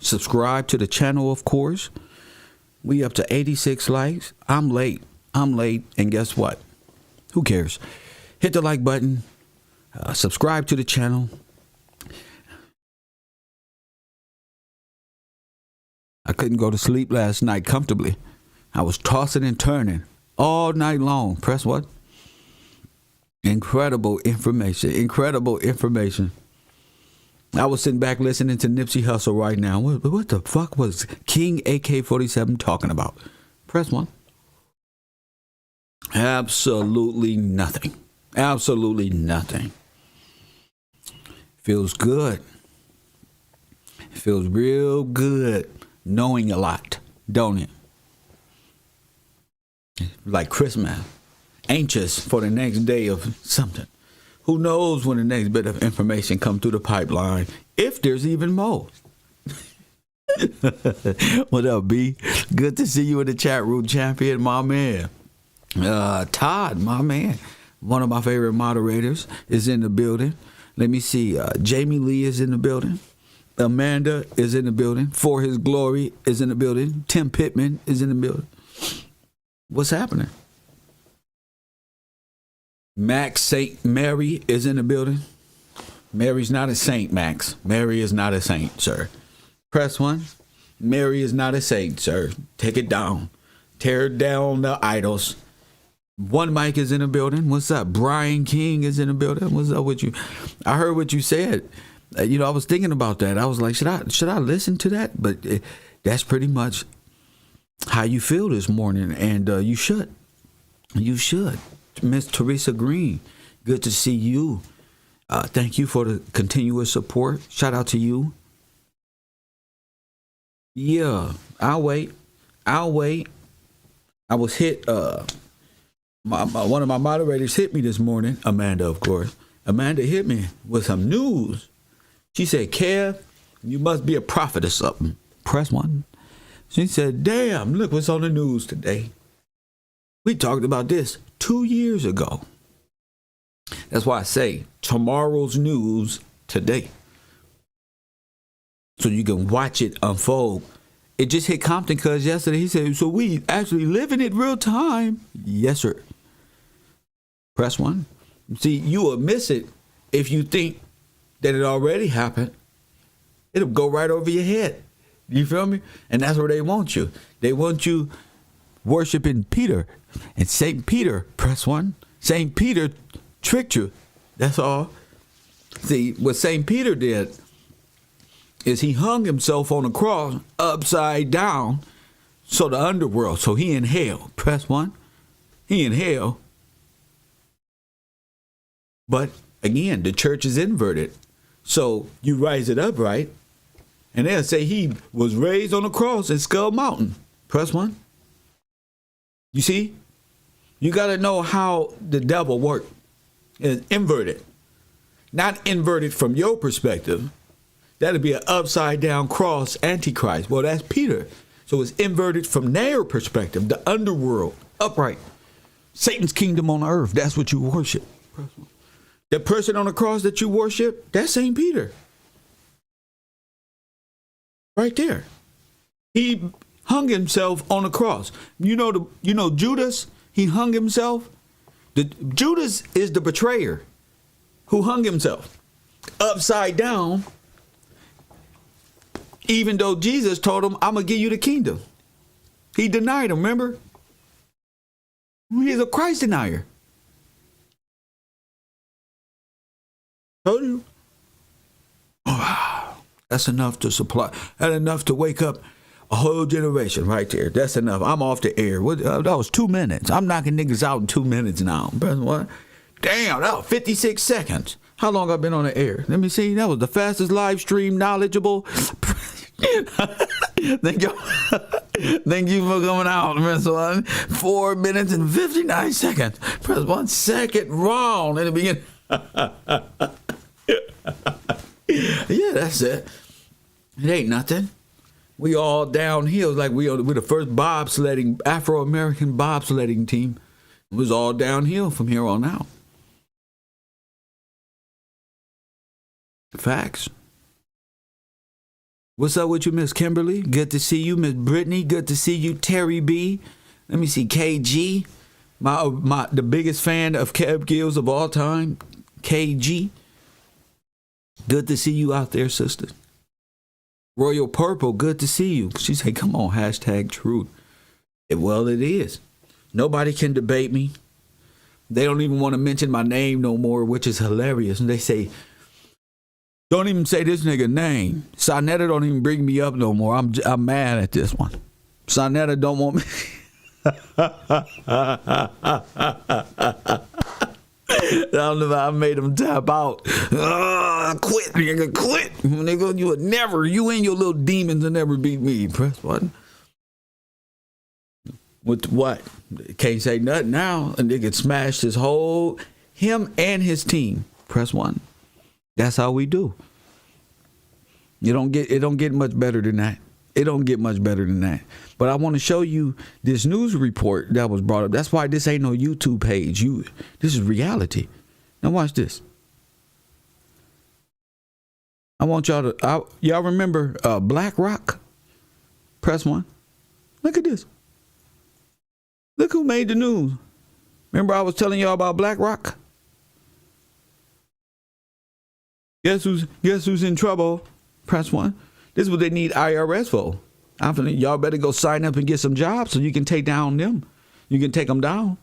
Subscribe to the channel, of course. We up to 86 likes. I'm late. And guess what? Who cares? Hit the like button. Subscribe to the channel. I couldn't go to sleep last night comfortably. I was tossing and turning all night long. Press what? Incredible information. I was sitting back listening to Nipsey Hussle right now. What the fuck was King AK-47 talking about? Press 1. Absolutely nothing. Feels good. It feels real good knowing a lot, don't it? Like Christmas. Anxious for the next day of something. Who knows when the next bit of information come through the pipeline, if there's even more. What up, B? Good to see you in the chat room, champion, my man. Todd, my man, one of my favorite moderators, is in the building. Let me see. Jamie Lee is in the building. Amanda is in the building. For His Glory is in the building. Tim Pittman is in the building. What's happening? Max St. Mary is in the building. Mary's not a saint, Max. Mary is not a saint, sir. Press 1. Mary is not a saint, sir. Take it down. Tear down the idols. One Mike is in the building. What's up? Brian King is in the building. What's up with you? I heard what you said. I was thinking about that. I was like, should I listen to that? But that's pretty much how you feel this morning, and you should. You should. Miss Teresa Green, good to see you. Thank you for the continuous support. Shout out to you. Yeah, I'll wait. I was hit. One of my moderators hit me this morning. Amanda, of course. Amanda hit me with some news. She said, Kev, you must be a prophet or something. Press 1. She said, damn, look what's on the news today. We talked about this 2 years ago. That's why I say tomorrow's news today. So you can watch it unfold. It just hit Compton cuz yesterday. He said, so we actually live in it real time. Yes, sir. Press 1. See, you will miss it if you think that it already happened. It'll go right over your head. You feel me? And that's where they want you. They want you worshiping Peter. And St. Peter, press 1. St. Peter tricked you. That's all. See, what St. Peter did is he hung himself on a cross upside down. So the underworld, so he inhaled. Press 1. He inhaled. But again, the church is inverted. So you rise it up, right? And they'll say he was raised on a cross at Skull Mountain. Press 1. You see? You got to know how the devil works. It's inverted. Not inverted from your perspective. That'd be an upside down cross antichrist. Well, that's Peter. So it's inverted from their perspective. The underworld. Upright. Satan's kingdom on earth. That's what you worship. The person on the cross that you worship, that's St. Peter. Right there. He hung himself on the cross. You know Judas, he hung himself. Judas is the betrayer who hung himself upside down, even though Jesus told him, I'm going to give you the kingdom. He denied him, remember? He's a Christ denier. Told you. Oh, that's enough to supply. That's enough to wake up a whole generation right there. That's enough. I'm off the air. That was 2 minutes. I'm knocking niggas out in 2 minutes now. What? Damn, that was 56 seconds. How long I've been on the air? Let me see. That was the fastest live stream, knowledgeable. Thank you. Thank you for coming out, Miss One. 4 minutes and 59 seconds. Press 1 second wrong in the beginning. Yeah, that's it. It ain't nothing. We all downhill. Like we're the first bobsledding, Afro-American bobsledding team. It was all downhill from here on out. Facts. What's up with you, Miss Kimberly? Good to see you, Miss Brittany. Good to see you, Terry B. Let me see, KG. The biggest fan of Kev Gills of all time, KG. Good to see you out there, sister. Royal Purple, good to see you. She said, come on, hashtag truth. Well, it is. Nobody can debate me. They don't even want to mention my name no more, which is hilarious. And they say, don't even say this nigga name. Sonetta don't even bring me up no more. I'm mad at this one. Sonetta don't want me. I don't know if I made him tap out. Quit, nigga, quit. Nigga, you and your little demons will never beat me. Press button. With what? Can't say nothing now. A nigga smashed him and his team. Press 1. That's how we do. It don't get much better than that. It don't get much better than that. But I want to show you this news report that was brought up. That's why this ain't no YouTube page. This is reality. Now watch this. I want y'all to, y'all remember BlackRock? Press 1. Look at this. Look who made the news. Remember I was telling y'all about BlackRock? Guess who's in trouble? Press 1. This is what they need IRS for. Y'all better go sign up and get some jobs so you can take down them. You can take them down.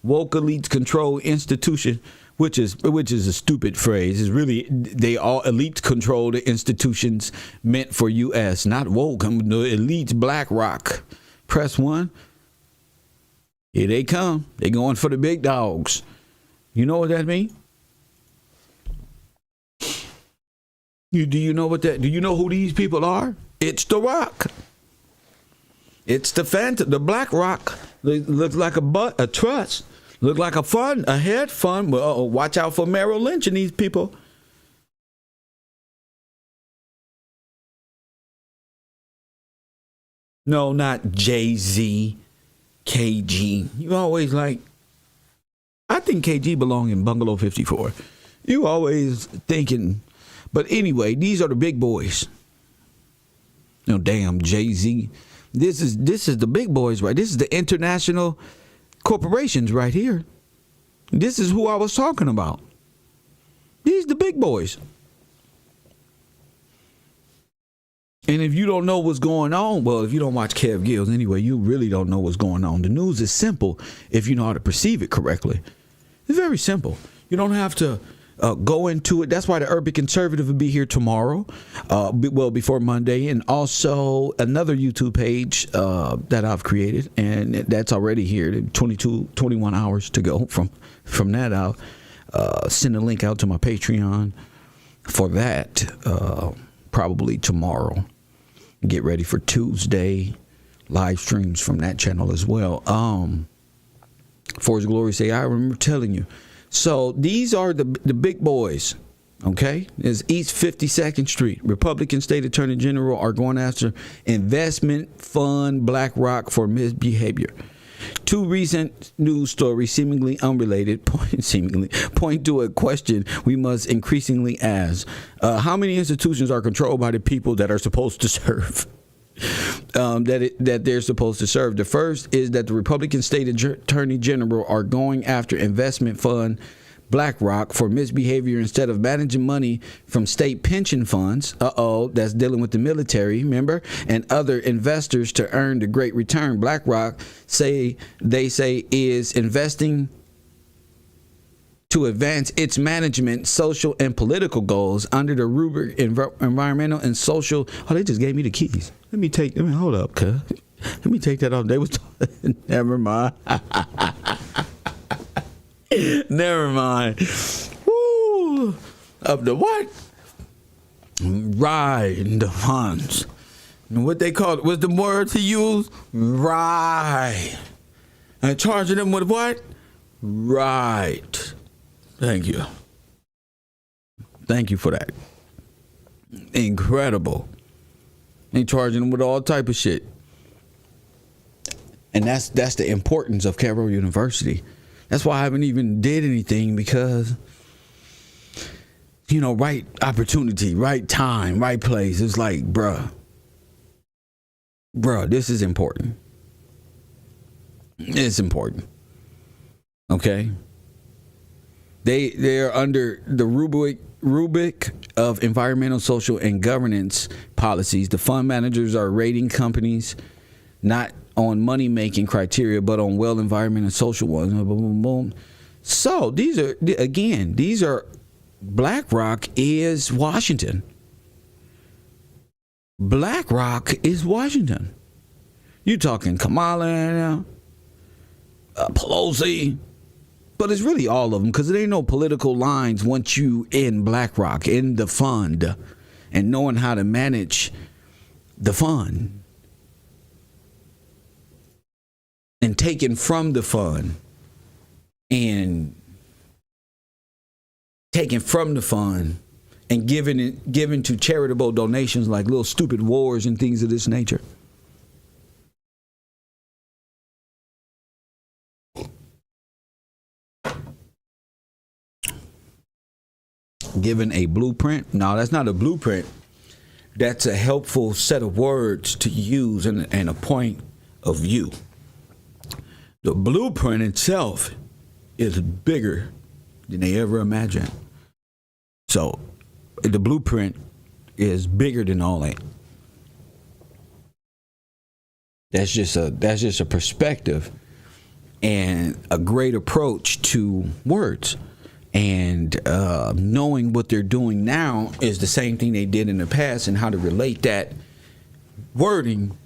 Woke elites control institution, which is a stupid phrase. It's really, they all elites control the institutions meant for U.S. Not woke. The elites, BlackRock. Press 1. Here they come. They going for the big dogs. You know what that means? Do you know who these people are? It's the Rock. It's the Phantom, the Black Rock. Looks like a trust. Look like a hedge fund. Well, watch out for Merrill Lynch and these people. No, not Jay-Z, KG. You always I think KG belong in Bungalow 54. You always thinking, but anyway, these are the big boys. No, damn, Jay-Z. This is the big boys, right? This is the international corporations right here. This is who I was talking about. These the big boys. And if you don't know what's going on, well, if you don't watch Kev Gills anyway, you really don't know what's going on. The news is simple if you know how to perceive it correctly. It's very simple. You don't have to go into it. That's why the Urban Conservative will be here tomorrow, before Monday, and also another YouTube page that I've created, and that's already here. 21 hours to go from that out. Send a link out to my Patreon for that probably tomorrow. Get ready for Tuesday live streams from that channel as well. For His glory say, I remember telling you. So these are the big boys, okay? It's East 52nd Street. Republican State Attorney General are going after investment fund BlackRock for misbehavior. Two recent news stories, seemingly unrelated, point to a question we must increasingly ask. How many institutions are controlled by the people that are supposed to serve? That they're supposed to serve. The first is that the Republican State Attorney General are going after investment fund BlackRock for misbehavior instead of managing money from state pension funds. That's dealing with the military, remember, and other investors to earn the great return. BlackRock say is investing to advance its management, social, and political goals under the rubric environmental and social. Oh, they just gave me the keys. Hold up, cuz. Let me take that off. They was never mind. Never mind. Woo. Of the what? Right, the funds. And what they call it, what's the word to use? Right. And charging them with what? Right. Thank you. Thank you for that. Incredible. They charging them with all type of shit. And that's the importance of Cairo University. That's why I haven't even did anything, because right opportunity, right time, right place. It's like, bruh, this is important. It's important. Okay. They're under the rubric of environmental, social, and governance policies. The fund managers are rating companies not on money-making criteria, but on environment and social ones. Boom, boom, boom. So these are BlackRock is Washington. BlackRock is Washington. You talking Kamala now, Pelosi, but it's really all of them, because there ain't no political lines once you in BlackRock, in the fund, and knowing how to manage the fund and taking from the fund and taking from the fund and giving to charitable donations like little stupid wars and things of this nature. Given a blueprint. No, that's not a blueprint. That's a helpful set of words to use and a point of view. The blueprint itself is bigger than they ever imagined. So the blueprint is bigger than all that. That's just a perspective and a great approach to words. And knowing what they're doing now is the same thing they did in the past, and how to relate that wording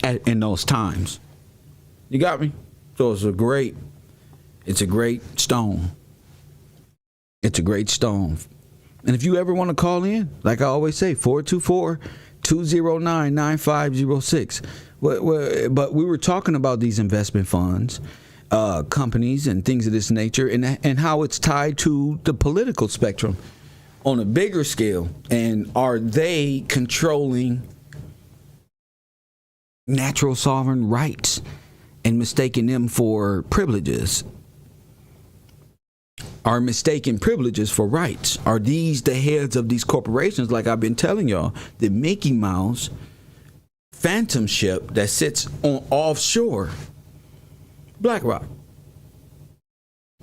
in those times. You got me? So it's a great stone. It's a great stone. And if you ever want to call in, like I always say, 424-209-9506. But we were talking about these investment funds, companies and things of this nature, and how it's tied to the political spectrum on a bigger scale. And are they controlling natural sovereign rights and mistaking them for privileges? Are mistaken privileges for rights? Are these the heads of these corporations, like I've been telling y'all, the Mickey Mouse phantom ship that sits on offshore? BlackRock,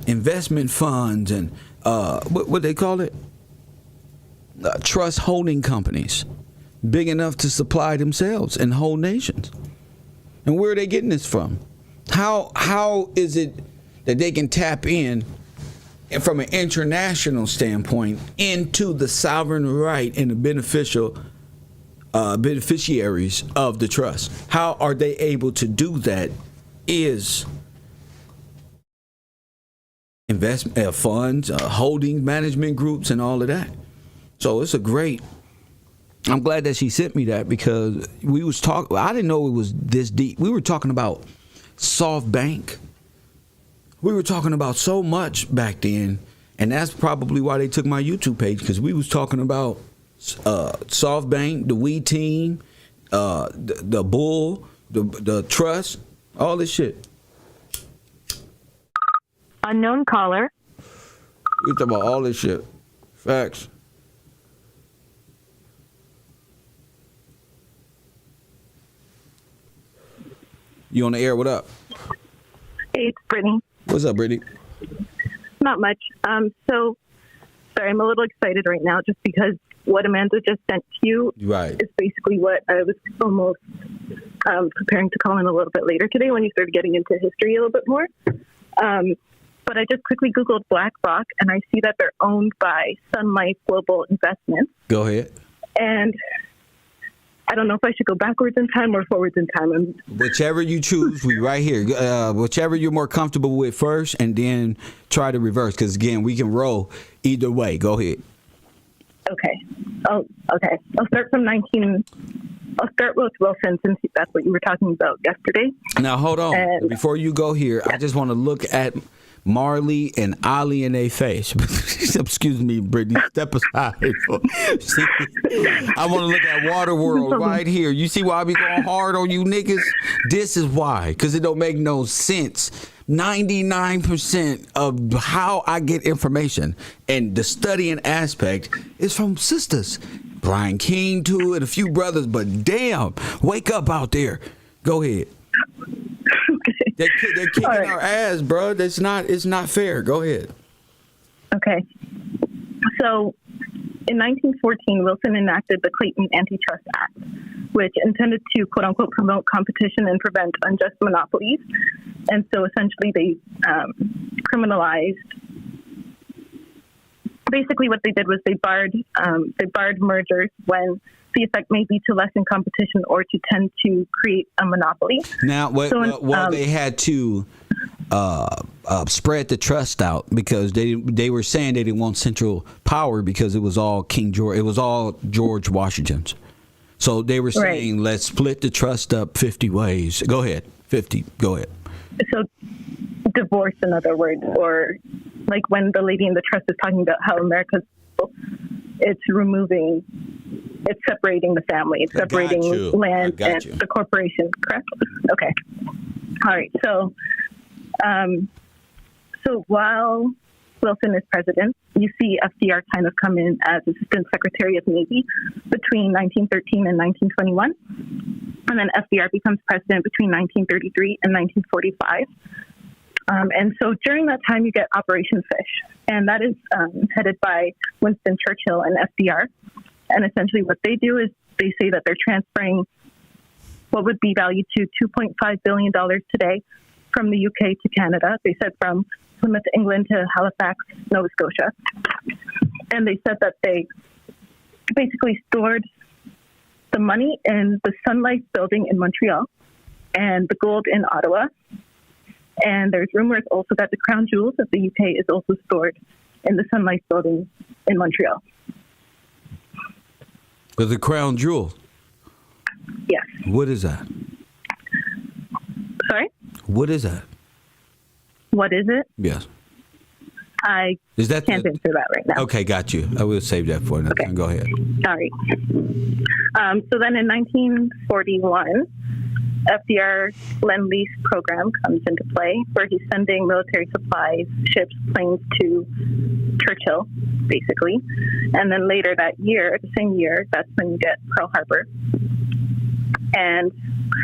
investment funds, and what they call it, trust holding companies, big enough to supply themselves and whole nations. And where are they getting this from? How is it that they can tap in from an international standpoint into the sovereign right and the beneficiaries of the trust? How are they able to do that? Is investment funds, holding management groups, and all of that. So it's I'm glad that she sent me that, because we was talking. I didn't know it was this deep. We were talking about SoftBank. We were talking about so much back then, and that's probably why they took my YouTube page, because we was talking about SoftBank, the We Team, the Bull, the Trust, all this shit. Unknown caller. We talking about all this shit. Facts. You on the air? What up? Hey, it's Brittany. What's up, Brittany? Not much. So, sorry, I'm a little excited right now just because what Amanda just sent to you is basically what I was almost preparing to call in a little bit later today when you started getting into history a little bit more. But I just quickly Googled BlackRock, and I see that they're owned by Sun Life Global Investments. Go ahead. And I don't know if I should go backwards in time or forwards in time. Whichever you choose, we right here. Whichever you're more comfortable with first, and then try to reverse. Because, again, we can roll either way. Go ahead. Okay. Okay. I'll start with Wilson, since that's what you were talking about yesterday. Now, hold on. Before you go here, I just want to look at Marley and Ollie in their face. Excuse me, Brittany. Step aside. I want to look at Waterworld right here. You see why I be going hard on you niggas? This is why. Because it don't make no sense. 99% of how I get information and the studying aspect is from sisters. Brian King too, and a few brothers. But damn, wake up out there. Go ahead. Okay. They're kicking our ass, bro. It's not fair. Go ahead. Okay. So, in 1914, Wilson enacted the Clayton Antitrust Act, which intended to, quote unquote, promote competition and prevent unjust monopolies. And so essentially they criminalized. Basically what they did was they barred mergers when the effect may be to lessen competition or to tend to create a monopoly. Now, they had to spread the trust out because they were saying they didn't want central power because it was all King George. It was all George Washington's. So they were saying, let's split the trust up 50 ways. Go ahead. 50. Go ahead. So divorce, in other words, or like when the lady in the trust is talking about how America's, it's separating the family. It's separating land and the corporation, correct? Okay. All right. So while Wilson is president, you see FDR kind of come in as Assistant Secretary of Navy between 1913 and 1921. And then FDR becomes president between 1933 and 1945. And so during that time, you get Operation Fish. And that is headed by Winston Churchill and FDR. And essentially what they do is they say that they're transferring what would be valued to $2.5 billion today from the UK to Canada. They said from Plymouth, England to Halifax, Nova Scotia. And they said that they basically stored the money in the Sun Life building in Montreal and the gold in Ottawa. And there's rumors also that the crown jewels of the UK is also stored in the Sun Life building in Montreal. But the crown jewel? Yes. What is that? Sorry? What is that? What is it? Yes. I can't answer that right now. Okay, got you. I will save that for another time. Go ahead. All right. So then in 1941, FDR Lend-Lease program comes into play, where he's sending military supplies, ships, planes to Churchill, basically. And then later that year, the same year, that's when you get Pearl Harbor. And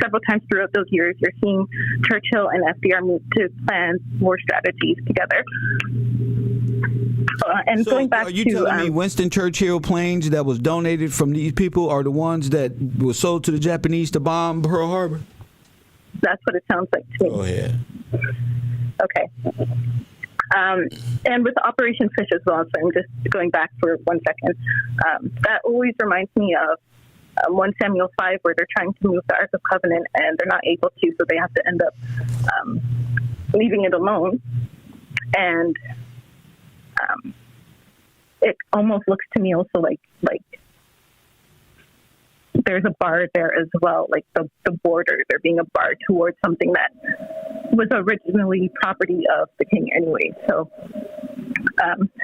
several times throughout those years, you're seeing Churchill and FDR meet to plan war strategies together. And so going back are you telling me Winston Churchill planes that was donated from these people are the ones that were sold to the Japanese to bomb Pearl Harbor? That's what it sounds like to me. Go ahead. Okay. And with Operation Fish as well, so I'm just going back for 1 second. That always reminds me of 1 Samuel 5, where they're trying to move the Ark of Covenant and they're not able to, so they have to end up leaving it alone. And it almost looks to me also like there's a bar there as well, like the border, there being a bar towards something that was originally property of the king anyway. So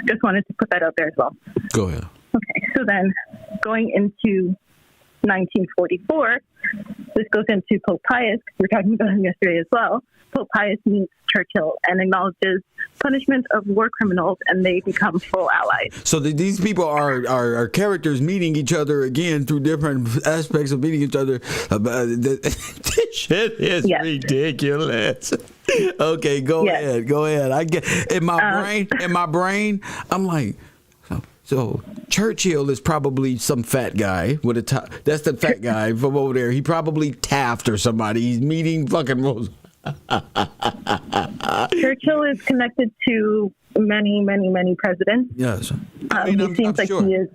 just wanted to put that out there as well. Go ahead. Okay, so then going into 1944, this goes into Pope Pius. We were talking about him yesterday as well. Pope Pius meets Churchill and acknowledges punishment of war criminals, and they become full allies. So these people are characters meeting each other again through different aspects of meeting each other. This shit is ridiculous. Okay, go ahead. I get in my brain. I'm like, so Churchill is probably some fat guy with a top. That's the fat guy from over there. He probably Taft or somebody. He's meeting fucking Rose. Churchill is connected to many presidents. Yes. He is.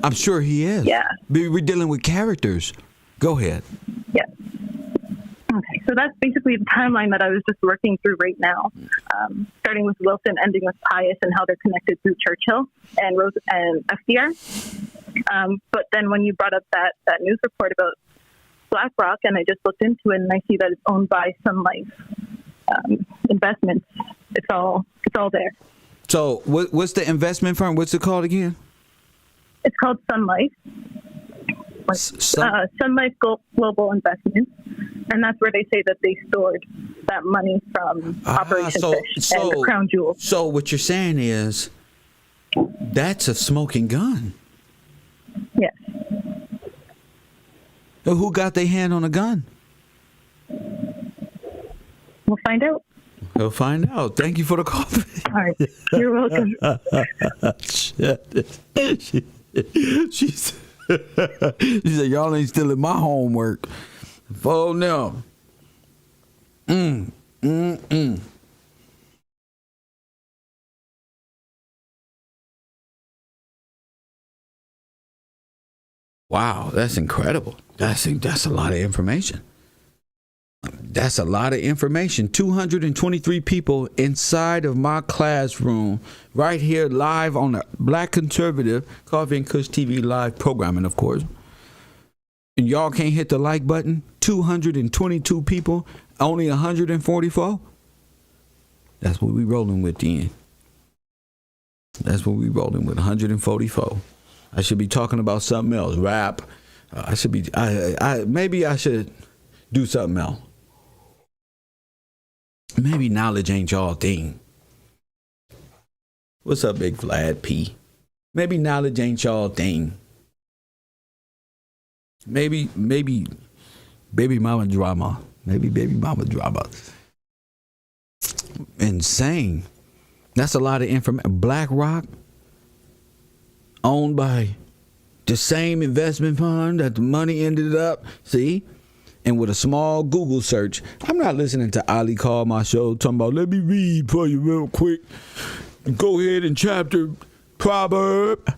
I'm sure he is. Yeah. We're dealing with characters. Go ahead. Yeah. Okay, so that's basically the timeline that I was just working through right now, starting with Wilson, ending with Pius, and how they're connected through Churchill and Rose and FDR. But then when you brought up that news report about BlackRock, and I just looked into it, and I see that it's owned by Sun Life Investments. It's all there. So what's the investment firm? What's it called again? It's called Sun Life. like Sun Life Global Investments, and that's where they say that they stored that money from Operation Fish and the Crown Jewel. So what you're saying is that's a smoking gun. Yes. So who got their hand on a gun? We'll find out. We'll find out. Thank you for the call. All right. You're welcome. She said, y'all ain't stealing my homework. Oh, no. Wow, that's incredible. That's a lot of information. That's a lot of information. 223 people inside of my classroom right here live on the Black Conservative Coffee and Kush TV live programming, of course. And y'all can't hit the like button? 222 people, only 144? That's what we rolling with then. That's what we rolling with, 144. I should be talking about something else, rap. Maybe I should do something else. Maybe knowledge ain't y'all thing. What's up, Big Vlad P? Maybe knowledge ain't y'all thing. Maybe baby mama drama. Maybe baby mama drama. Insane. That's a lot of information. BlackRock, owned by the same investment fund that the money ended up. See? And with a small Google search, I'm not listening to Ali call my show talking about, let me read for you real quick. Go ahead and chapter proverb.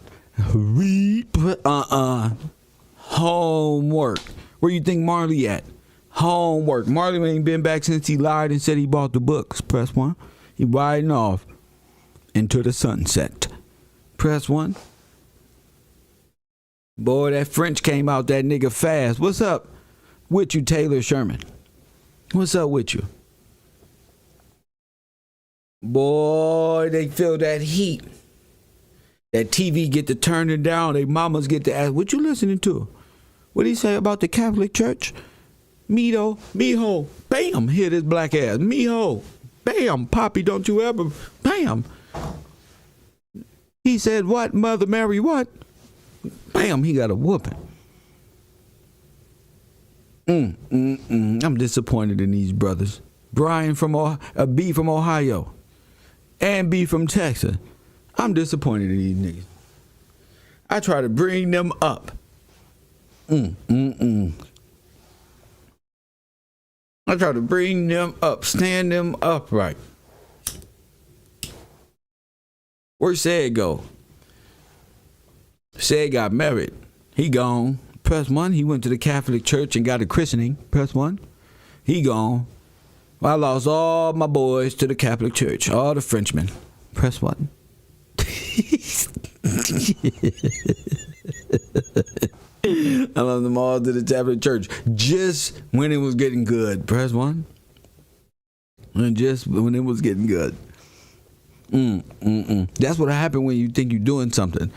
Read. Homework. Where you think Marley at? Homework. Marley ain't been back since he lied and said he bought the books. Press 1. He riding off into the sunset. Press 1. Boy, that French came out that nigga fast. What's up with you, Taylor Sherman? What's up with you? Boy, they feel that heat. That TV get to turning down. They mamas get to ask, what you listening to? What he say about the Catholic Church? Mijo, bam, hit his black ass. Mijo, bam, Poppy, don't you ever, bam. He said, what, Mother Mary, what? Bam, he got a whooping. I'm disappointed in these brothers. Brian from B from Ohio and B from Texas. I'm disappointed in these niggas. I try to bring them up. I try to bring them up, stand them upright. Where's Said go? Said got married. He gone. Press 1. He went to the Catholic Church and got a christening. Press 1. He gone. I lost all my boys to the Catholic Church. All the Frenchmen. Press 1. I love them all to the Catholic Church. Just when it was getting good. Press 1. And just when it was getting good. That's what happened when you think you're doing something.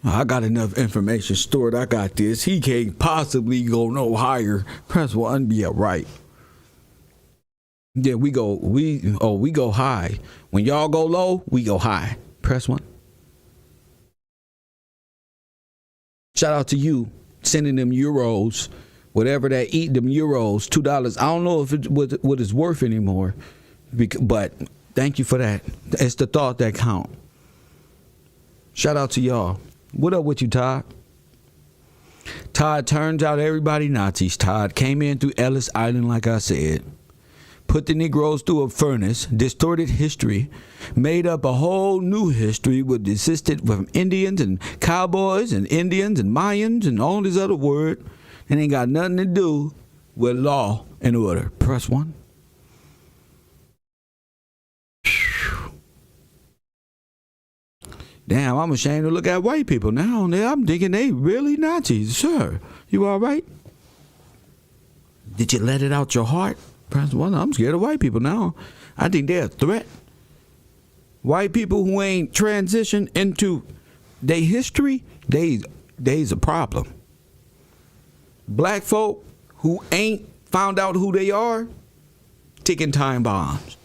I got enough information stored. I got this. He can't possibly go no higher. Press 1. Yeah, right. Yeah, we go high. When y'all go low, we go high. Press 1. Shout out to you sending them euros, whatever that eat them euros, $2. I don't know if it's what it's worth anymore, but thank you for that. It's the thought that count. Shout out to y'all. What up with you, Todd? Todd, turns out everybody Nazis. Todd came in through Ellis Island, like I said. Put the Negroes through a furnace, distorted history, made up a whole new history with assisted from Indians and cowboys and Indians and Mayans and all these other words, and ain't got nothing to do with law and order. Press 1. Damn, I'm ashamed to look at white people now. I'm thinking they really Nazis. Sir, you all right? Did you let it out your heart? Press 1. I'm scared of white people now. I think they're a threat. White people who ain't transitioned into their history, they's a problem. Black folk who ain't found out who they are, ticking time bombs.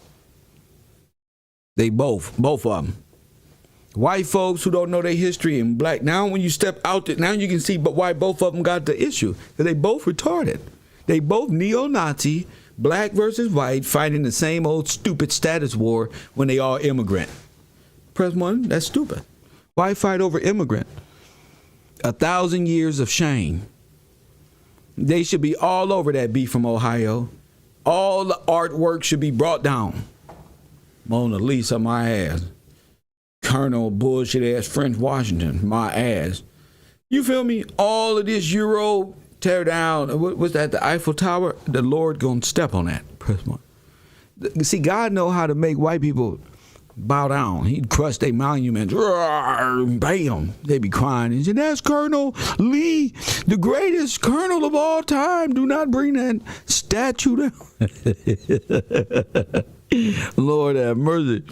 They both of them. White folks who don't know their history and black. Now when you step out there, now you can see but why both of them got the issue. Because they both retarded. They both neo-Nazi, black versus white, fighting the same old stupid status war when they all immigrant. Press 1, that's stupid. Why fight over immigrant? 1,000 years of shame. They should be all over that beef from Ohio. All the artwork should be brought down. Mona Lisa, my ass. Colonel bullshit ass French Washington, my ass. You feel me? All of this Euro, tear down. What's that? The Eiffel Tower? The Lord gonna step on that. Press 1. See, God know how to make white people bow down. He'd crush their monuments. Bam. They be crying. He said, that's Colonel Lee, the greatest colonel of all time. Do not bring that statue down. Lord have mercy.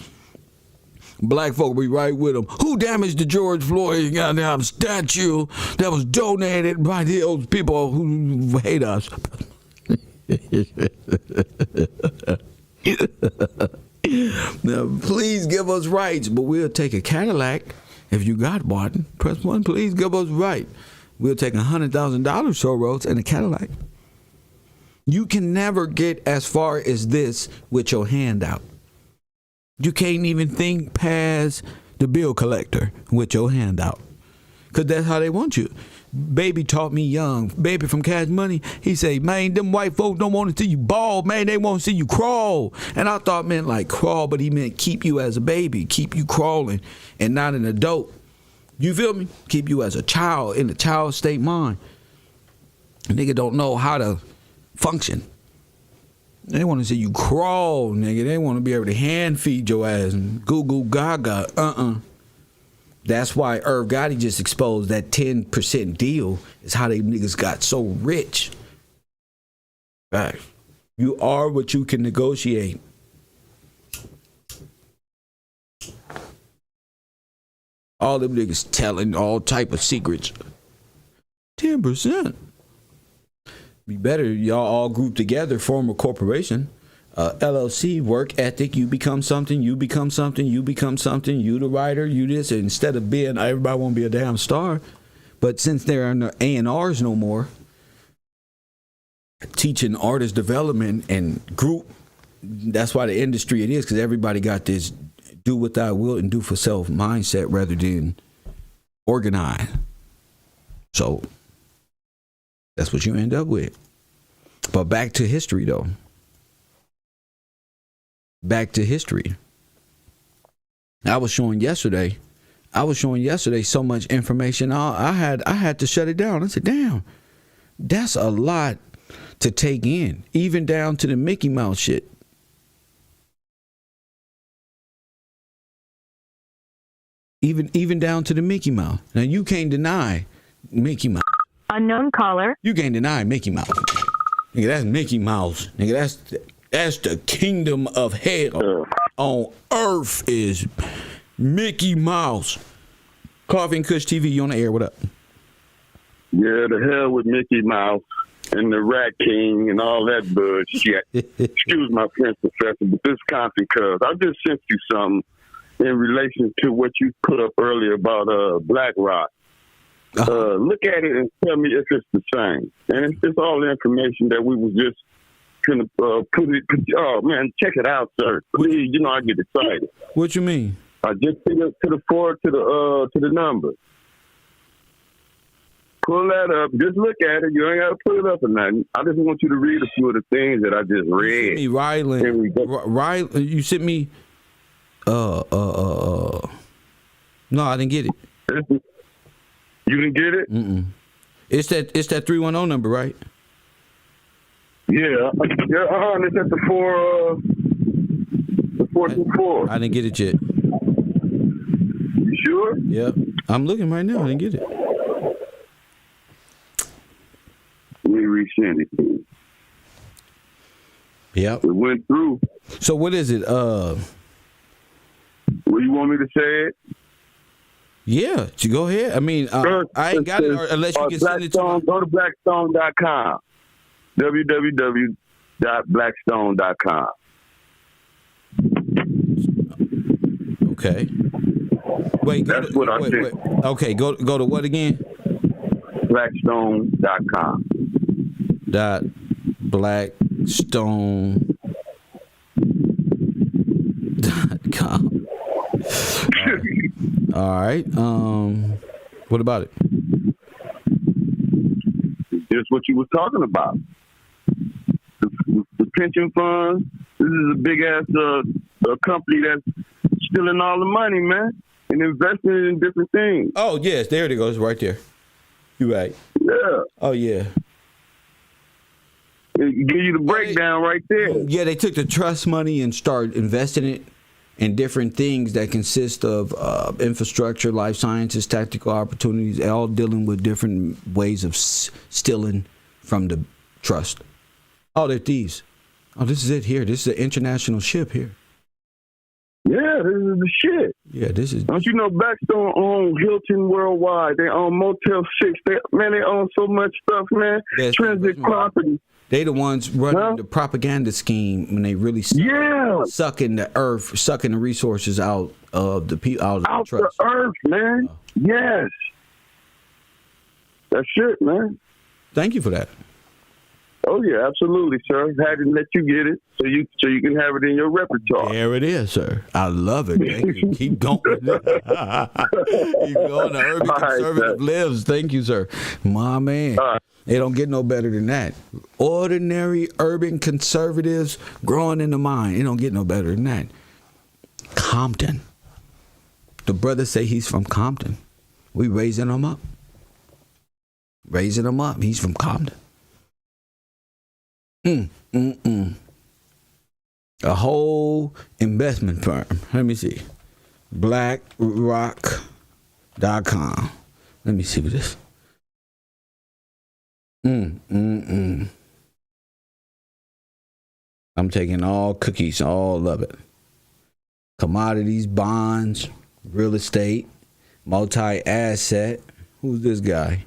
Black folk be right with them. Who damaged the George Floyd goddamn statue that was donated by those people who hate us? Now, please give us rights, but we'll take a Cadillac if you got one. Press 1, please give us right. We'll take $100,000 Soros and a Cadillac. You can never get as far as this with your hand out. You can't even think past the bill collector with your hand out. Because that's how they want you. Baby taught me young. Baby from Cash Money, he say, man, them white folks don't want to see you bald, man. They want to see you crawl. And I thought meant like crawl, but he meant keep you as a baby, keep you crawling and not an adult. You feel me? Keep you as a child, in a child state mind. Nigga don't know how to function. They want to see you crawl, nigga. They want to be able to hand feed your ass and goo goo gaga. That's why Irv Gotti just exposed that 10% deal is how they niggas got so rich. Right. You are what you can negotiate. All them niggas telling all type of secrets. 10%. Be better, y'all all group together, form a corporation. LLC, work ethic, you become something, you become something, you become something, you the writer, you this. And instead of being, everybody won't be a damn star. But since there are no A&Rs no more, teaching artist development and group, that's why the industry it is, because everybody got this do what thou wilt and do for self mindset rather than organize. So that's what you end up with. But back to history, though. Back to history. I was showing yesterday so much information. I had to shut it down. I said, damn, that's a lot to take in, even down to the Mickey Mouse shit. Even down to the Mickey Mouse. Now you can't deny Mickey Mouse. Unknown caller. You can't deny Mickey Mouse. Nigga, that's Mickey Mouse. Nigga, that's the kingdom of hell on earth is Mickey Mouse. Coffee and Kush TV, you on the air, what up? Yeah, the hell with Mickey Mouse and the Rat King and all that bullshit. Excuse my French, Professor, but this constant cuz I just sent you something in relation to what you put up earlier about BlackRock. Look at it and tell me if it's the same. And it's all the information that we was just going to put it. Oh, man, check it out, sir. Please, you know I get excited. What you mean? I just picked up to the number. Pull that up. Just look at it. You ain't got to pull it up or nothing. I just want you to read a few of the things that I just read. You sent me you sent me no, I didn't get it. You didn't get it? Mm-mm. It's that 310 number, right? Yeah. It's at the 424. I didn't get it yet. You sure? Yeah. I'm looking right now. I didn't get it. Let me resend it. Yep. It went through. So what is it? Well, you want me to say it? Yeah, you go ahead. I mean, I ain't got it unless you can send it to me. Go to Blackstone.com. www.blackstone.com. Okay. Wait. Wait. Okay. Go to what again? Blackstone.com. Blackstone.com. All right. What about it? Just what you was talking about. The pension funds. This is a big ass company that's stealing all the money, man, and investing it in different things. Oh yes, there it goes, right there. You right. Yeah. Oh yeah. It give you the breakdown right there. Yeah, they took the trust money and started investing it in different things that consist of infrastructure, life sciences, tactical opportunities, all dealing with different ways of stealing from the trust. Oh, they're thieves. Oh, this is it here. This is an international ship here. Yeah, this is the shit. Yeah, this is. Don't you know Blackstone owns Hilton Worldwide? They own Motel 6. They own so much stuff, man. Transit property. They the ones running the propaganda scheme when they really sucking the earth, sucking the resources out of the people, out of the trust. The earth, man. Yes. That's it, man. Thank you for that. Oh yeah, absolutely, sir. Had to let you get it so you can have it in your repertoire. There it is, sir. I love it. Thank you. Keep going. Keep going. The urban conservative lives. Thank you, sir. My man. It don't get no better than that. Ordinary urban conservatives growing in the mind. It don't get no better than that. Compton. The brother say he's from Compton. We raising him up. Raising him up. He's from Compton. A whole investment firm. Let me see. BlackRock.com. Let me see what this. I'm taking all cookies, all of it. Commodities, bonds, real estate, multi-asset. Who's this guy?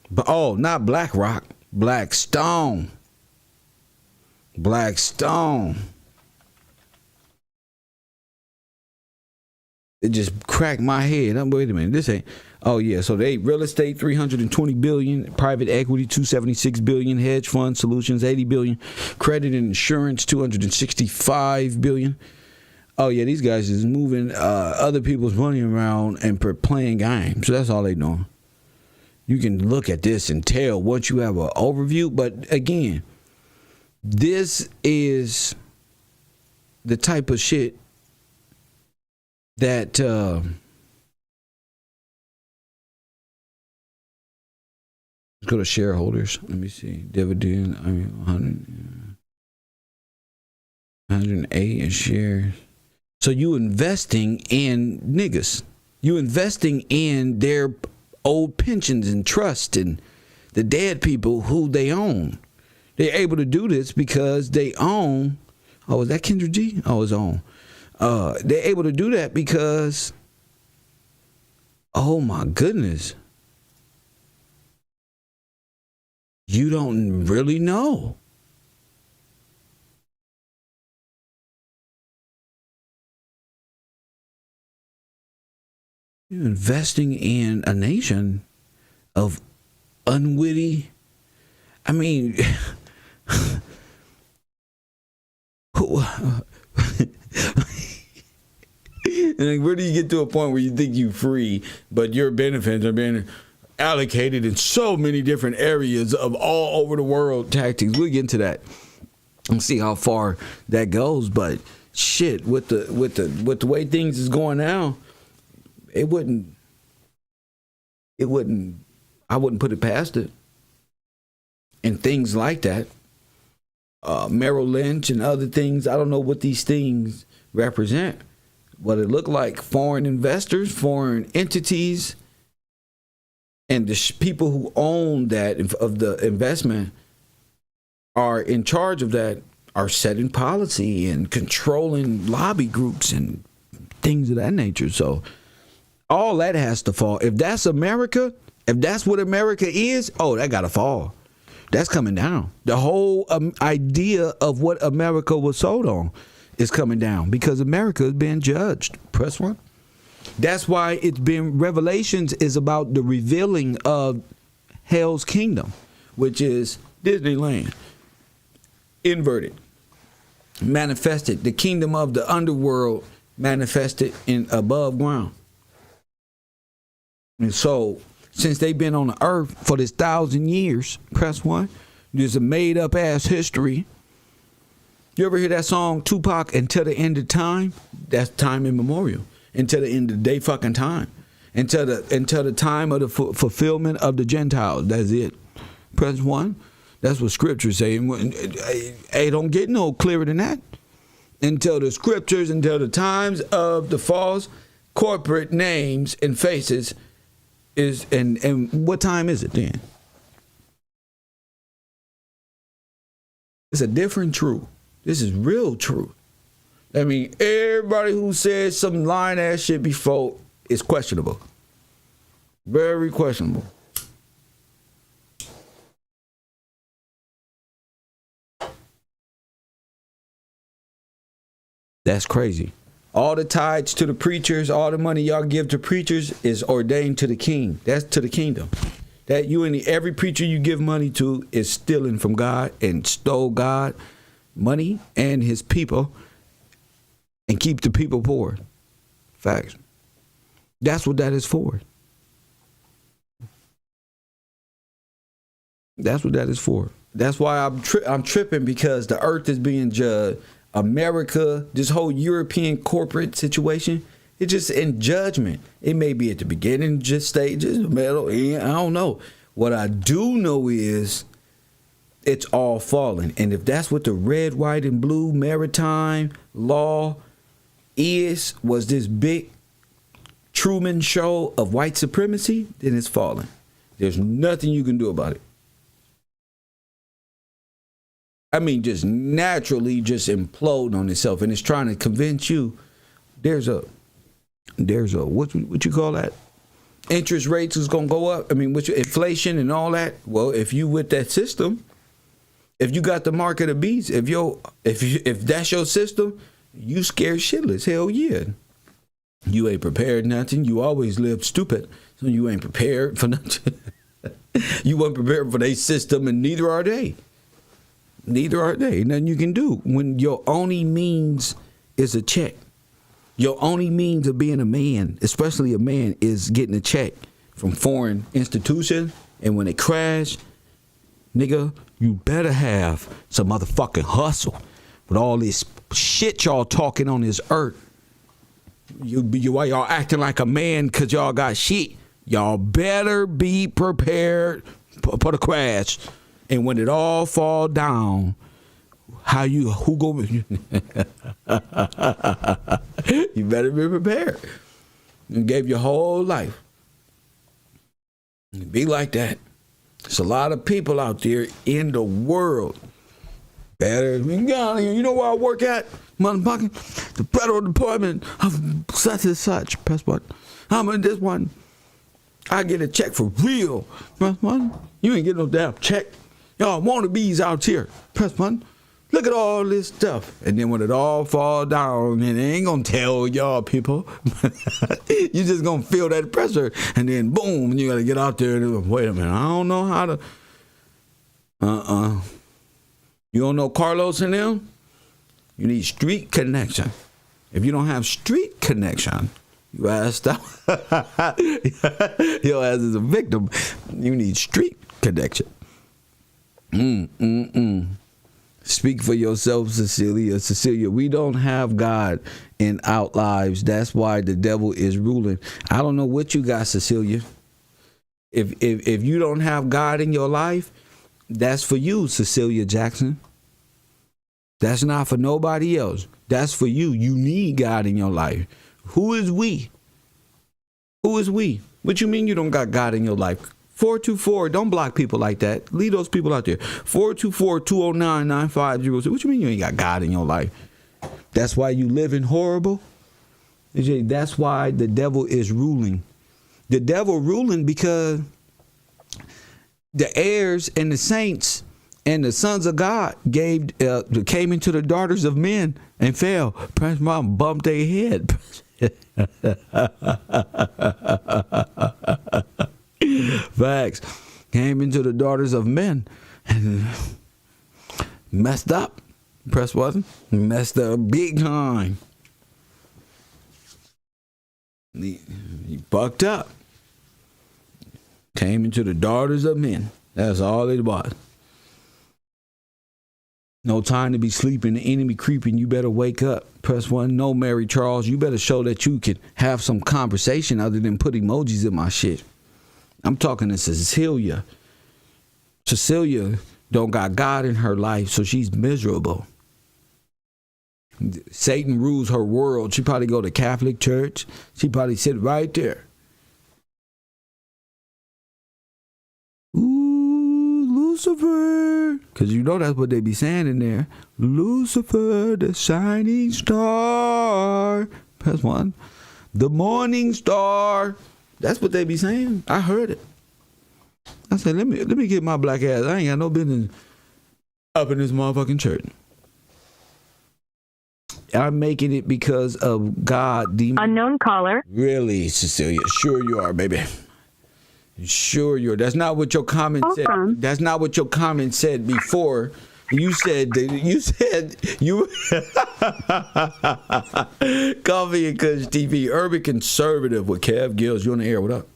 But not BlackRock, Blackstone. It just cracked my head. Wait a minute, this ain't. Oh yeah, so they real estate $320 billion, private equity $276 billion, hedge fund solutions $80 billion, credit and insurance $265 billion. Oh yeah, these guys is moving other people's money around and playing games. So that's all they doing. You can look at this and tell once you have an overview. But again, this is the type of shit that let's go to shareholders. Let me see. Dividend, 108 in shares. So you investing in niggas. You investing in their old pensions and trust and the dead people who they own. They're able to do this because they own. Oh, is that Kendra G? Oh, it's on. They're able to do that because, oh my goodness, you don't really know. You're investing in a nation of unwitty. I mean, and where do you get to a point where you think you're free, but your benefits are being allocated in so many different areas of all over the world tactics? We'll get into that and see how far that goes. But shit, with the way things is going now, I wouldn't put it past it. And things like that, Merrill Lynch and other things, I don't know what these things represent. What it looked like, foreign investors, foreign entities, and the people who own that of the investment are in charge of that are setting policy and controlling lobby groups and things of that nature. So all that has to fall. If that's America, if that's what America is, that got to fall. That's coming down. The whole idea of what America was sold on is coming down because America is being judged. Press one. That's why it's been, Revelations is about the revealing of Hell's kingdom, which is Disneyland. Inverted. Manifested. The kingdom of the underworld manifested in above ground. And so, since they've been on the earth for this 1,000 years, press one, there's a made up ass history. You ever hear that song, Tupac, Until the End of Time? That's time immemorial. Until the end of the day fucking time. Until the time of the fulfillment of the Gentiles. That's it. Press one. That's what scriptures say. Hey, don't get no clearer than that. Until the scriptures, until the times of the false corporate names and faces is, and what time is it then? It's a different truth. This is real truth. I mean, everybody who says some lying ass shit before is questionable. Very questionable. That's crazy. All the tithes to the preachers, all the money y'all give to preachers is ordained to the king. That's to the kingdom. That you and every preacher you give money to is stealing from God and stole God money and his people and keep the people poor. Facts. That's what that is for. That's what that is for. That's why I'm tripping, because the earth is being judged. America, this whole European corporate situation, it's just in judgment. It may be at the beginning, just stages, middle, end, I don't know. What I do know is it's all falling. And if that's what the red, white, and blue maritime law was this big Truman show of white supremacy, then it's falling. There's nothing you can do about it. I mean, just naturally just implode on itself, and it's trying to convince you there's a what you call that? Interest rates is gonna go up. I mean, with your inflation and all that. Well, if you with that system, if you got the mark of the beast, if that's your system, you scared shitless. Hell yeah. You ain't prepared nothing. You always lived stupid, so you ain't prepared for nothing. You weren't prepared for their system, and neither are they. Neither are they. Nothing you can do when your only means is a check. Your only means of being a man, especially a man, is getting a check from foreign institutions. And when it crash, nigga, you better have some motherfucking hustle. With all this shit y'all talking on this earth, why y'all acting like a man because y'all got shit. Y'all better be prepared for the crash. And when it all fall down, who go? You better be prepared. You gave your whole life. Be like that. There's a lot of people out there in the world. Better, you know where I work at? Motherfucking the federal department of such and such. Press what? I'm in this one. I get a check for real. Press one. You ain't getting no damn check. Y'all wannabes out here. Press one. Look at all this stuff. And then when it all fall down, and they ain't gonna tell y'all people. You just gonna feel that pressure. And then boom, you gotta get out there and wait a minute. I don't know how to. You don't know Carlos and them? You need street connection. If you don't have street connection, you ass out. Your ass is a victim. You need street connection. Speak for yourself, Cecilia. Cecilia, we don't have God in our lives. That's why the devil is ruling. I don't know what you got, Cecilia. If you don't have God in your life, that's for you, Cecilia Jackson. That's not for nobody else. That's for you. You need God in your life. Who is we? Who is we? What you mean you don't got God in your life? 424. Don't block people like that. Leave those people out there. 424-209-9506. What you mean you ain't got God in your life? That's why you living horrible? That's why the devil is ruling. The devil ruling because the heirs and the saints and the sons of God came into the daughters of men and fell. Prince Mom bumped their head. Facts. Came into the daughters of men and messed up. Press wasn't messed up big time. He fucked up. Came into the daughters of men. That's all it was. No time to be sleeping. The enemy creeping. You better wake up. Press 1. No, Mary Charles. You better show that you can have some conversation other than put emojis in my shit. I'm talking to Cecilia. Cecilia don't got God in her life, so she's miserable. Satan rules her world. She probably go to Catholic church. She probably sit right there. Ooh, Lucifer. Because you know that's what they be saying in there. Lucifer, the shining star. Press 1. The morning star. That's what they be saying. I heard it. I said, let me get my black ass. I ain't got no business up in this motherfucking church. I'm making it because of God. Unknown caller. Really, Cecilia? Sure you are, baby. Sure you are. That's not what your comment said. That's not what your comment said before. You said you Coffee and Kush TV, urban conservative with Kev Gills. You on the air? What up?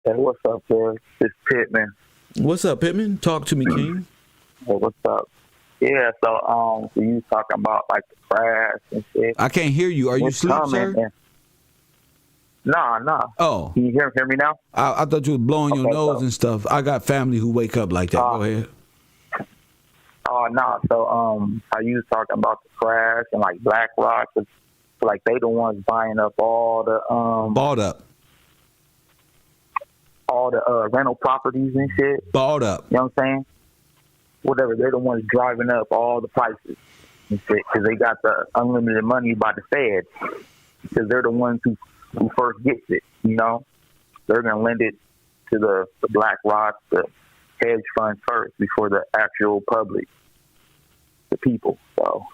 Hey, what's up, sir? It's Pittman. What's up, Pittman? Talk to me, King. Hey, what's up? Yeah, so you talking about like the crash and shit. I can't hear you. Are you asleep, sir? Nah. Oh. Can you hear me now? I thought you was blowing your nose and stuff. I got family who wake up like that. Go ahead. Oh, no. So, how you was talking about the crash and like BlackRock, like they the ones buying up all the bought up. All the rental properties and shit. Bought up. You know what I'm saying? Whatever. They're the ones driving up all the prices and shit because they got the unlimited money by the Fed because they're the ones who first gets it, you know? They're going to lend it to the BlackRock, the hedge funds first before the actual public, the people. So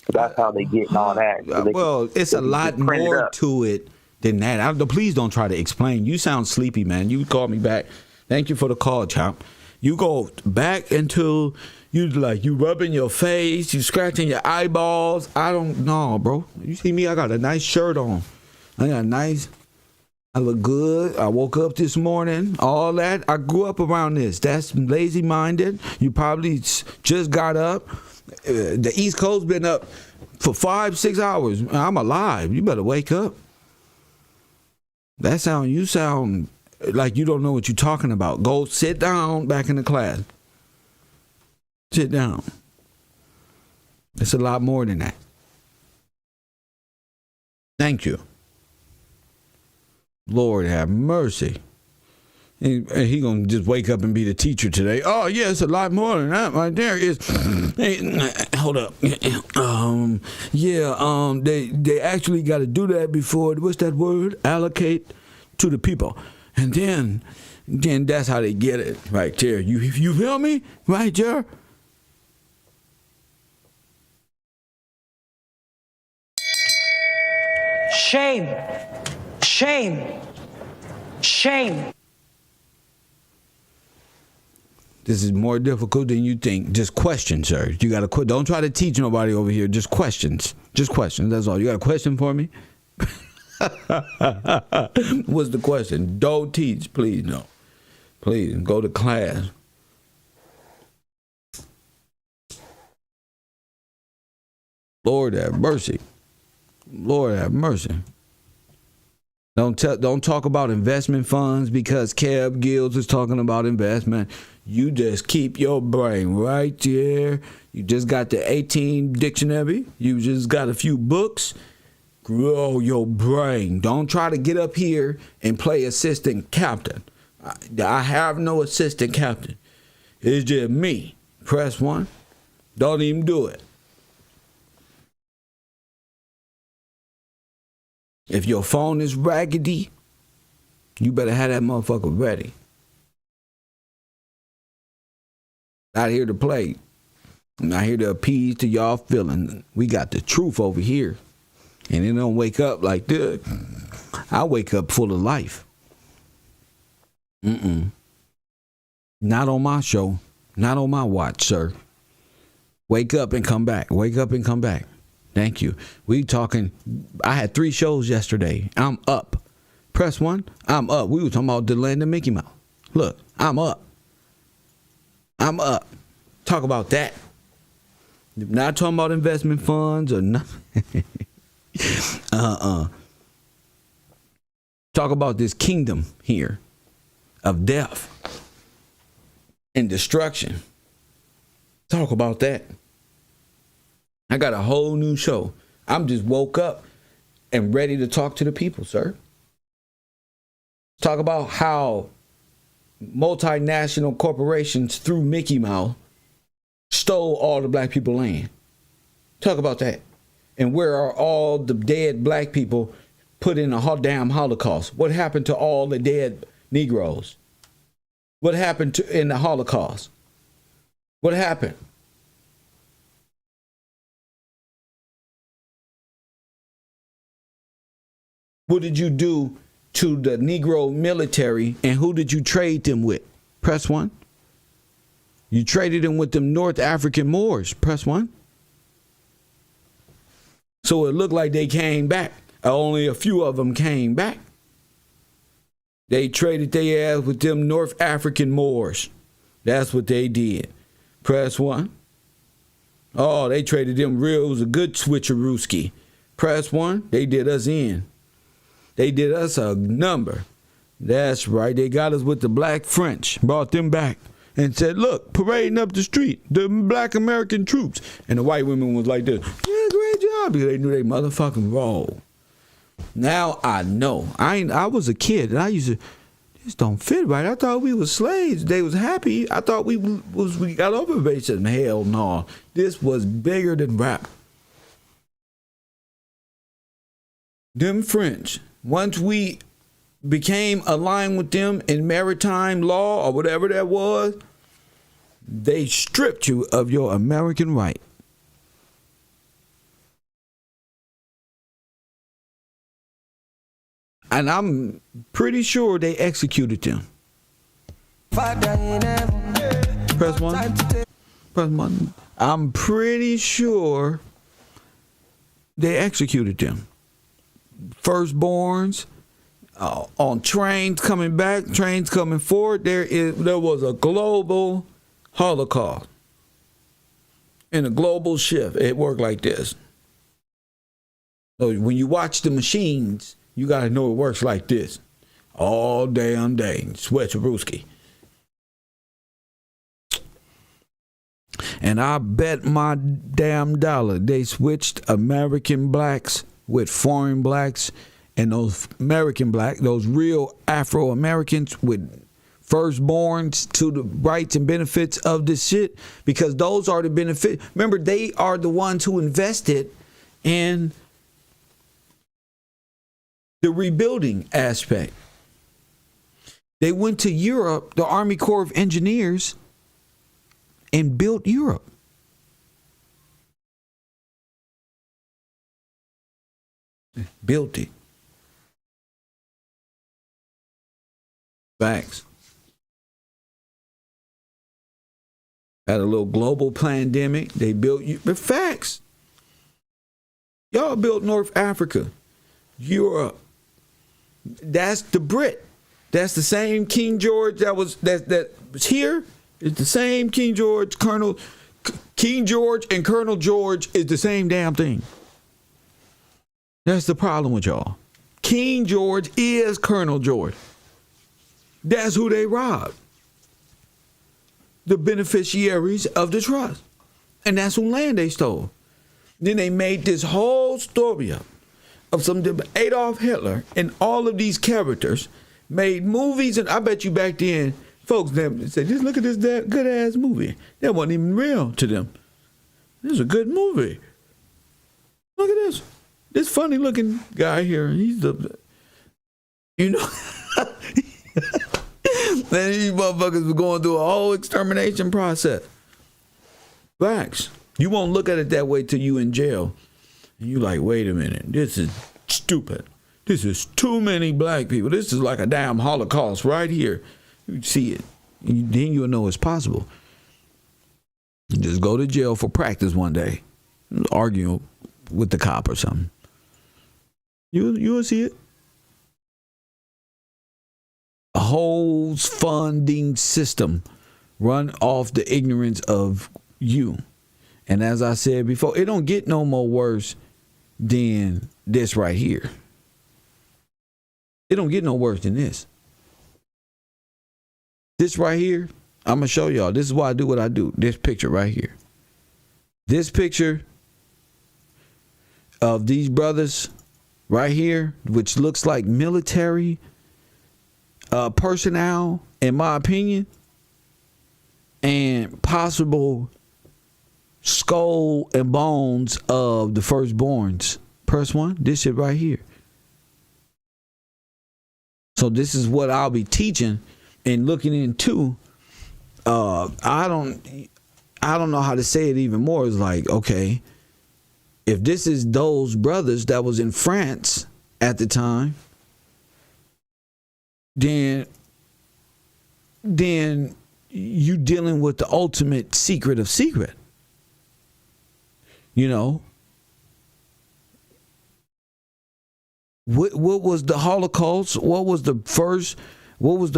that's how they get and all that. So it's a lot more to it than that. Please don't try to explain. You sound sleepy, man. You called me back. Thank you for the call, Chomp. You go back until you rubbing your face, you scratching your eyeballs. I don't know, bro. You see me? I got a nice shirt on. I look good. I woke up this morning. All that. I grew up around this. That's lazy-minded. You probably just got up. The East Coast been up for 5-6 hours. I'm alive. You better wake up. You sound like you don't know what you're talking about. Go sit down back in the class. Sit down. It's a lot more than that. Thank you. Lord have mercy. And he gonna just wake up and be the teacher today. Oh yeah, it's a lot more than that right there. Hold up. They actually got to do that before, what's that word? Allocate to the people. And then that's how they get it right there. You feel me? Right there? Shame. Shame. Shame. This is more difficult than you think. Just questions, sir. You got to quit. Don't try to teach nobody over here. Just questions. Just questions. That's all. You got a question for me? What's the question? Don't teach, please. No. Please go to class. Lord have mercy. Lord have mercy. Don't talk about investment funds because Kev Gills is talking about investment. You just keep your brain right there. You just got the 18 dictionary. You just got a few books. Grow your brain. Don't try to get up here and play assistant captain. I have no assistant captain. It's just me. Press 1. Don't even do it. If your phone is raggedy, you better have that motherfucker ready. Not here to play. Not here to appease to y'all feeling. We got the truth over here. And it don't wake up like this. I wake up full of life. Not on my show. Not on my watch, sir. Wake up and come back. Wake up and come back. Thank you. We talking. I had 3 shows yesterday. I'm up. Press 1. I'm up. We were talking about the land of Mickey Mouse. Look, I'm up. I'm up. Talk about that. Not talking about investment funds or nothing. Talk about this kingdom here of death and destruction. Talk about that. I got a whole new show. I'm just woke up and ready to talk to the people, sir. Talk about how multinational corporations through Mickey Mouse stole all the black people land. Talk about that. And where are all the dead black people put in a damn Holocaust? What happened to all the dead Negroes? What happened in the Holocaust? What happened? What did you do to the Negro military, and who did you trade them with? Press 1. You traded them with them North African Moors. Press 1. So it looked like they came back. Only a few of them came back. They traded their ass with them North African Moors. That's what they did. Press 1. Oh, they traded them real. It was a good switcherooski. Press 1. They did us in. They did us a number. That's right. They got us with the black French. Brought them back and said, look, parading up the street, the black American troops. And the white women was like this. Yeah, great job. Because they knew they motherfucking role. Now I know. I was a kid and I used to, this don't fit right. I thought we was slaves. They was happy. I thought we got over racism. Hell no. This was bigger than rap. Them French, once we became aligned with them in maritime law or whatever that was, they stripped you of your American right. And I'm pretty sure they executed them. Press 1. Press 1. I'm pretty sure they executed them. Firstborns on trains coming back, trains coming forward. There was a global Holocaust and a global shift. It worked like this. So when you watch the machines, you got to know it works like this. All damn day. Switcherooski. And I bet my damn dollar they switched American blacks with foreign blacks, and those American black, those real Afro-Americans with firstborns to the rights and benefits of this shit, because those are the benefits. Remember, they are the ones who invested in the rebuilding aspect. They went to Europe, the Army Corps of Engineers, and built Europe. Built it. Facts. Had a little global pandemic. They built you. But facts. Y'all built North Africa, Europe. That's the Brit. That's the same King George that was here. It's the same King George. King George and Colonel George is the same damn thing. That's the problem with y'all. King George is Colonel George. That's who they robbed. The beneficiaries of the trust. And that's who land they stole. Then they made this whole story up of some Adolf Hitler and all of these characters made movies, and I bet you back then folks them said, "Just look at this good ass movie." That wasn't even real to them. This is a good movie. Look at this funny looking guy here. He's the, you know, man, these motherfuckers were going through a whole extermination process. Facts. You won't look at it that way till you in jail. And you like, wait a minute, this is stupid. This is too many black people. This is like a damn Holocaust right here. You see it. Then you'll know it's possible. You just go to jail for practice one day. Argue with the cop or something. You'll see it. A whole funding system run off the ignorance of you. And as I said before, it don't get no more worse than this right here. It don't get no worse than this. This right here, I'm going to show y'all. This is why I do what I do. This picture right here. This picture of these brothers right here, which looks like military personnel, in my opinion, and possible skull and bones of the firstborns. First one, this shit right here. So this is what I'll be teaching and looking into. I don't know how to say it even more. It's like, okay, if this is those brothers that was in France at the time, then you dealing with the ultimate secret of secret. You know, what was the Holocaust? What was the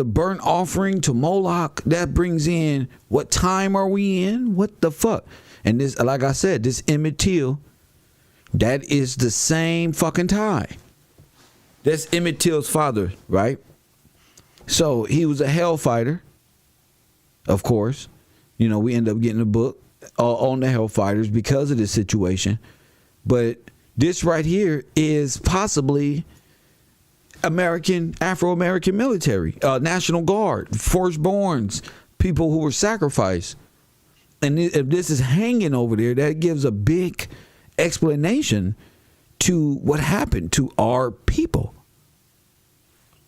burnt offering to Moloch? That brings in, what time are we in? What the fuck? And this, like I said, this Emmett Till, that is the same fucking tie. That's Emmett Till's father, right? So he was a hellfighter, of course. You know, we end up getting a book on the hellfighters because of this situation. But this right here is possibly Afro-American military, National Guard, firstborns, people who were sacrificed. And if this is hanging over there, that gives a big explanation to what happened to our people.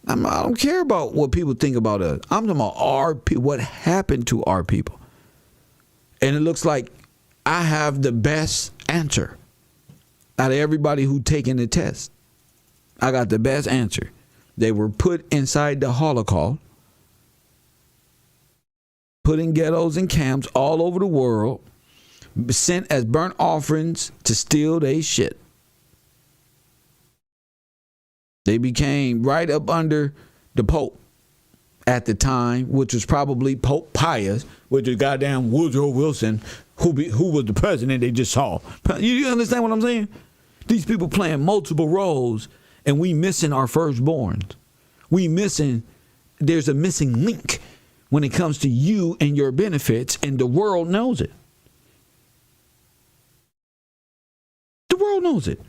I don't care about what people think about us. I'm talking about our people, what happened to our people. And it looks like I have the best answer out of everybody who taken the test. I got the best answer. They were put inside the Holocaust, put in ghettos and camps all over the world, sent as burnt offerings to steal their shit. They became right up under the Pope at the time, which was probably Pope Pius, which is goddamn Woodrow Wilson, who was the president they just saw. You understand what I'm saying? These people playing multiple roles, and we missing our firstborns. There's a missing link when it comes to you and your benefits, and the world knows it. The world knows it.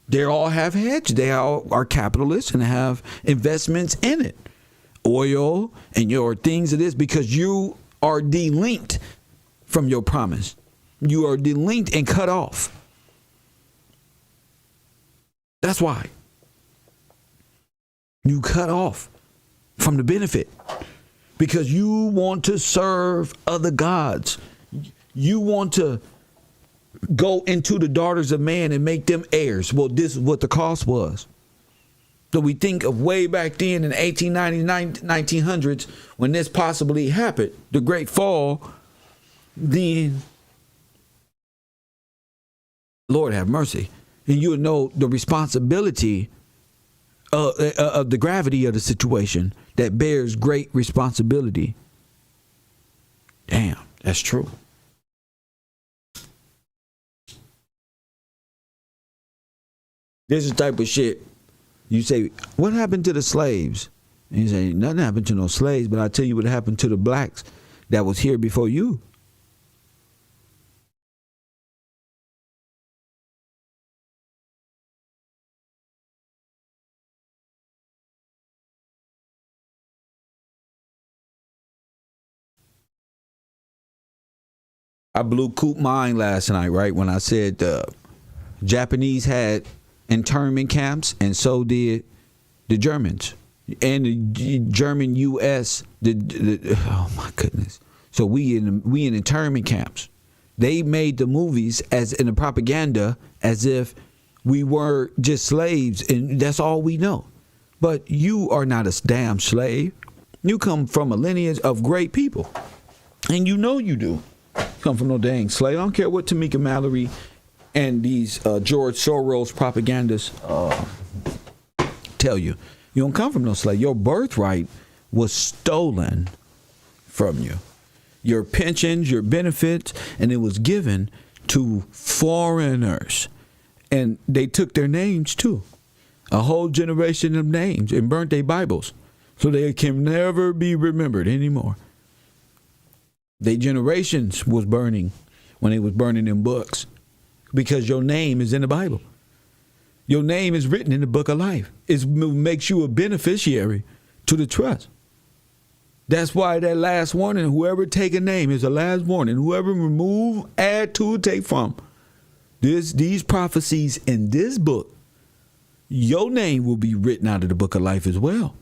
They all have hedge. They all are capitalists and have investments in it. Oil and your things of this, because you are delinked from your promise. You are delinked and cut off. That's why. You cut off from the benefit because you want to serve other gods. You want to go into the daughters of man and make them heirs. Well, this is what the cost was. So we think of way back then in the 1890s, 1900s, when this possibly happened, the Great Fall, then Lord have mercy. And you would know the responsibility of the gravity of the situation that bears great responsibility. Damn, that's true. This is the type of shit you say, what happened to the slaves? And you say, nothing happened to no slaves, but I tell you what happened to the blacks that was here before you. I blew Coop mind last night, right, when I said Japanese had internment camps, and so did the Germans. And the German U.S. Oh my goodness! So we in internment camps. They made the movies as in the propaganda as if we were just slaves, and that's all we know. But you are not a damn slave. You come from a lineage of great people, and you know you do. Come from no dang slave. I don't care what Tamika Mallory and these George Soros propagandists tell you. You don't come from no slave. Your birthright was stolen from you. Your pensions, your benefits, and it was given to foreigners. And they took their names too. A whole generation of names, and burnt their Bibles so they can never be remembered anymore. Their generations was burning when they was burning them books because your name is in the Bible. Your name is written in the book of life. It makes you a beneficiary to the trust. That's why that last warning, whoever take a name is the last warning. Whoever remove, add to, take from. These prophecies in this book, your name will be written out of the book of life as well.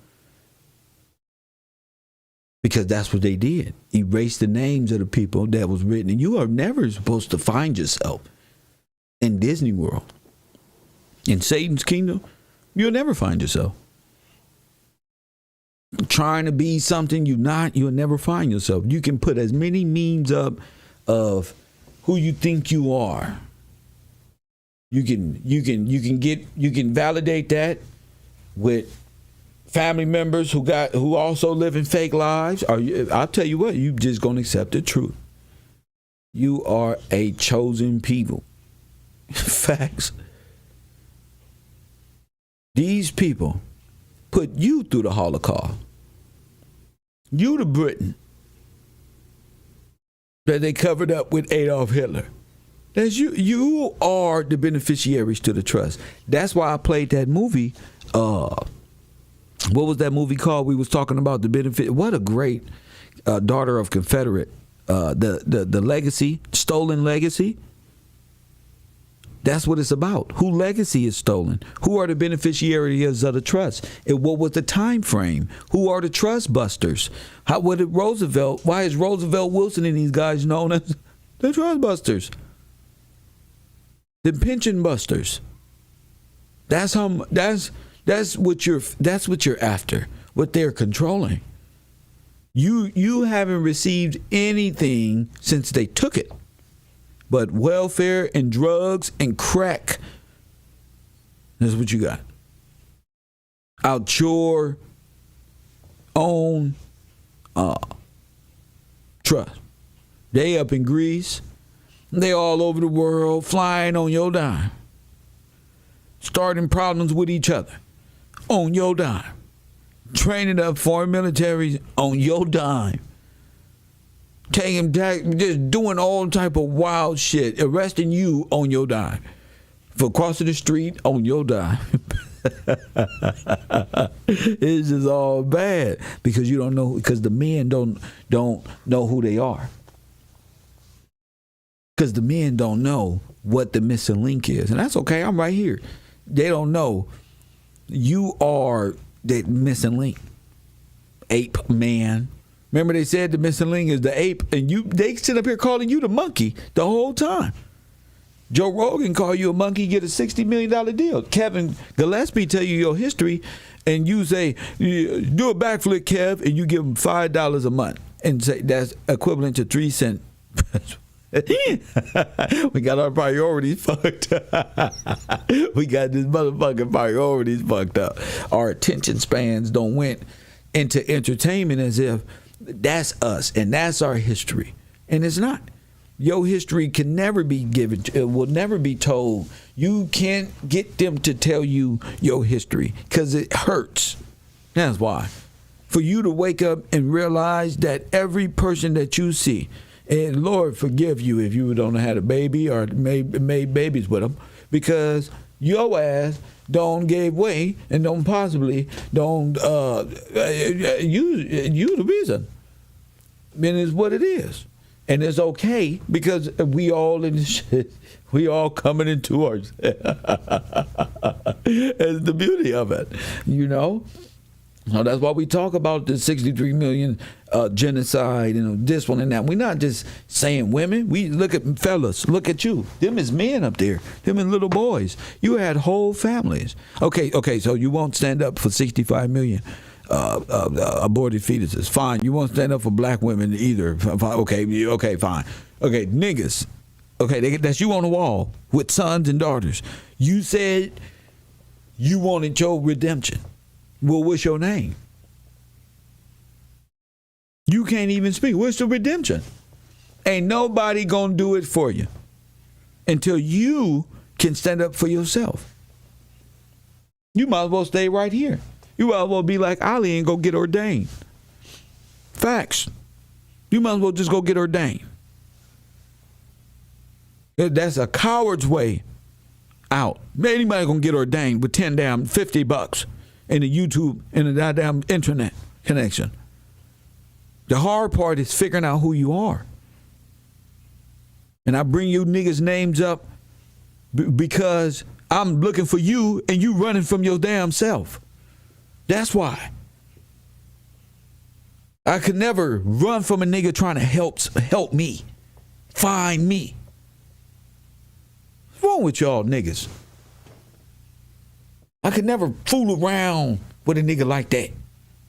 Because that's what they did. Erase the names of the people that was written. And you are never supposed to find yourself in Disney World. In Satan's kingdom, you'll never find yourself. Trying to be something you're not, you'll never find yourself. You can put as many memes up of who you think you are. You can validate that with family members who also live in fake lives. I'll tell you what, you just gonna accept the truth. You are a chosen people. Facts. These people put you through the Holocaust. You the Britain that they covered up with Adolf Hitler. That's you. You are the beneficiaries to the trust. That's why I played that movie. What was that movie called? We was talking about the benefit. What a great daughter of Confederate. The legacy, stolen legacy. That's what it's about. Who legacy is stolen? Who are the beneficiaries of the trust? What was the time frame? Who are the trust busters? What did Rosevelt? Why is Roosevelt Wilson and these guys known as the trust busters? The pension busters. That's what you're after. What they're controlling. You haven't received anything since they took it. But welfare and drugs and crack. That's what you got. Out your own trust. They up in Greece. They all over the world flying on your dime. Starting problems with each other on your dime. Training up foreign militaries on your dime. Taking just doing all type of wild shit, arresting you on your dime, for crossing the street on your dime. It's just all bad because you don't know, because the men don't know who they are, because the men don't know what the missing link is, and that's okay. I'm right here. They don't know you are that missing link, ape man. Remember they said the missing link is the ape, and they sit up here calling you the monkey the whole time. Joe Rogan call you a monkey, get a $60 million deal. Kevin Gillespie tell you your history, and you say, do a backflip, Kev, and you give him $5 a month, and say that's equivalent to 3 cents. We got our priorities fucked up. We got this motherfucking priorities fucked up. Our attention spans don't went into entertainment as if that's us and that's our history, and it's not. Your history can never be given. It will never be told. You can't get them to tell you your history because it hurts. That's why. For you to wake up and realize that every person that you see, and Lord forgive you if you don't have a baby or made babies with them, because your ass don't gave way and don't possibly don't you the reason. And it's what it is. And it's okay because we all in this shit. We all coming into ours. That's the beauty of it, you know. So that's why we talk about the 63 million genocide and this one and that. We're not just saying women. We look at fellas. Look at you. Them is men up there. Them is little boys. You had whole families. Okay. So you won't stand up for 65 million aborted fetuses. Fine. You won't stand up for black women either. Okay. Fine. Okay. Niggas. Okay. That's you on the wall with sons and daughters. You said you wanted your redemption. Well, what's your name? You can't even speak. What's the redemption? Ain't nobody gonna do it for you until you can stand up for yourself. You might as well stay right here. You might as well be like Ali and go get ordained. Facts. You might as well just go get ordained. That's a coward's way out. Anybody gonna get ordained with $50 in the YouTube and the goddamn internet connection. The hard part is figuring out who you are. And I bring you niggas' names up because I'm looking for you and you running from your damn self. That's why. I could never run from a nigga trying to help me. Find me. What's wrong with y'all niggas? I could never fool around with a nigga like that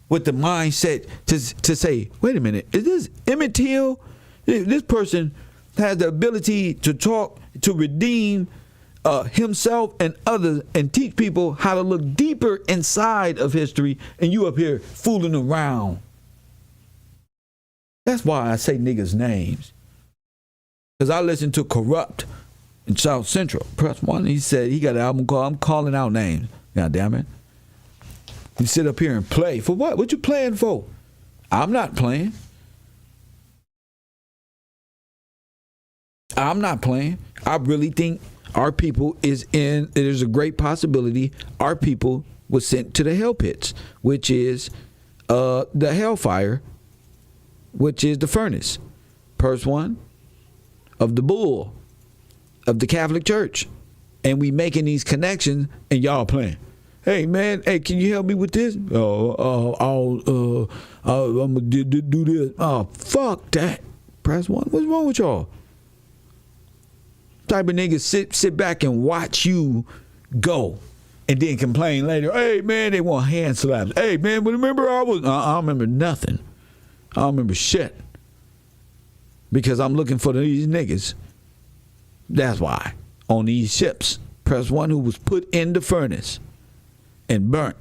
with the mindset to say, wait a minute, is this Emmett Till? This person has the ability to talk, to redeem himself and others and teach people how to look deeper inside of history, and you up here fooling around. That's why I say niggas' names. Because I listened to Corrupt in South Central. Press 1, he said he got an album called I'm Calling Out Names. God damn it. You sit up here and play. For what? What you playing for? I'm not playing. I'm not playing. I really think our people there's a great possibility our people was sent to the hell pits, which is the hellfire, which is the furnace. First one of the bull of the Catholic Church. And we making these connections and y'all playing. Hey man, can you help me with this? I'm gonna do this. Oh, fuck that. Press 1. What's wrong with y'all? Type of niggas sit back and watch you go and then complain later. Hey man, they want hand slaps. Hey man, but remember I don't remember nothing. I don't remember shit. Because I'm looking for these niggas. That's why. On these ships. Press 1 who was put in the furnace and burnt.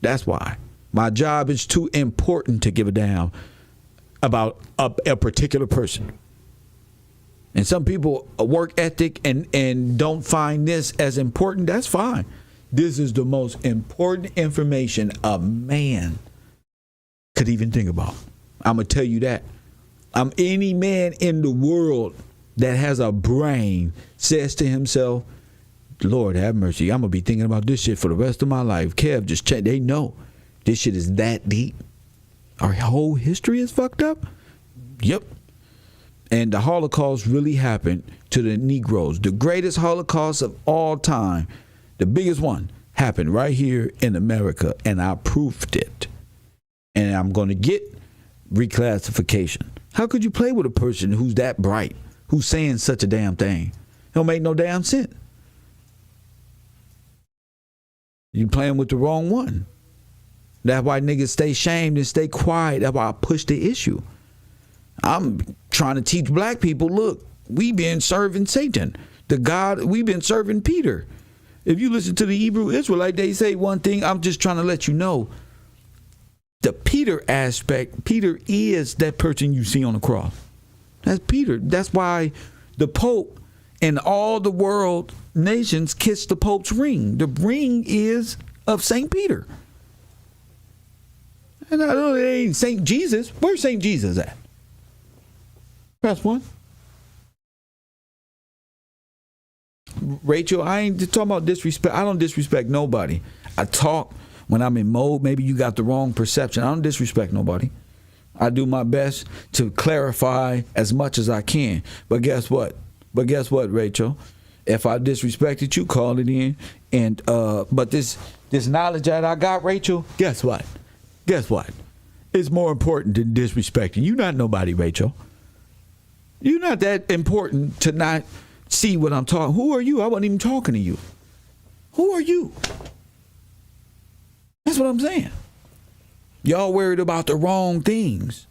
That's why. My job is too important to give a damn about a particular person. And some people work ethic and don't find this as important. That's fine. This is the most important information a man could even think about. I'm going to tell you that. Any man in the world that has a brain says to himself, Lord have mercy, I'm going to be thinking about this shit for the rest of my life. Kev, just check. They know this shit is that deep. Our whole history is fucked up. Yep. And the Holocaust really happened to the Negroes. The greatest Holocaust of all time, the biggest one, happened right here in America. And I proved it. And I'm going to get reclassification. How could you play with a person who's that bright, who's saying such a damn thing? It don't make no damn sense. You playing with the wrong one. That's why niggas stay shamed and stay quiet. That's why I push the issue. I'm trying to teach black people, look, we been serving Satan. The God, we been serving Peter. If you listen to the Hebrew Israelite, they say one thing. I'm just trying to let you know. The Peter aspect, Peter is that person you see on the cross. That's Peter. That's why the Pope and all the world nations kiss the Pope's ring. The ring is of St. Peter. And I know it ain't St. Jesus. Where's St. Jesus at? Press 1. Rachel, I ain't talking about disrespect. I don't disrespect nobody. I talk when I'm in mode. Maybe you got the wrong perception. I don't disrespect nobody. I do my best to clarify as much as I can. But guess what? Rachel? If I disrespected you, call it in. And but this knowledge that I got, Rachel, guess what? It's more important than disrespecting. You're not nobody, Rachel. You're not that important to not see what I'm talking. Who are you? I wasn't even talking to you. Who are you? That's what I'm saying. Y'all worried about the wrong things.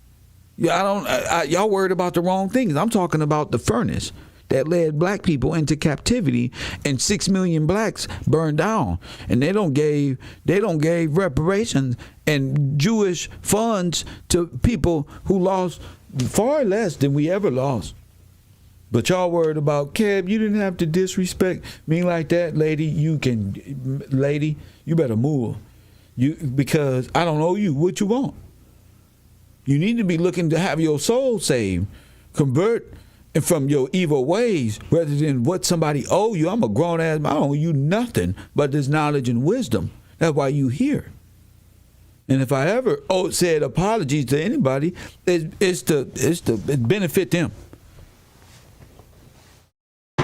Y'all worried about the wrong things. I'm talking about the furnace that led black people into captivity, and 6 million blacks burned down, and they don't gave reparations and Jewish funds to people who lost far less than we ever lost. But y'all worried about, Kev, you didn't have to disrespect me like that, lady. You better move. Because I don't owe you. What you want? You need to be looking to have your soul saved, convert from your evil ways, rather than what somebody owe you. I'm a grown ass man. I don't owe you nothing but this knowledge and wisdom. That's why you here. And if I ever said apologies to anybody, it's to benefit them.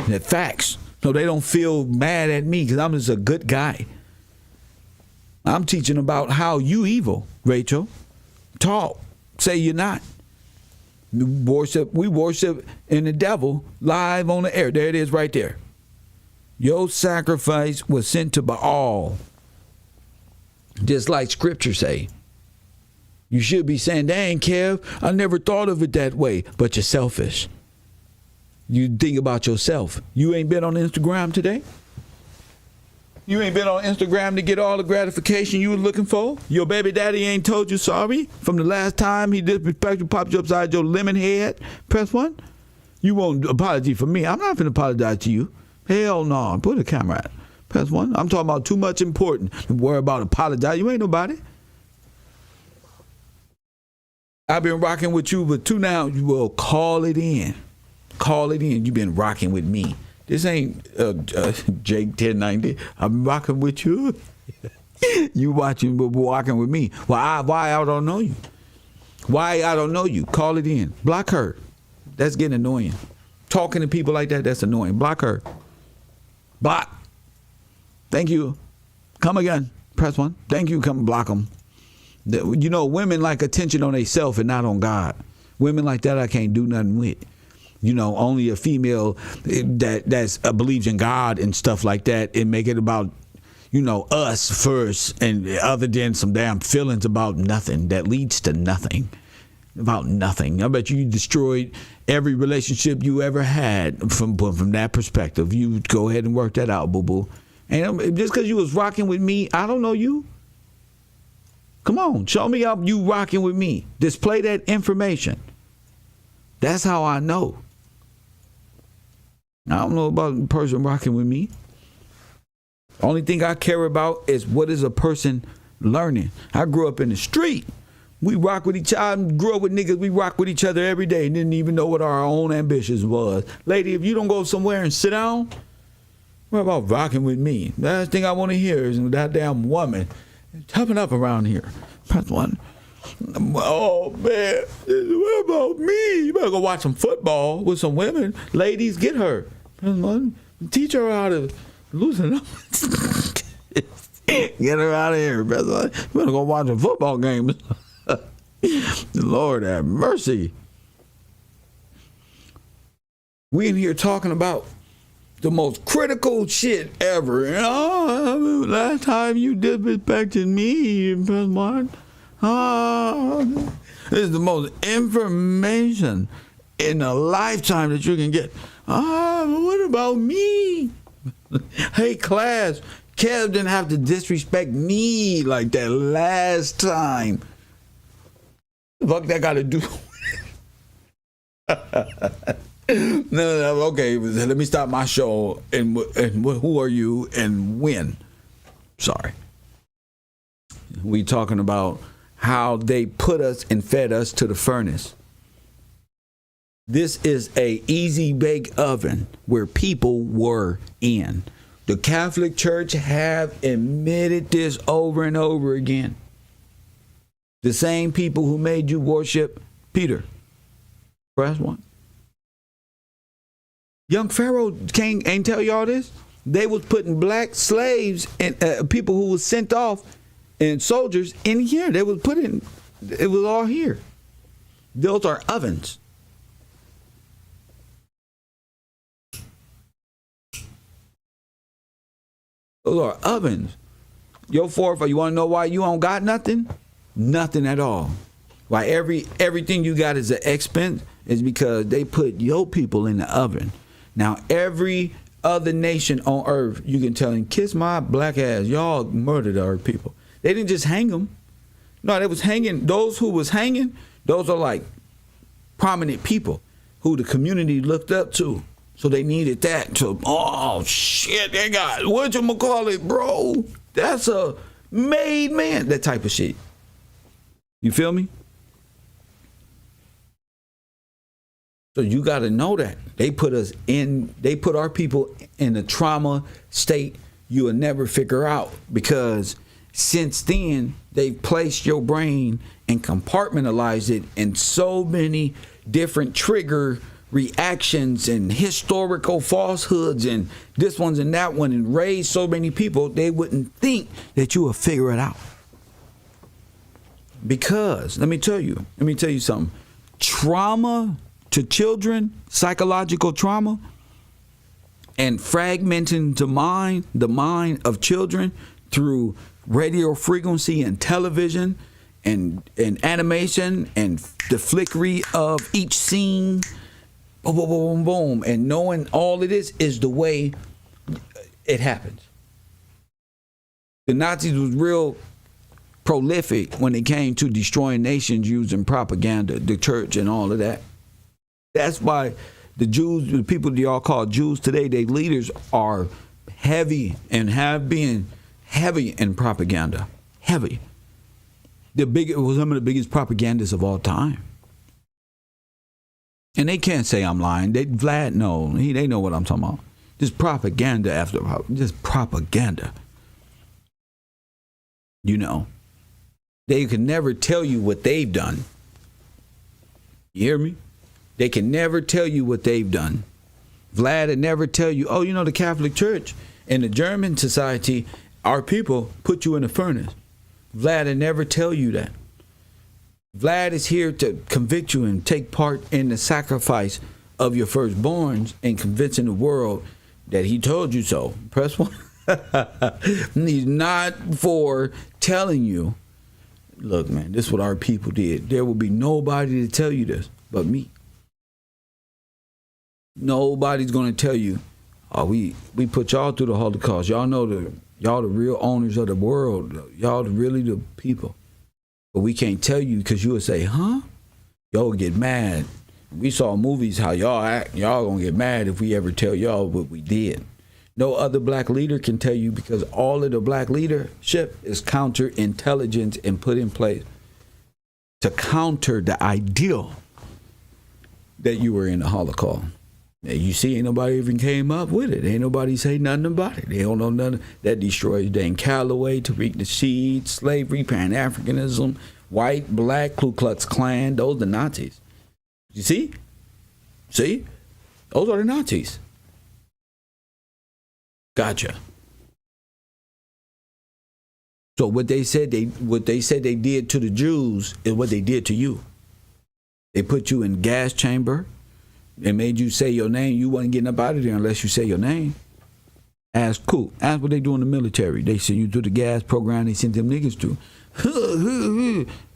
The facts, so they don't feel mad at me because I'm just a good guy. I'm teaching about how you evil, Rachel. Talk. Say you're not. We worship in the devil live on the air. There it is right there. Your sacrifice was sent to Baal. Just like scripture say. You should be saying, dang, Kev, I never thought of it that way. But you're selfish. You think about yourself. You ain't been on Instagram today? You ain't been on Instagram to get all the gratification you were looking for? Your baby daddy ain't told you sorry from the last time he disrespectful popped you upside your lemon head? Press 1. You won't apology for me. I'm not going to apologize to you. Hell no. Put a camera out. Press 1. I'm talking about too much important to worry about apologize. You ain't nobody. I've been rocking with you for 2 now. You will call it in. Call it in. You've been rocking with me. This ain't Jake 1090. I'm rocking with you. You watching, but walking with me. Why I don't know you? Why I don't know you? Call it in. Block her. That's getting annoying. Talking to people like that, that's annoying. Block her. Block. Thank you. Come again. Press 1. Thank you. Come block them. You know, women like attention on themselves and not on God. Women like that I can't do nothing with. You know, only a female that's believes in God and stuff like that, and make it about, you know, us first, and other than some damn feelings about nothing that leads to nothing. About nothing. I bet you destroyed every relationship you ever had from that perspective. You go ahead and work that out, boo-boo. And just because you was rocking with me, I don't know you. Come on, show me how you rocking with me. Display that information. That's how I know. I don't know about a person rocking with me. Only thing I care about is what is a person learning. I grew up in the street. We rock with each other. I grew up with niggas. We rock with each other every day and didn't even know what our own ambitions was. Lady, if you don't go somewhere and sit down, what about rocking with me? The last thing I want to hear is that damn woman toughen up around here. Press 1. Oh, man. What about me? You better go watch some football with some women. Ladies, get her. Teach her how to loosen up. Get her out of here. You better go watch a football game. Lord have mercy. We in here talking about the most critical shit ever. Oh, last time you disrespected me, press 1. Oh, this is the most information in a lifetime that you can get. What about me? Hey, class, Kev didn't have to disrespect me like that last time. Fuck that got to do? No, okay, let me stop my show. And who are you and when? Sorry. We talking about how they put us and fed us to the furnace. This is a easy bake oven where people were in. The Catholic Church have admitted this over and over again. The same people who made you worship Peter. Press 1. Young Pharaoh ain't tell y'all this. They was putting black slaves and people who was sent off and soldiers in here. They was putting, it was all here. Those are ovens. Those are ovens. Your forefather, you want to know why you don't got nothing? Nothing at all. Why everything you got is an expense is because they put your people in the oven. Now, every other nation on earth, you can tell them, kiss my black ass. Y'all murdered our people. They didn't just hang them. No, they was hanging. Those who was hanging, those are like prominent people who the community looked up to. So they needed that to, oh, shit, they got, whatchamacallit, bro? That's a made man. That type of shit. You feel me? So you got to know that. They put our people in a trauma state you will never figure out, because since then, they've placed your brain and compartmentalized it in so many different trigger reactions and historical falsehoods and this one's and that one, and raised so many people they wouldn't think that you would figure it out. Because let me tell you something. Trauma to children, psychological trauma, and fragmenting the mind of children through radio frequency and television and animation and the flickery of each scene, boom, boom, boom, boom, and knowing all of this is the way it happens. The Nazis was real prolific when it came to destroying nations using propaganda, the church and all of that. That's why the Jews, the people y'all call Jews today, their leaders are heavy and have been heavy in propaganda. Heavy. It was some of the biggest propagandists of all time. And they can't say I'm lying. Vlad know. They know what I'm talking about. Just propaganda after just propaganda. You know. They can never tell you what they've done. You hear me? They can never tell you what they've done. Vlad would never tell you, oh, you know, the Catholic Church and the German society, our people put you in a furnace. Vlad would never tell you that. Vlad is here to convict you and take part in the sacrifice of your firstborns and convincing the world that he told you so. Press 1. He's not for telling you, look, man, this is what our people did. There will be nobody to tell you this but me. Nobody's going to tell you, oh, we put y'all through the Holocaust. Y'all know y'all the real owners of the world. Y'all really the people. But we can't tell you because you would say, huh? Y'all would get mad. We saw movies how y'all act. Y'all going to get mad if we ever tell y'all what we did. No other black leader can tell you, because all of the black leadership is counterintelligence and put in place to counter the ideal that you were in the Holocaust. And you see, ain't nobody even came up with it. Ain't nobody say nothing about it. They don't know nothing. That destroys Dan Calloway, Tariq Nasheed, slavery, Pan-Africanism, white, black, Ku Klux Klan. Those are the Nazis. You see? See? Those are the Nazis. Gotcha. So what they said they did to the Jews is what they did to you. They put you in gas chamber. They made you say your name. You wasn't getting up out of there unless you say your name. Ask what they do in the military. They send you through the gas program they sent them niggas to.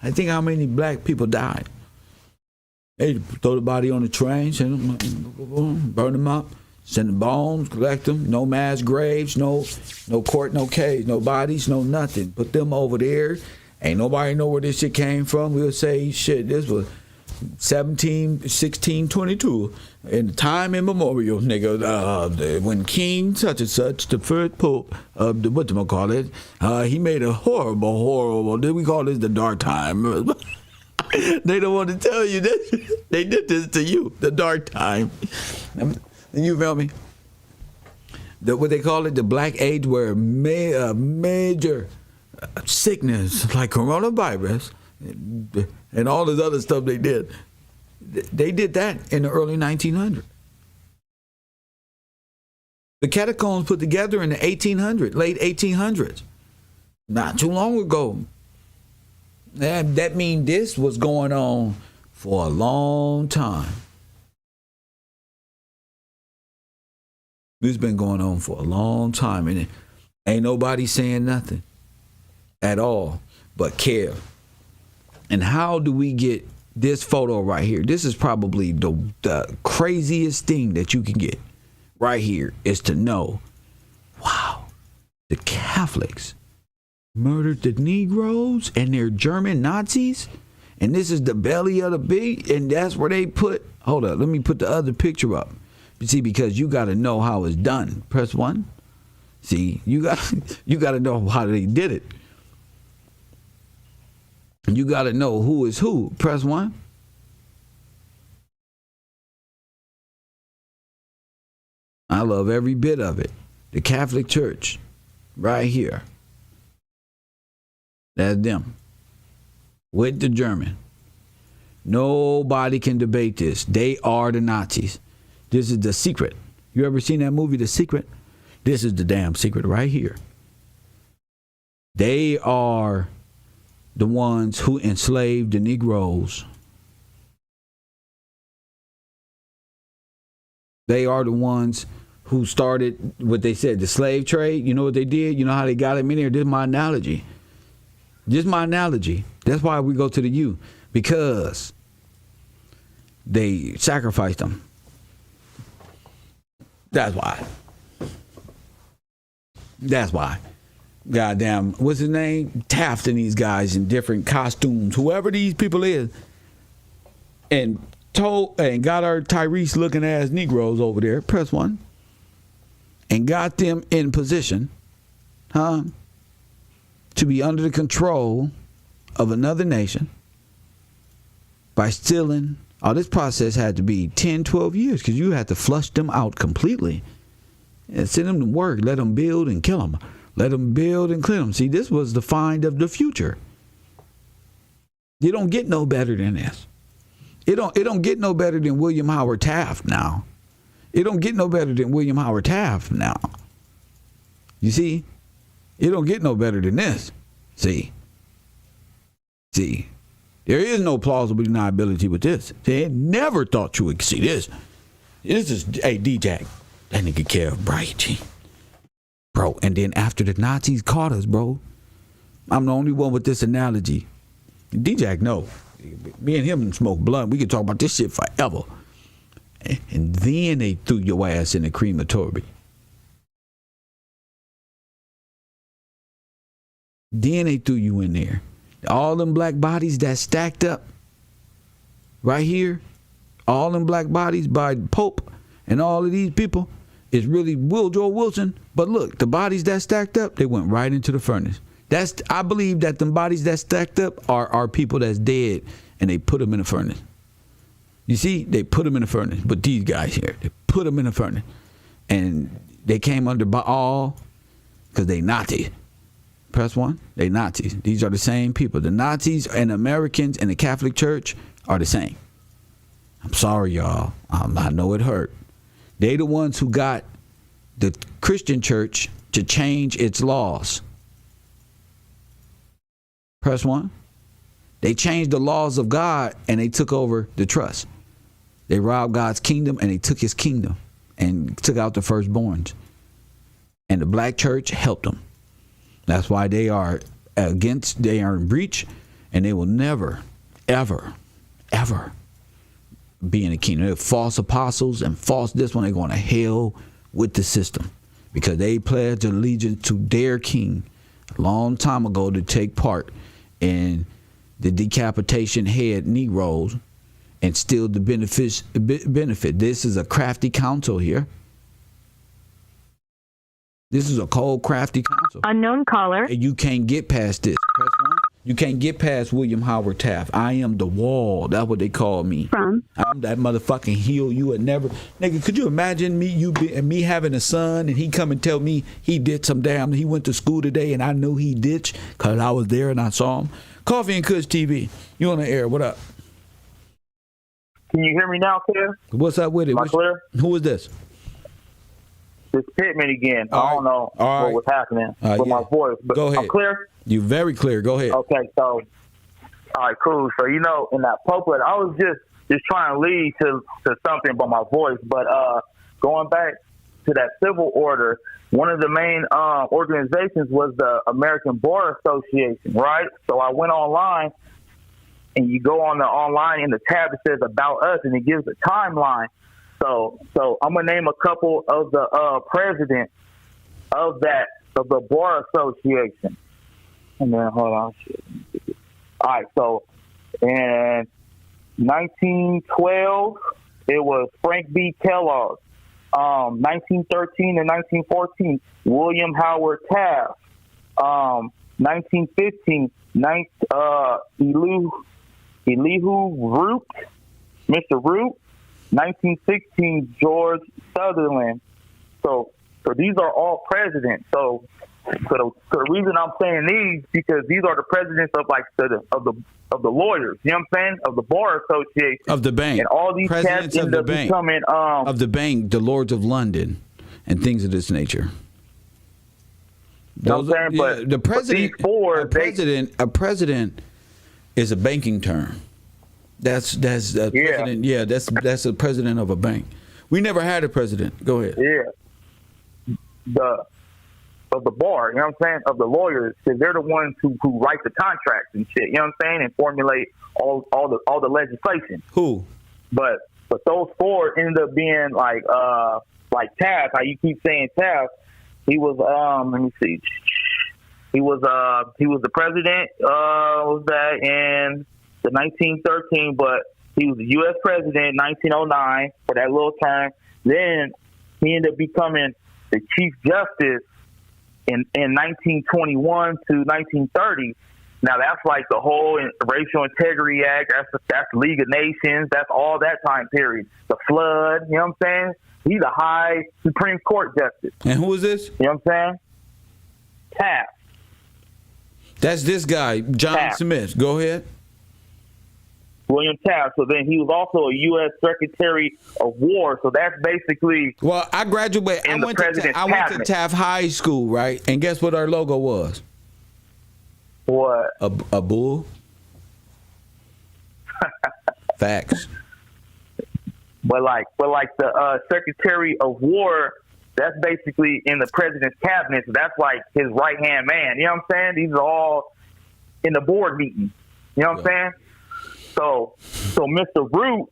I think how many black people died. They throw the body on the train, send them, burn them up, send the bones, collect them. No mass graves, no court, no case, no bodies, no nothing. Put them over there. Ain't nobody know where this shit came from. We'll say, shit, this was 1622 in the time immemorial, nigga, when King such and such, the first pope of the whatchamacallit, he made a horrible, we call this the dark time. They don't want to tell you that they did this to you, the dark time. You feel me? What they call it, the black age, where major sickness like coronavirus and all this other stuff they did. They did that in the early 1900s. The catacombs put together in the 1800s, late 1800s. Not too long ago. That means this was going on for a long time. This has been going on for a long time, and ain't nobody saying nothing at all but care. And how do we get this photo right here? This is probably the craziest thing that you can get right here, is to know, wow, the Catholics murdered the Negroes and they're German Nazis, and this is the belly of the beast, and that's where they put, hold up, let me put the other picture up. You see, because you got to know how it's done. Press 1. See, you got to know how they did it. You got to know who is who. Press 1. I love every bit of it. The Catholic Church, right here. That's them. With the German. Nobody can debate this. They are the Nazis. This is The Secret. You ever seen that movie, The Secret? This is the damn secret right here. They are the ones who enslaved the Negroes. They are the ones who started what they said, the slave trade. You know what they did? You know how they got them in there? This is my analogy. Just my analogy. That's why we go to the U. Because they sacrificed them. That's why. That's why. Goddamn, what's his name? Taft and these guys in different costumes, whoever these people is, and got our Tyrese looking ass Negroes over there, press 1, and got them in position, to be under the control of another nation by stealing. Oh, this process had to be 10, 12 years because you had to flush them out completely and send them to work, let them build and kill them. Let them build and kill them. See, this was the find of the future. You don't get no better than this. It don't get no better than William Howard Taft now. It don't get no better than William Howard Taft now. You see? It don't get no better than this. See? There is no plausible deniability with this. They never thought you would see this. This is, hey, D-Jack, that nigga Kev Bright, G. Bro, and then after the Nazis caught us, bro, I'm the only one with this analogy. D-Jack, no. Me and him smoke blunt. We can talk about this shit forever. And then they threw your ass in the crematory. Then they threw you in there. All them black bodies that stacked up right here, all them black bodies by Pope and all of these people is really Woodrow Wilson. But look, the bodies that stacked up, they went right into the furnace. I believe that them bodies that stacked up are people that's dead, and they put them in the furnace. You see, they put them in the furnace. But these guys here, they put them in the furnace, and they came under Baal because they Nazis. Press 1. They Nazis. These are the same people. The Nazis and Americans and the Catholic Church are the same. I'm sorry, y'all. I know it hurt. They the ones who got the Christian church to change its laws. Press 1. They changed the laws of God and they took over the trust. They robbed God's kingdom and they took his kingdom and took out the firstborns. And the black church helped them. That's why they are in breach, and they will never, ever, ever be in the kingdom. They're false apostles and false this one. They're going to hell with the system because they pledged allegiance to their king a long time ago to take part in the decapitation head Negroes and steal the benefit. This is a crafty council here. This is a cold, crafty council. Unknown caller. And you can't get past this. Press 1. You can't get past William Howard Taft. I am the wall. That's what they call me. From? I'm that motherfucking heel. You would never, nigga. Could you imagine me having a son and he come and tell me he did some damn. He went to school today and I knew he ditched because I was there and I saw him. Coffee and Kush TV. You on the air? What up? Can you hear me now, clear? What's up with it? Am I clear? Who is this? It's Pittman again. All I don't know what was happening with my voice, but go ahead. I'm clear. You very clear. Go ahead. Okay, so all right, cool. So in that pulpit, I was just trying to lead to something about my voice, but going back to that civil order, one of the main organizations was the American Bar Association, right? So I went online, and you go on the online, and the tab that says About Us, and it gives a timeline. So I'm gonna name a couple of the presidents of the Bar Association. And then hold on. All right, so in 1912, it was Frank B. Kellogg. 1913 and 1914, William Howard Taft. 1915, Elihu Root, Mr. Root. 1916, George Sutherland. So these are all presidents. So the reason I'm saying these because these are the presidents of of the lawyers. You know what I'm saying? Of the Bar Association. Of the bank. And all these presidents cats end up becoming of the bank, the Lords of London, and things of this nature. You know what I'm saying? But the president, these four, a president is a banking term. That's president. Yeah, that's a president of a bank. We never had a president. Go ahead. Yeah. Of the bar, you know what I'm saying? Of the lawyers, because they're the ones who write the contracts and shit, you know what I'm saying? And formulate all the legislation. Who? But those four ended up being like Taft, how you keep saying Taft. He was let me see. He was the president was that in the 1913, but he was the U.S. president in 1909 for that little term. Then he ended up becoming the Chief Justice in 1921 to 1930. Now that's like the whole Racial Integrity Act. That's League of Nations. That's all that time period. The flood. You know what I'm saying? He's a high Supreme Court justice. And who is this? You know what I'm saying? Taft. That's this guy, John Taft. Smith. Go ahead. William Taft. So then he was also a U.S. Secretary of War. So that's basically. Well, I graduated. I went to Taft High School, right? And guess what our logo was? What? A bull. Facts. But like the Secretary of War, that's basically in the president's cabinet. So that's like his right hand man. You know what I'm saying? These are all in the board meeting. You know what I'm saying? So Mr. Root,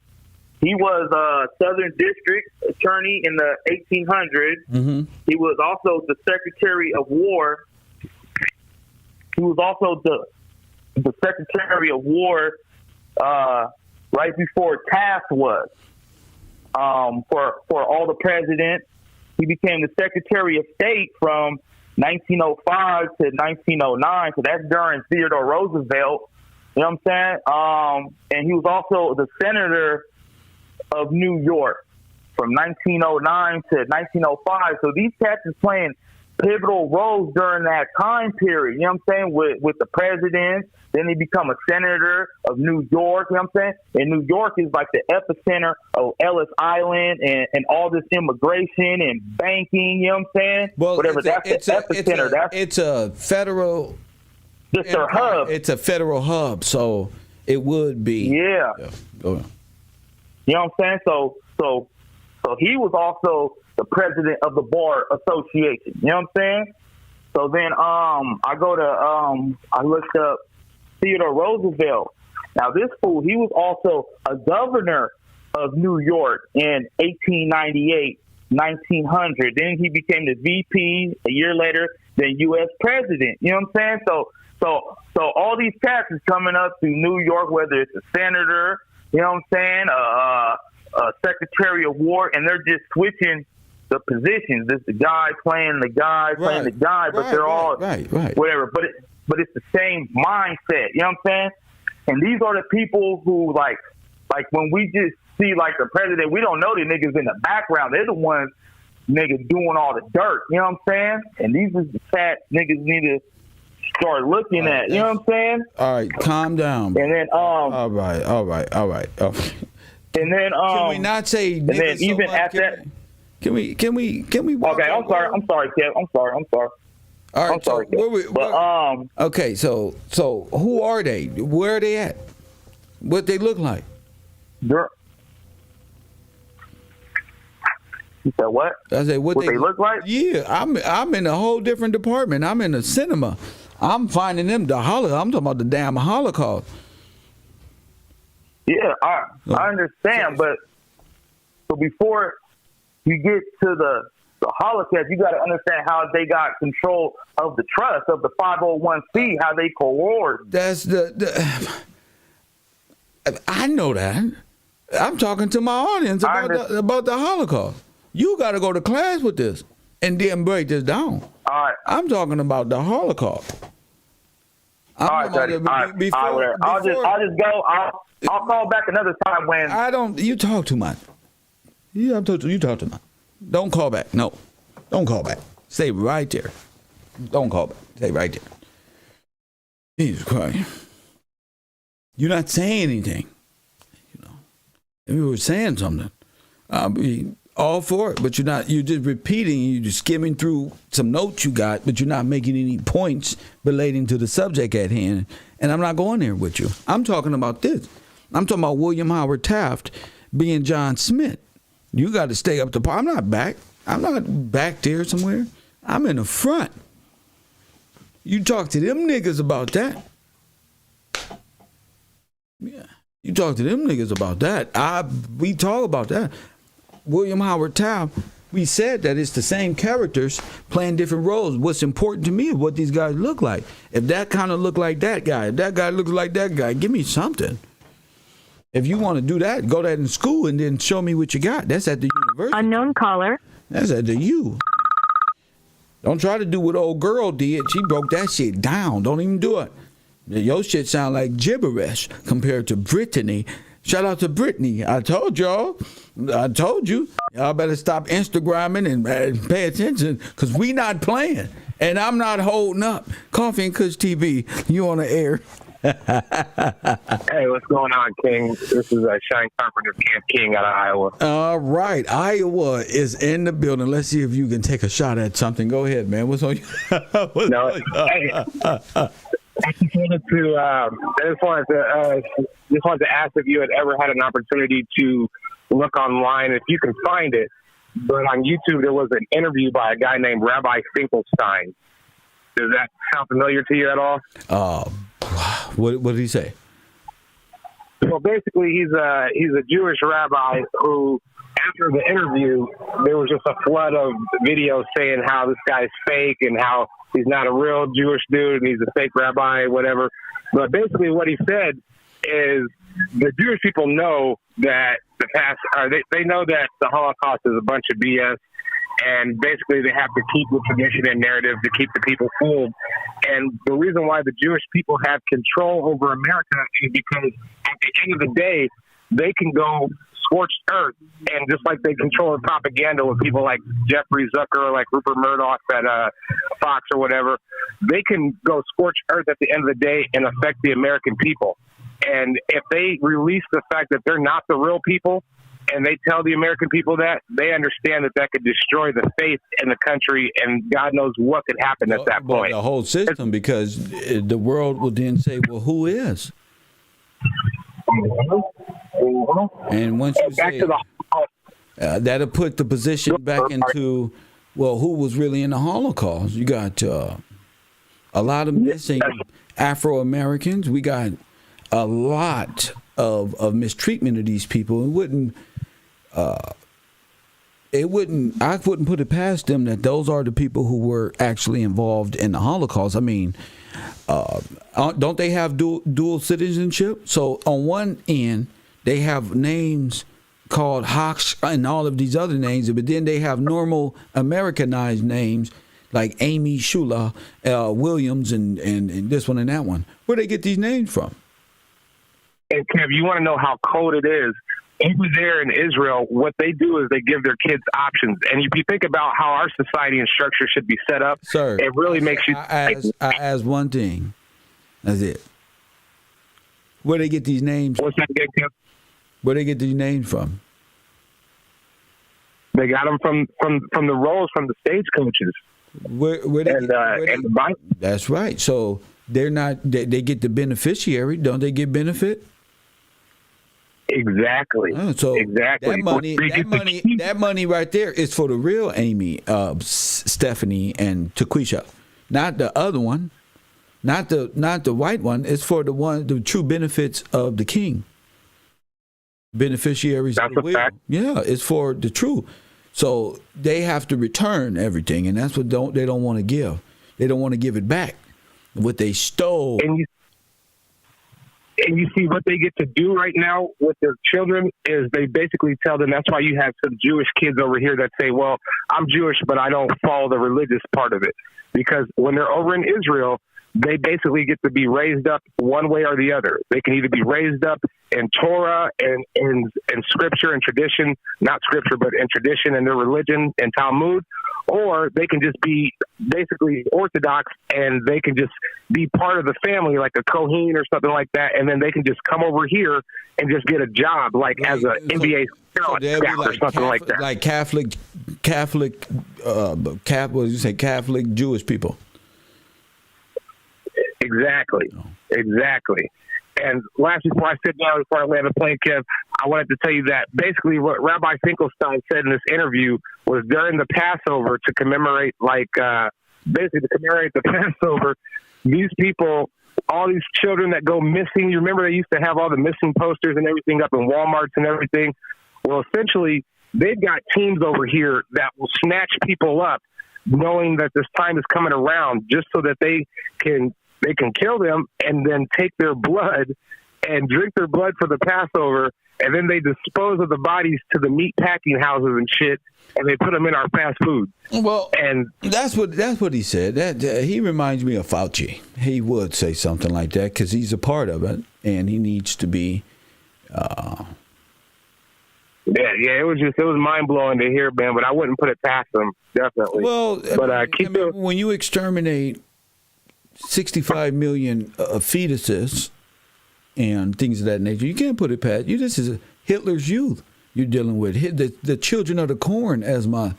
he was a Southern District attorney in the 1800s. Mm-hmm. He was also the Secretary of War. He was also the Secretary of War right before Taft was. For all the presidents, he became the Secretary of State from 1905 to 1909. So that's during Theodore Roosevelt. You know what I'm saying? And he was also the Senator of New York from 1909 to 1905. So these cats is playing pivotal roles during that time period. You know what I'm saying? With the president, then he become a Senator of New York. You know what I'm saying? And New York is like the epicenter of Ellis Island and all this immigration and banking. You know what I'm saying? Well, whatever. That's the epicenter. It's a federal. It's their hub. It's a federal hub, so it would be. Yeah. Go on. You know what I'm saying? So he was also the president of the Bar Association. You know what I'm saying? So then I looked up Theodore Roosevelt. Now this fool, he was also a governor of New York in 1898, 1900. Then he became the VP a year later, then U.S. president. You know what I'm saying? So all these cats is coming up through New York, whether it's a senator, you know what I'm saying, a Secretary of War, and they're just switching the positions. It's the guy playing the guy, but they're all whatever. but it's the same mindset. You know what I'm saying? And these are the people who like when we just see like the president, we don't know the niggas in the background. They're the ones niggas doing all the dirt. You know what I'm saying? And these is the cats niggas need to start looking at. You know what I'm saying? All right, calm down. And then all right. And then can we not say and then even at that can we okay, I'm sorry, Kev. I'm sorry. All right, I'm sorry, Kev. Okay, so who are they? Where are they at? What they look like? You said what? I said what they look like? Yeah, I'm in a whole different department. I'm in the cinema. I'm finding them the Holocaust. I'm talking about the damn Holocaust. Yeah, I understand, but before you get to the Holocaust, you got to understand how they got control of the trust of the 501c, how they coerced. That's I know that. I'm talking to my audience about the Holocaust. You got to go to class with this and then break this down. All right. I'm talking about the Holocaust. All right, Daddy. I'll just go. I'll call back another time when I don't. You talk too much. You talk too much. Don't call back. No, don't call back. Stay right there. Don't call back. Stay right there. Jesus Christ. You're not saying anything. You know, if you were saying something, I'll be all for it. But you're not. You're just repeating. You're just skimming through some notes you got, but you're not making any points relating to the subject at hand. And I'm not going there with you. I'm talking about this. I'm talking about William Howard Taft being John Smith. You got to stay up to par. I'm not back. I'm not back there somewhere. I'm in the front. You talk to them niggas about that. Yeah. You talk to them niggas about that. We talk about that. William Howard Taft, we said that it's the same characters playing different roles. What's important to me is what these guys look like. If that kind of look like that guy, if that guy looks like that guy, give me something. If you want to do that, go that in school and then show me what you got. That's at the university. Unknown caller. That's at the U. Don't try to do what old girl did. She broke that shit down. Don't even do it. Your shit sound like gibberish compared to Brittany. Shout out to Brittany. I told y'all. I told you. Y'all better stop Instagramming and pay attention because we not playing. And I'm not holding up. Coffee and Kush TV. You on the air. Hey, what's going on, King? This is Shine Carpenter, Camp King out of Iowa. All right. Iowa is in the building. Let's see if you can take a shot at something. Go ahead, man. What's on you? I just wanted to ask if you had ever had an opportunity to look online, if you can find it. But on YouTube, there was an interview by a guy named Rabbi Finkelstein. Does that sound familiar to you at all? What did he say? Well, basically, he's a Jewish rabbi who, after the interview, there was just a flood of videos saying how this guy's fake and how he's not a real Jewish dude and he's a fake rabbi, whatever. But basically, what he said is the Jewish people know that they know that the Holocaust is a bunch of BS. And basically, they have to keep the tradition and narrative to keep the people fooled. And the reason why the Jewish people have control over America is because at the end of the day, they can go scorched earth. And just like they control the propaganda with people like Jeffrey Zucker or like Rupert Murdoch at Fox or whatever, they can go scorched earth at the end of the day and affect the American people. And if they release the fact that they're not the real people, and they tell the American people that, they understand that could destroy the faith in the country, and God knows what could happen at that point. The whole system, because the world will then say, well, who is? And once you say that'll put the position back into, well, who was really in the Holocaust? You got a lot of missing Afro-Americans. We got a lot of mistreatment of these people. I wouldn't put it past them that those are the people who were actually involved in the Holocaust. I mean, don't they have dual citizenship? So on one end, they have names called Hawks and all of these other names, but then they have normal Americanized names like Amy Shula Williams and this one and that one. Where they get these names from? And Kev, you want to know how cold it is? Over there in Israel, what they do is they give their kids options. And if you think about how our society and structure should be set up, sir, it really makes you... I ask one thing. That's it. Where they get these names? What's that again, Kev? Where they get these names from? They got them from the roles from the stagecoaches. That's right. So they're not. They get the beneficiary, don't they? Get benefit. Exactly. Exactly. That money right there is for the real Amy, Stephanie, and Taquisha, not the other one, not the white one. It's for the true benefits of the king. Beneficiaries. That's a fact. Yeah, it's for the true. So they have to return everything, and that's what they don't want to give. They don't want to give it back. What they stole. And you see what they get to do right now with their children is they basically tell them, that's why you have some Jewish kids over here that say, well, I'm Jewish, but I don't follow the religious part of it. Because when they're over in Israel, they basically get to be raised up one way or the other. They can either be raised up in Torah and scripture and tradition, not scripture, but in tradition and their religion and Talmud, or they can just be basically Orthodox and they can just be part of the family, like a Kohen or something like that, and then they can just come over here and just get a job, like as an NBA scout or something like that. Like Catholic, what did you say, Catholic Jewish people. Exactly. And last, before I sit down, before I land the plane, Kev, I wanted to tell you that basically what Rabbi Finkelstein said in this interview was during the Passover to commemorate, the Passover, these people, all these children that go missing, you remember they used to have all the missing posters and everything up in Walmarts and everything? Well, essentially, they've got teams over here that will snatch people up knowing that this time is coming around just so that they can kill them and then take their blood and drink their blood for the Passover, and then they dispose of the bodies to the meat packing houses and shit, and they put them in our fast food. Well, and that's what he said. That he reminds me of Fauci. He would say something like that because he's a part of it, and he needs to be. Yeah, it was mind blowing to hear, man. But I wouldn't put it past him, definitely. Well, but when you exterminate 65 million fetuses and things of that nature, you can't put it past you. This is Hitler's youth you're dealing with. The children of the corn, as my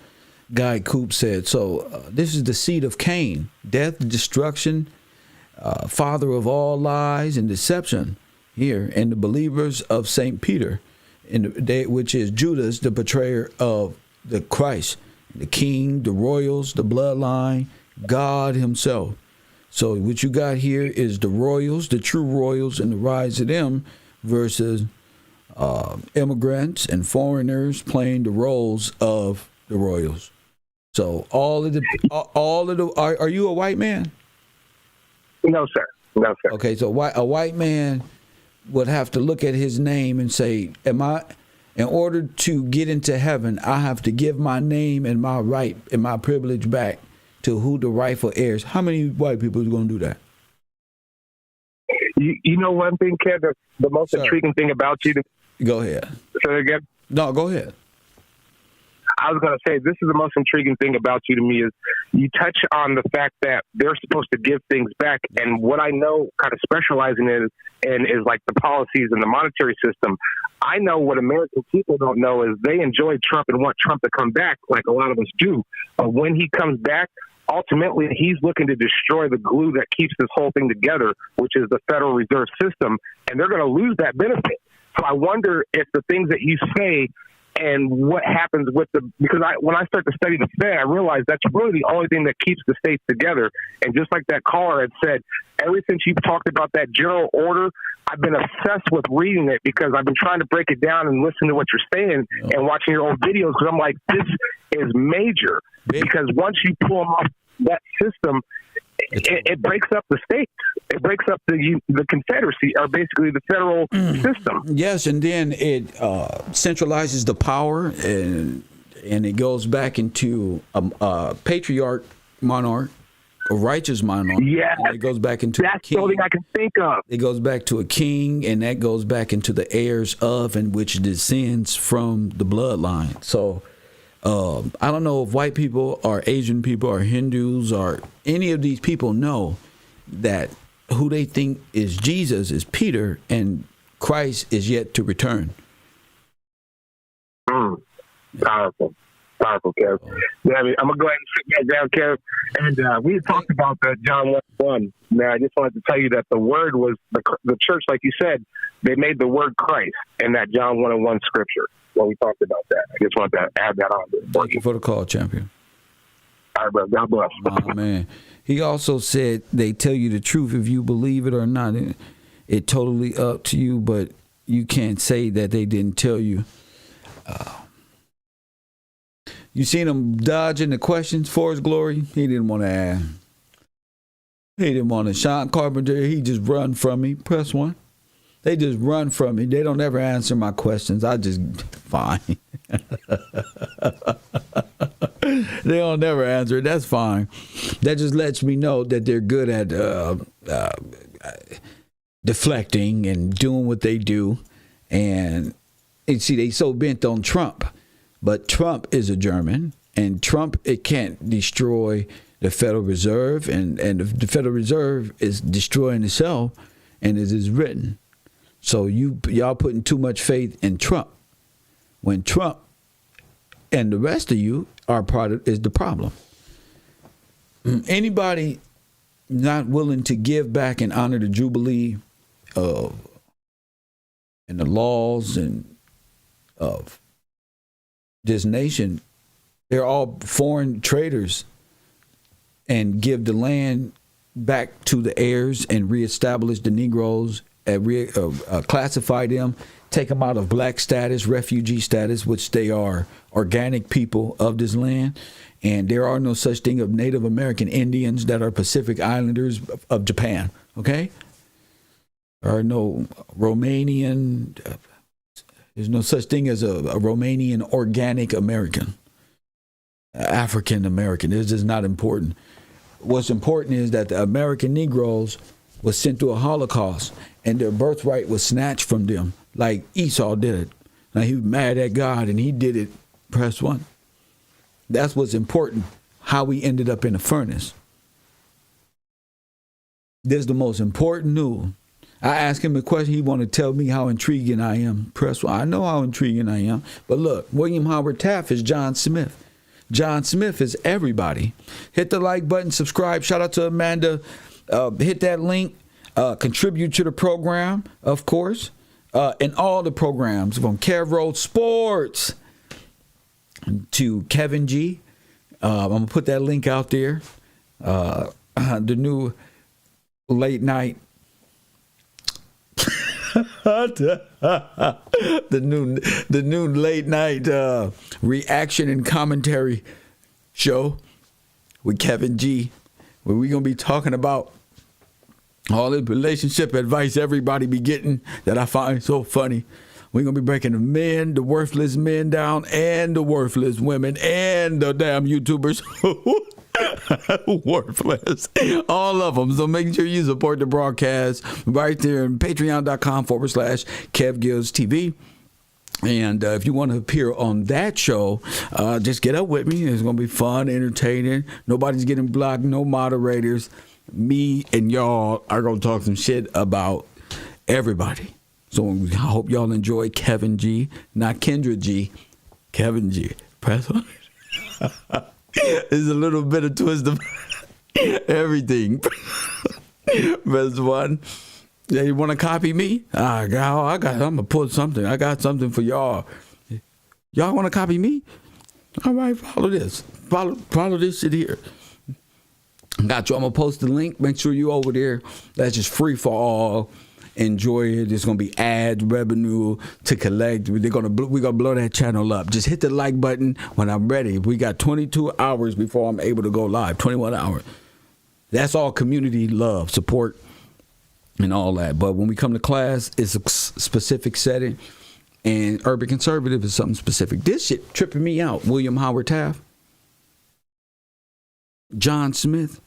guy Coop said. So this is the seed of Cain, death, destruction, father of all lies and deception here, and the believers of St. Peter, which is Judas, the betrayer of the Christ, the king, the royals, the bloodline, God himself. So what you got here is the royals, the true royals, and the rise of them versus immigrants and foreigners playing the roles of the royals. So all of the are you a white man? No, sir. Okay, so a white man would have to look at his name and say, in order to get into heaven, I have to give my name and my right and my privilege back to who the rightful heirs. How many white people is going to do that? You know one thing, Kev, the most intriguing thing about you. Go ahead. Say it again? No, go ahead. I was going to say, this is the most intriguing thing about you to me is you touch on the fact that they're supposed to give things back. And what I know kind of specializing in is like the policies and the monetary system. I know what American people don't know is they enjoy Trump and want Trump to come back like a lot of us do. But when he comes back, ultimately, he's looking to destroy the glue that keeps this whole thing together, which is the Federal Reserve System. And they're going to lose that benefit. So I wonder if the things that you say and what happens with because when I start to study the Fed, I realize that's really the only thing that keeps the states together. And just like that caller had said, ever since you've talked about that general order, I've been obsessed with reading it because I've been trying to break it down and listen to what you're saying and watching your old videos because I'm like, this is major. Because once you pull them off that system, it breaks up the states. It breaks up the Confederacy, or basically the federal system. Yes, and then it centralizes the power, and it goes back into a patriarch monarch, a righteous monarch. Yeah, and it goes back into that's the only thing I can think of. It goes back to a king, and that goes back into the heirs of, and which descends from the bloodline. So I don't know if white people or Asian people or Hindus or any of these people know that who they think is Jesus is Peter, and Christ is yet to return. Powerful, Kev. Yeah, I mean, I'm gonna go ahead and sit back down, Kev. And we had talked about that John 1:1. Now, I just wanted to tell you that the word was the church, like you said, they made the word Christ in that John 1:1 scripture. Well, we talked about that. I just wanted to add that on. Thank you for the call, champion. All right, brother. God bless. Oh, man. He also said they tell you the truth if you believe it or not. It totally up to you, but you can't say that they didn't tell you. You seen him dodging the questions for his glory? He didn't want to ask. He didn't want to. Sean Carpenter, he just run from me. Press 1. They just run from me. They don't ever answer my questions. I just, fine. They don't never answer it. That's fine. That just lets me know that they're good at deflecting and doing what they do. And see, they so bent on Trump. But Trump is a German, and Trump, it can't destroy the Federal Reserve, and the Federal Reserve is destroying itself, and it is written. So y'all putting too much faith in Trump, when Trump and the rest of you are is the problem. Anybody not willing to give back and honor the Jubilee and the laws and of this nation, they're all foreign traders, and give the land back to the heirs and reestablish the Negroes and classify them, take them out of black status, refugee status, which they are organic people of this land. And there are no such thing of Native American Indians that are Pacific Islanders of Japan, okay? There are no Romanian, there's no such thing as a Romanian organic American, African American. It's just not important. What's important is that the American Negroes was sent through a Holocaust, and their birthright was snatched from them, like Esau did it. Now, he was mad at God, and he did it. Press 1. That's what's important, how we ended up in the furnace. This is the most important news. I asked him a question. He wanted to tell me how intriguing I am. Press 1. I know how intriguing I am. But look, William Howard Taft is John Smith. John Smith is everybody. Hit the like button, subscribe. Shout out to Amanda. Hit that link. Contribute to the program, of course. And all the programs from Kev Road Sports to Kevin G. I'm going to put that link out there. The new late night. the new late night reaction and commentary show with Kevin G, where we're gonna be talking about all the relationship advice everybody be getting that I find so funny. We're gonna be breaking the men, the worthless men down, and the worthless women, and the damn YouTubers. Worthless. All of them. So make sure you support the broadcast right there in patreon.com/KevGillsTV. And if you want to appear on that show, just get up with me. It's going to be fun, entertaining. Nobody's getting blocked, no moderators. Me and y'all are going to talk some shit about everybody. So I hope y'all enjoy Kevin G, not Kendra G, Kevin G. Press on it. There's a little bit of twist of everything. Press 1. Yeah, you want to copy me? I'm gonna put something. I got something for y'all. Y'all want to copy me? All right, follow this. Follow this shit here. Got you. I'm gonna post the link. Make sure you over there. That's just free for all. Enjoy it. There's gonna be ad revenue to collect. We're gonna blow that channel up. Just hit the like button when I'm ready. We got 22 hours before I'm able to go live. 21 hours. That's all community love, support, and all that. But when we come to class, it's a specific setting, and urban conservative is something specific. This shit tripping me out. William Howard Taft. John Smith,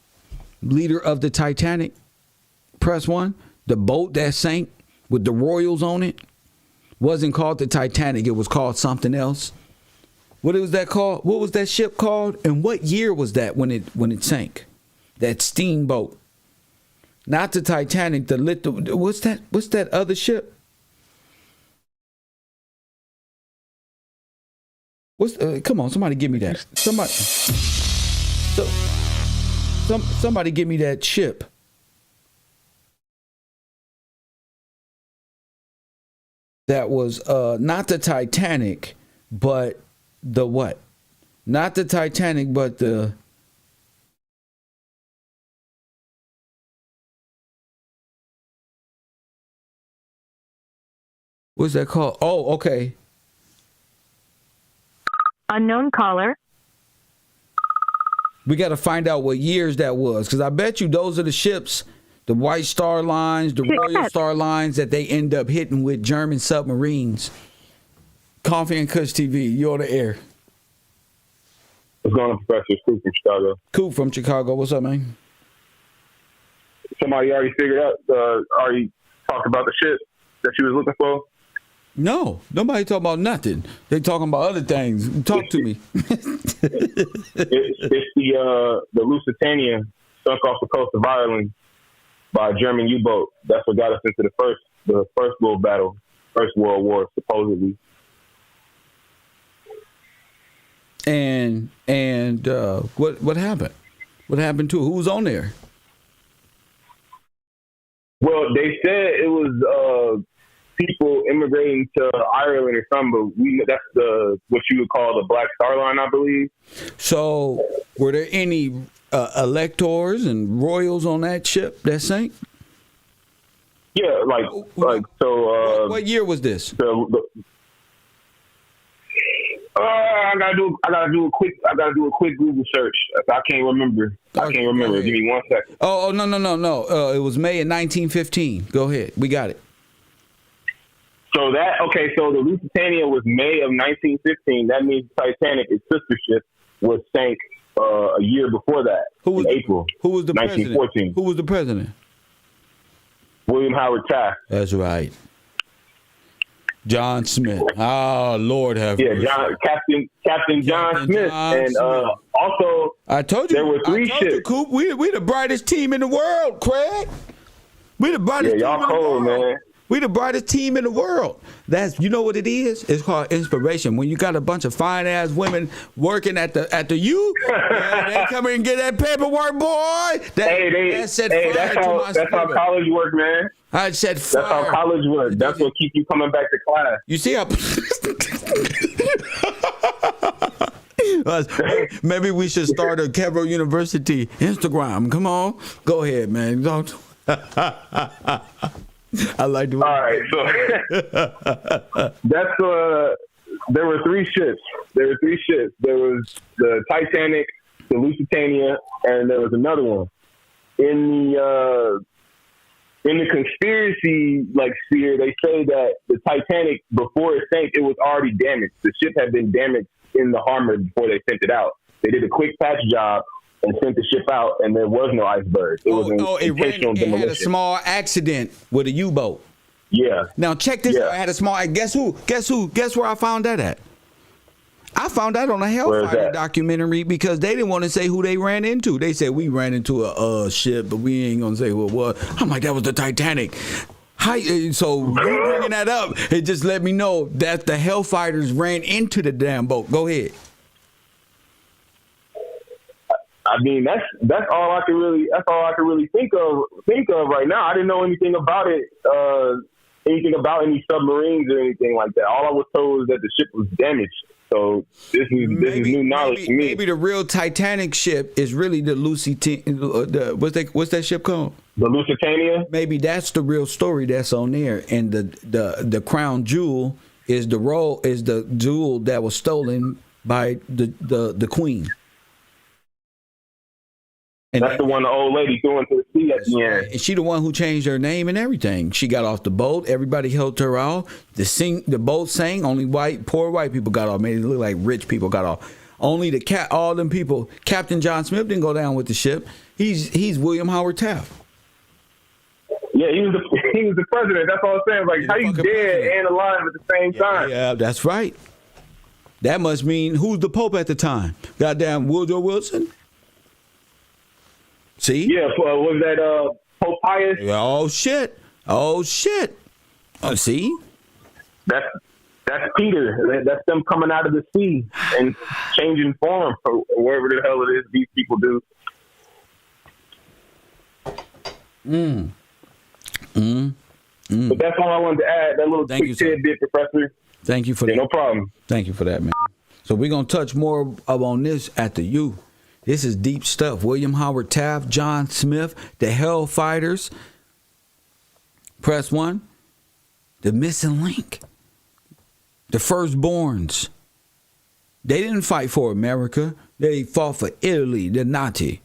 leader of the Titanic. Press 1. The boat that sank with the Royals on it wasn't called the Titanic. It was called something else. What was that called? What was that ship called? And what year was that when it sank? That steamboat. Not the Titanic. What's that other ship? Come on, somebody give me that. Somebody give me that ship. That was not the Titanic, but the what? Not the Titanic, but the... What's that called? Oh, okay. Unknown caller. We got to find out what years that was, because I bet you those are the ships, the White Star Lines, the Royal Star Lines, that they end up hitting with German submarines. Coffee and Kush TV, you on the air. What's going on, Professor? It's Coop from Chicago. Coop from Chicago. What's up, man? Somebody already figured out, already talked about the shit that she was looking for? No, nobody talking about nothing. They talking about other things. Talk to me. It's the Lusitania sunk off the coast of Ireland by a German U-boat. That's what got us into the first world battle, First World War, supposedly. And what happened? What happened to it? Who was on there? Well, they said it was people immigrating to Ireland or something, but that's what you would call the Black Star Line, I believe. So, were there any electors and royals on that ship that sank? Yeah, so. What year was this? I gotta do a quick Google search. I can't remember. Give me 1 second. Oh no. It was May of 1915. Go ahead. We got it. So the Lusitania was May of 1915. That means Titanic, its sister ship, was sank a year before that, in April. Who was the 1914. president? Who was the president? William Howard Taft. That's right. John Smith. Oh, Lord have mercy. Captain John Smith. And also, I told you, there were three ships. Coop, we the brightest team in the world, Craig. We the brightest team y'all cold, man. We the brightest team in the world. You know what it is? It's called inspiration. When you got a bunch of fine ass women working at the U, they come in and get that paperwork, boy. That's how college work, man. I said fire. That's how college works. That's what keeps you coming back to class. You see how? Maybe we should start a Cairo University Instagram. Come on, go ahead, man. Don't. I like the way. All right, so there were three ships. There was the Titanic, the Lusitania, and there was another one. In the conspiracy sphere, they say that the Titanic, before it sank, it was already damaged. The ship had been damaged in the harbor before they sent it out. They did a quick patch job and sent the ship out, and there was no iceberg. It was intentional demolition. It had a small accident with a U-boat. Yeah. Now check this out. I had a small. Guess who? Guess where I found that at? I found that on a Hellfire documentary because they didn't want to say who they ran into. They said we ran into a ship, but we ain't gonna say who it was. I'm like, that was the Titanic. So you bringing that up, it just let me know that the Hellfighters ran into the damn boat. Go ahead. I mean, that's all I can really think of right now. I didn't know anything about it, anything about any submarines or anything like that. All I was told was that the ship was damaged. So this is new knowledge to me. Maybe the real Titanic ship is really the Lusitania. What's that ship called? The Lusitania. Maybe that's the real story that's on there, and the crown jewel is the jewel that was stolen by the queen. And that's the one the old lady threw into the sea at the end. And she the one who changed her name and everything. She got off the boat. Everybody helped her out. The boat sank. Only poor white people got off. Made it look like rich people got off. Only all them people. Captain John Smith didn't go down with the ship. He's William Howard Taft. Yeah, he was the president. That's all I'm saying. Like, how you dead president and alive at the same time? Yeah, that's right. That must mean who's the Pope at the time? Goddamn Woodrow Wilson. See? Yeah, was that Pope Pius? Oh shit. See? That's Peter. That's them coming out of the sea and changing form or wherever the hell it is these people do. But that's all I wanted to add. That little quick tidbit, Professor. Thank you for that. No problem. Thank you for that, man. So we're going to touch more on this at the U. This is deep stuff. William Howard Taft, John Smith, the Hell Fighters. Press 1. The missing link. The firstborns. They didn't fight for America. They fought for Italy, the Nazi.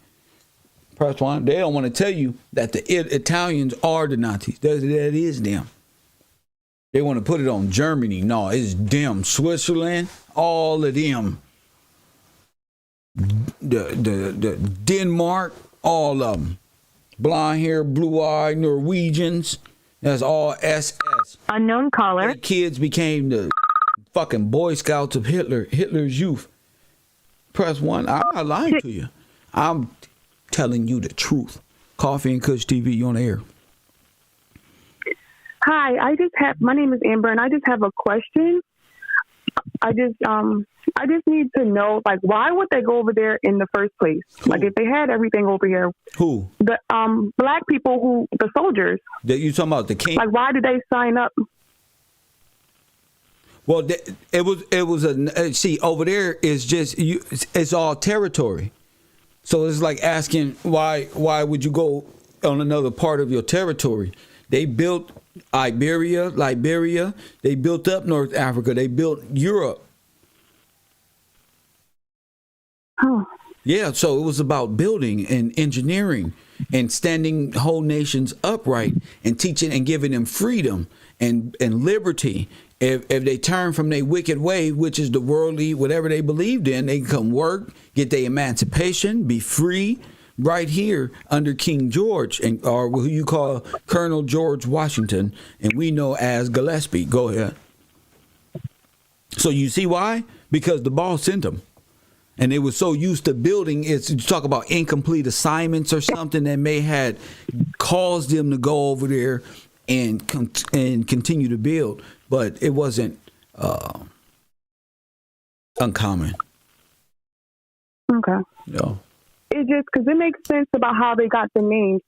Press 1. They don't want to tell you that the Italians are the Nazis. That is them. They want to put it on Germany. No, it's them. Switzerland, all of them. The Denmark, all of them. Blonde hair, blue eye, Norwegians. That's all SS. Unknown caller. The kids became the fucking Boy Scouts of Hitler's youth. Press 1. I'm not lying to you. I'm telling you the truth. Coffee and Kush TV, you on the air. Hi, my name is Amber, and I just have a question. I just need to know, like, why would they go over there in the first place? Who? Like, if they had everything over here. Who? The black people the soldiers. That you talking about the king? Like, why did they sign up? Well, it was see, over there is just it's all territory. So it's like asking why would you go on another part of your territory? They built Liberia. They built up North Africa. They built Europe. Oh. Yeah, so it was about building and engineering and standing whole nations upright and teaching and giving them freedom and liberty. If they turn from their wicked way, which is the worldly, whatever they believed in, they can come work, get their emancipation, be free right here under King George, or who you call Colonel George Washington, and we know as Gillespie. Go ahead. So you see why? Because the boss sent them. And they were so used to building, you talk about incomplete assignments or something that may had caused them to go over there and continue to build. But it wasn't uncommon. Okay. No. It just, because it makes sense about how they got the names.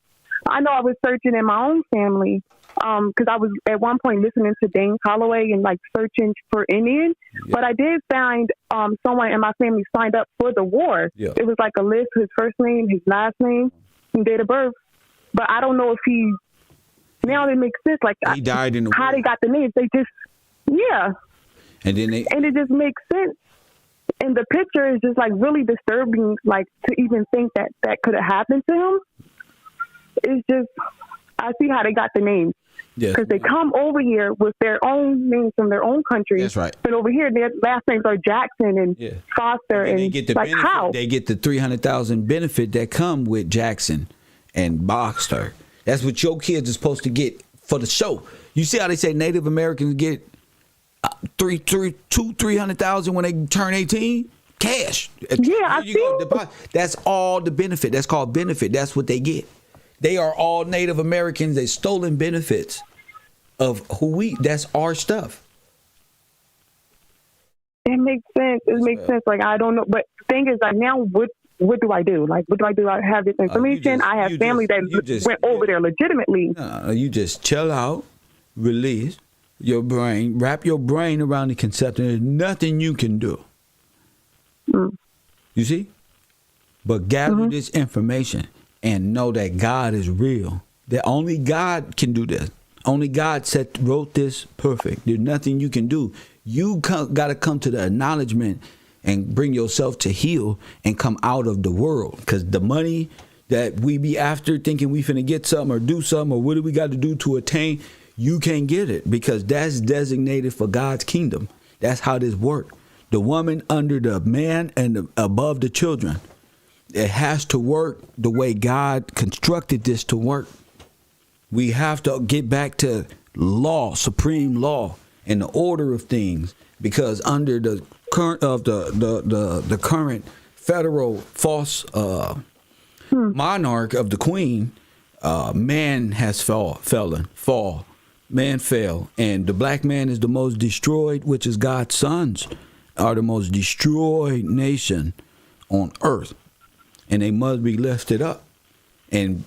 I know I was searching in my own family because I was at one point listening to Dane Holloway and like searching for Indian. Yeah. But I did find someone in my family signed up for the war. Yeah. It was like a list, his first name, his last name, and date of birth. But I don't know if he, now it makes sense. Like he died in the how war. They got the names. They just, yeah. And it just makes sense. And the picture is just like really disturbing, like to even think that could have happened to him. It's just, I see how they got the names. Because they come over here with their own names from their own country. That's right. But over here, their last names are Jackson and Foster. And they get the like, benefit, how? They get the $300,000 benefit that come with Jackson and Boxster. That's what your kids are supposed to get for the show. You see how they say Native Americans get $300,000 when they turn 18? Cash. Yeah, I see. That's all the benefit. That's called benefit. That's what they get. They are all Native Americans. They stolen benefits of that's our stuff. It makes sense. It makes sense. Like, I don't know. But the thing is, like, now what do I do? Like, what do I do? I have this information. I have family that went over there legitimately. No, you just chill out, release your brain, wrap your brain around the concept. There's nothing you can do. You see? But gather this information and know that God is real. That only God can do this. Only God wrote this perfect. There's nothing you can do. You got to come to the acknowledgement and bring yourself to heal and come out of the world. Because the money that we be after thinking we finna get something or do something or what do we got to do to attain, you can't get it because that's designated for God's kingdom. That's how this works. The woman under the man and above the children. It has to work the way God constructed this to work. We have to get back to law, supreme law, and the order of things, because under the current of the current federal false monarch of the queen, man has fall. Man fell, and the black man is the most destroyed, which is God's sons are the most destroyed nation on earth, and they must be lifted up and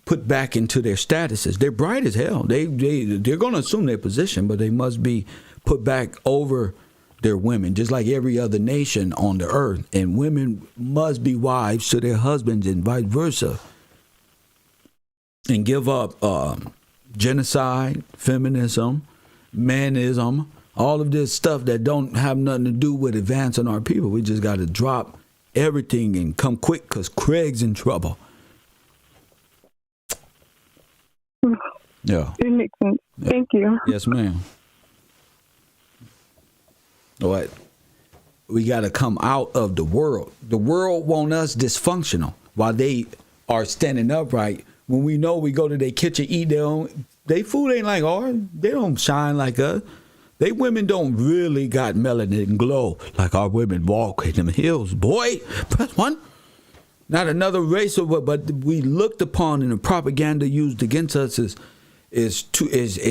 put back into their statuses. They're bright as hell. They're going to assume their position, but they must be put back over their women, just like every other nation on the earth. And women must be wives to their husbands and vice versa, and give up genocide, feminism, manism, all of this stuff that don't have nothing to do with advancing our people. We just got to drop everything and come quick, because Craig's in trouble. Yeah. It makes sense. Yeah. Thank you. Yes, ma'am. What? We got to come out of the world. The world want us dysfunctional while they are standing upright. When we know we go to their kitchen, eat their own, they food ain't like ours. They don't shine like us. They women don't really got melanin and glow like our women walk in them hills. Boy, press one. Not another race, but we looked upon, and the propaganda used against us is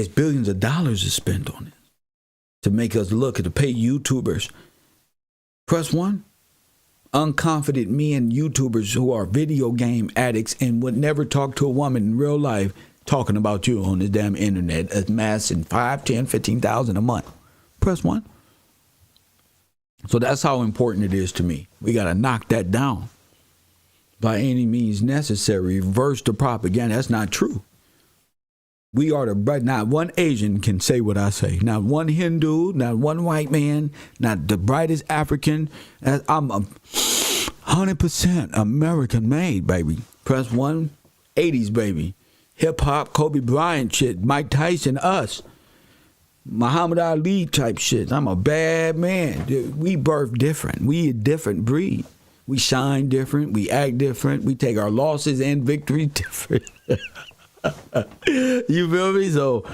billions of dollars to spend on it to make us look, to pay YouTubers. Press one. Unconfident men YouTubers who are video game addicts and would never talk to a woman in real life talking about you on this damn internet, amassing 5, 10, 15,000 a month. Press one. So that's how important it is to me. We got to knock that down by any means necessary. Reverse the propaganda. That's not true. We are not one Asian can say what I say. Not one Hindu, not one white man, not the brightest African. I'm 100% American made, baby. Press one. 80s, baby. Hip hop, Kobe Bryant shit, Mike Tyson, us. Muhammad Ali type shit. I'm a bad man. We birth different. We a different breed. We shine different. We act different. We take our losses and victories different. You feel me? So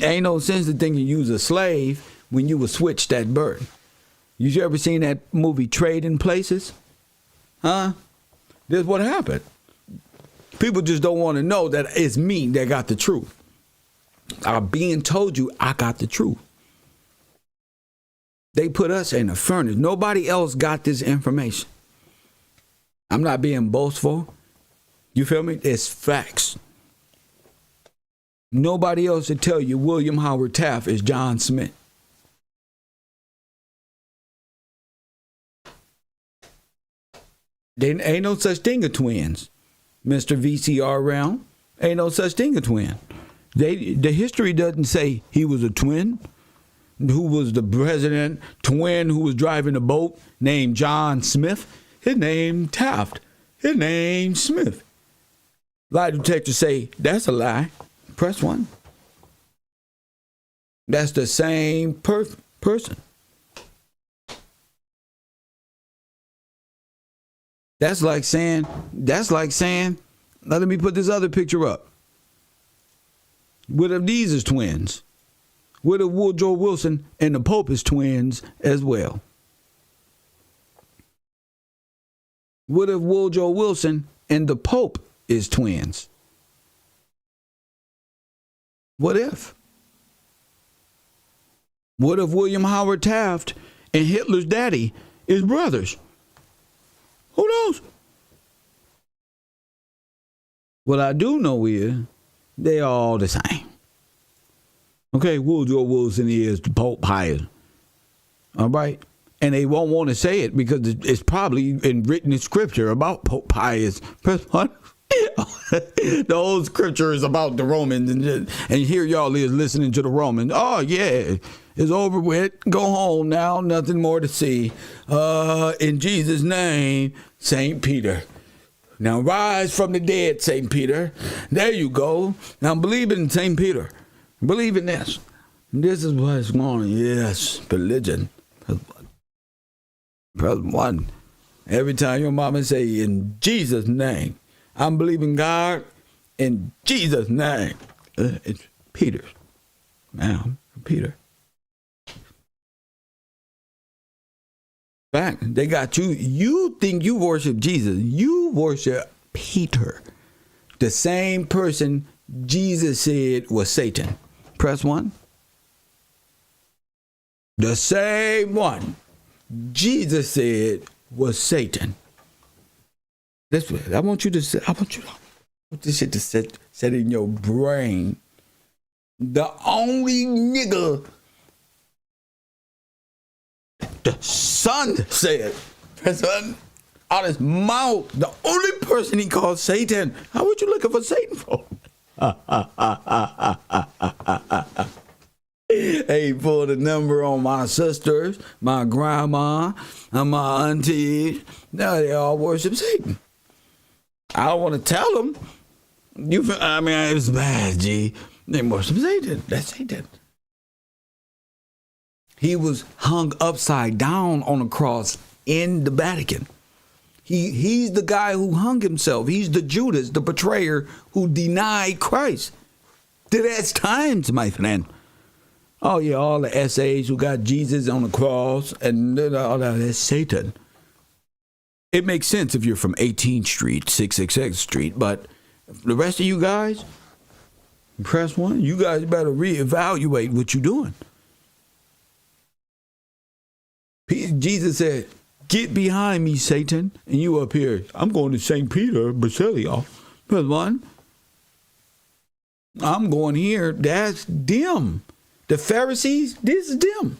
ain't no sense to think you use a slave when you would switch that bird. You ever seen that movie Trading Places? Huh? This is what happened. People just don't want to know that it's me that got the truth. I'm being told you I got the truth. They put us in a furnace. Nobody else got this information. I'm not being boastful. You feel me? It's facts. Nobody else will tell you William Howard Taft is John Smith. There ain't no such thing as twins. Mr. VCR round. Ain't no such thing as twin. The history doesn't say he was a twin. Who was the president? Twin who was driving a boat named John Smith. His name Taft. His name Smith. Lie detectors say that's a lie. Press one. That's the same person. That's like saying, now let me put this other picture up. What if these is twins? What if Woodrow Wilson and the Pope is twins as well? What if Woodrow Wilson and the Pope is twins? What if? What if William Howard Taft and Hitler's daddy is brothers? Who knows? What I do know is they all the same. Okay, Woodrow Wilson is the Pope Pius. All right? And they won't want to say it because it's probably written in scripture about Pope Pius. The old scripture is about the Romans, and here y'all is listening to the Romans. Oh, yeah, it's over with. Go home now. Nothing more to see. In Jesus' name, St. Peter. Now rise from the dead, St. Peter. There you go. Now believe in St. Peter. Believe in this. This is what's going on. Yes, religion. Press 1. Every time your mama say, in Jesus' name, I'm believing God in Jesus' name. It's Peter. Ma'am, Peter. Back, they got you. You think you worship Jesus. You worship Peter. The same person Jesus said was Satan. Press 1. The same one Jesus said was Satan. This way, I want this shit to set in your brain. The only nigga the Son said, press 1, out his mouth, the only person he called Satan. How would you looking for Satan for? He pulled a number on my sisters, my grandma, and my auntie. Now they all worship Satan. I don't want to tell them. It's bad, G. They worship Satan. That's Satan. He was hung upside down on a cross in the Vatican. He's the guy who hung himself. He's the Judas, the betrayer who denied Christ. That's times, my friend. Oh, yeah, all the essays who got Jesus on the cross and all that's Satan. It makes sense if you're from 18th Street, 666 Street, but the rest of you guys, press 1, you guys better reevaluate what you're doing. Jesus said, get behind me, Satan, and you up here. I'm going to St. Peter, Basilica. Press 1. I'm going here. That's them. The Pharisees, this is them.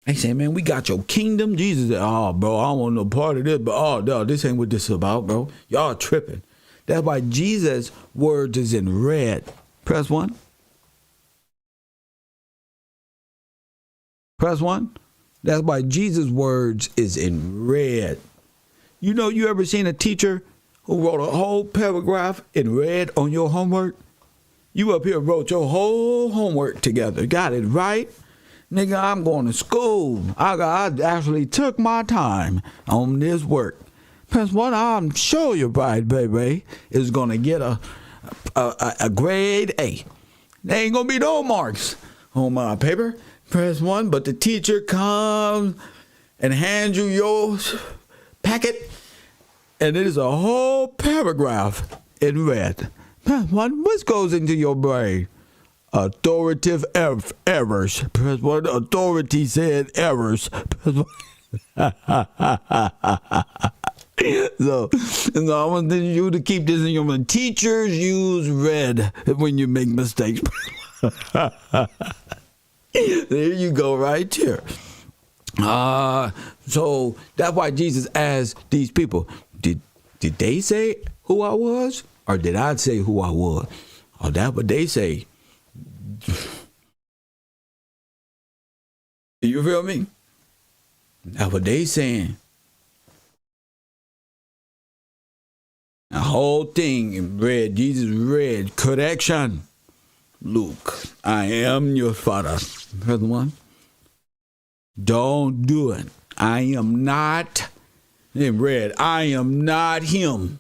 They say, man, we got your kingdom. Jesus said, oh, bro, I don't want no part of this. But, oh, no, this ain't what this is about, bro. Y'all tripping. That's why Jesus' words is in red. Press 1. Press 1. That's why Jesus' words is in red. You know, you ever seen a teacher who wrote a whole paragraph in red on your homework? You up here wrote your whole homework together. Got it right? Nigga, I'm going to school. I actually took my time on this work. Press 1, I'm sure your bride, baby, is going to get a grade A. There ain't going to be no marks on my paper. Press 1, but the teacher comes and hands you your packet, and it is a whole paragraph in red. Press 1, what goes into your brain? Authoritative errors. Press 1, authority said errors. Press 1. So I want you to keep this in your mind. Teachers use red when you make mistakes. There you go, right here. So that's why Jesus asked these people, did they say who I was? Or did I say who I was? Or that's what they say. You feel me? That's what they saying. The whole thing in red. Jesus read. Correction. Luke, I am your father. Press 1. Don't do it. I am not. In red. I am not him.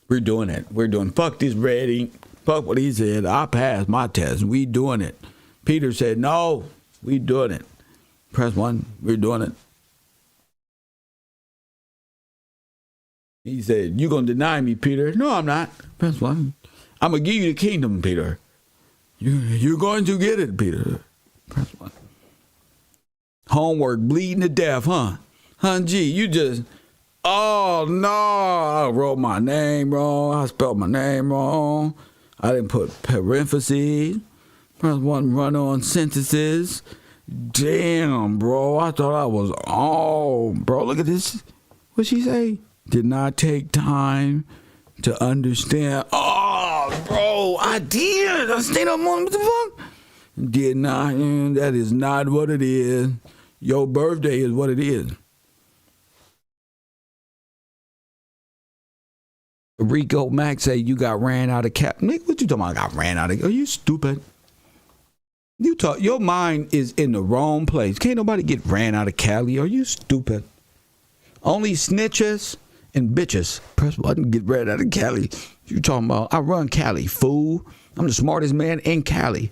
We're doing it. We're doing. Fuck this red ink. Fuck what he said. I passed my test. We doing it. Peter said, no, we doing it. Press 1. We're doing it. He said, you going to deny me, Peter? No, I'm not. Press 1. I'm going to give you the kingdom, Peter. You're going to get it, Peter. Press 1. Homework, bleeding to death, huh? Gee, you just, oh, no. I wrote my name wrong. I spelled my name wrong. I didn't put parentheses. Press 1, run-on sentences. Damn, bro. I thought I was, oh, bro, look at this. What'd she say? Did not take time to understand. Oh, bro, I did. I stayed up on what the fuck? Did not. That is not what it is. Your birthday is what it is. Rico Max say you got ran out of cap. Nick, what you talking about? I got ran out of. Are you stupid? Your mind is in the wrong place. Can't nobody get ran out of Cali. Are you stupid? Only snitches and bitches. Press button, get ran out of Cali. You talking about? I run Cali, fool. I'm the smartest man in Cali.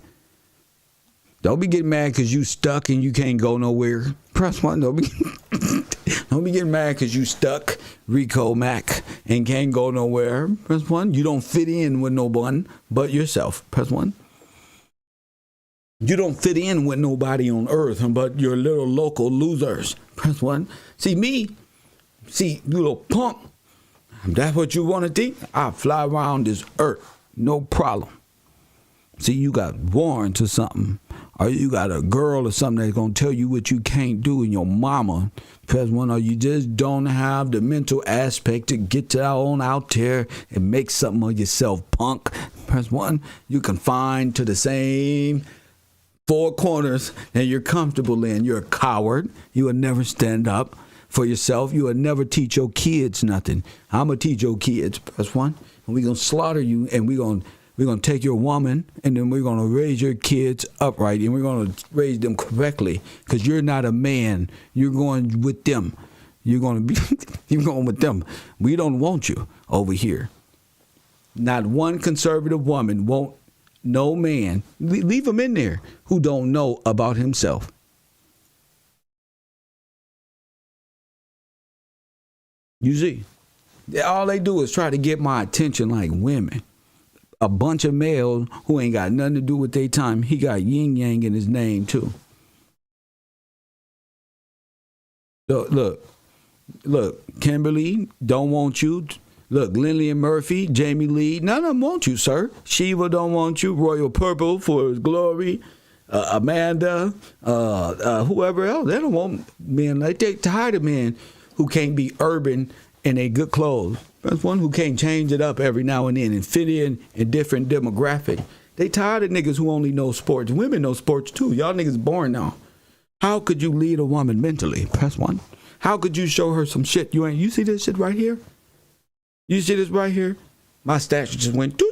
Don't be getting mad because you stuck and you can't go nowhere. Press one. Don't be getting mad because you stuck, Rico Mac, and can't go nowhere. Press one. You don't fit in with no one but yourself. Press one. You don't fit in with nobody on earth but your little local losers. Press one. See me? See, you little punk. If that's what you want to think, I'll fly around this earth. No problem. See, you got warned to something. Or you got a girl or something that's going to tell you what you can't do, and your mama. Press one. Or you just don't have the mental aspect to get on out there and make something of yourself, punk. Press one. You confined to the same four corners that you're comfortable in. You're a coward. You will never stand up for yourself. You will never teach your kids nothing. I'm going to teach your kids. Press one. And we're going to slaughter you, and we're going to take your woman, and then we're going to raise your kids upright, and we're going to raise them correctly, because you're not a man. You're going with them. You're going to be you're going with them. We don't want you over here. Not one conservative woman won't. No man, leave him in there, who don't know about himself. You see, all they do is try to get my attention like women. A bunch of males who ain't got nothing to do with their time. He got yin yang in his name too. Look, Kimberly don't want you. Look, Lillian Murphy, Jamie Lee, none of them want you, sir. Shiva don't want you. Royal Purple for his glory. Amanda, whoever else. They don't want men. Like, they tired of men who can't be urban in a good clothes. That's one who can't change it up every now and then and fit in a different demographic. They tired of niggas who only know sports. Women know sports too. Y'all niggas boring now. How could you lead a woman mentally? Press one. How could you show her some shit? You see this shit right here? You see this right here? My statue just went.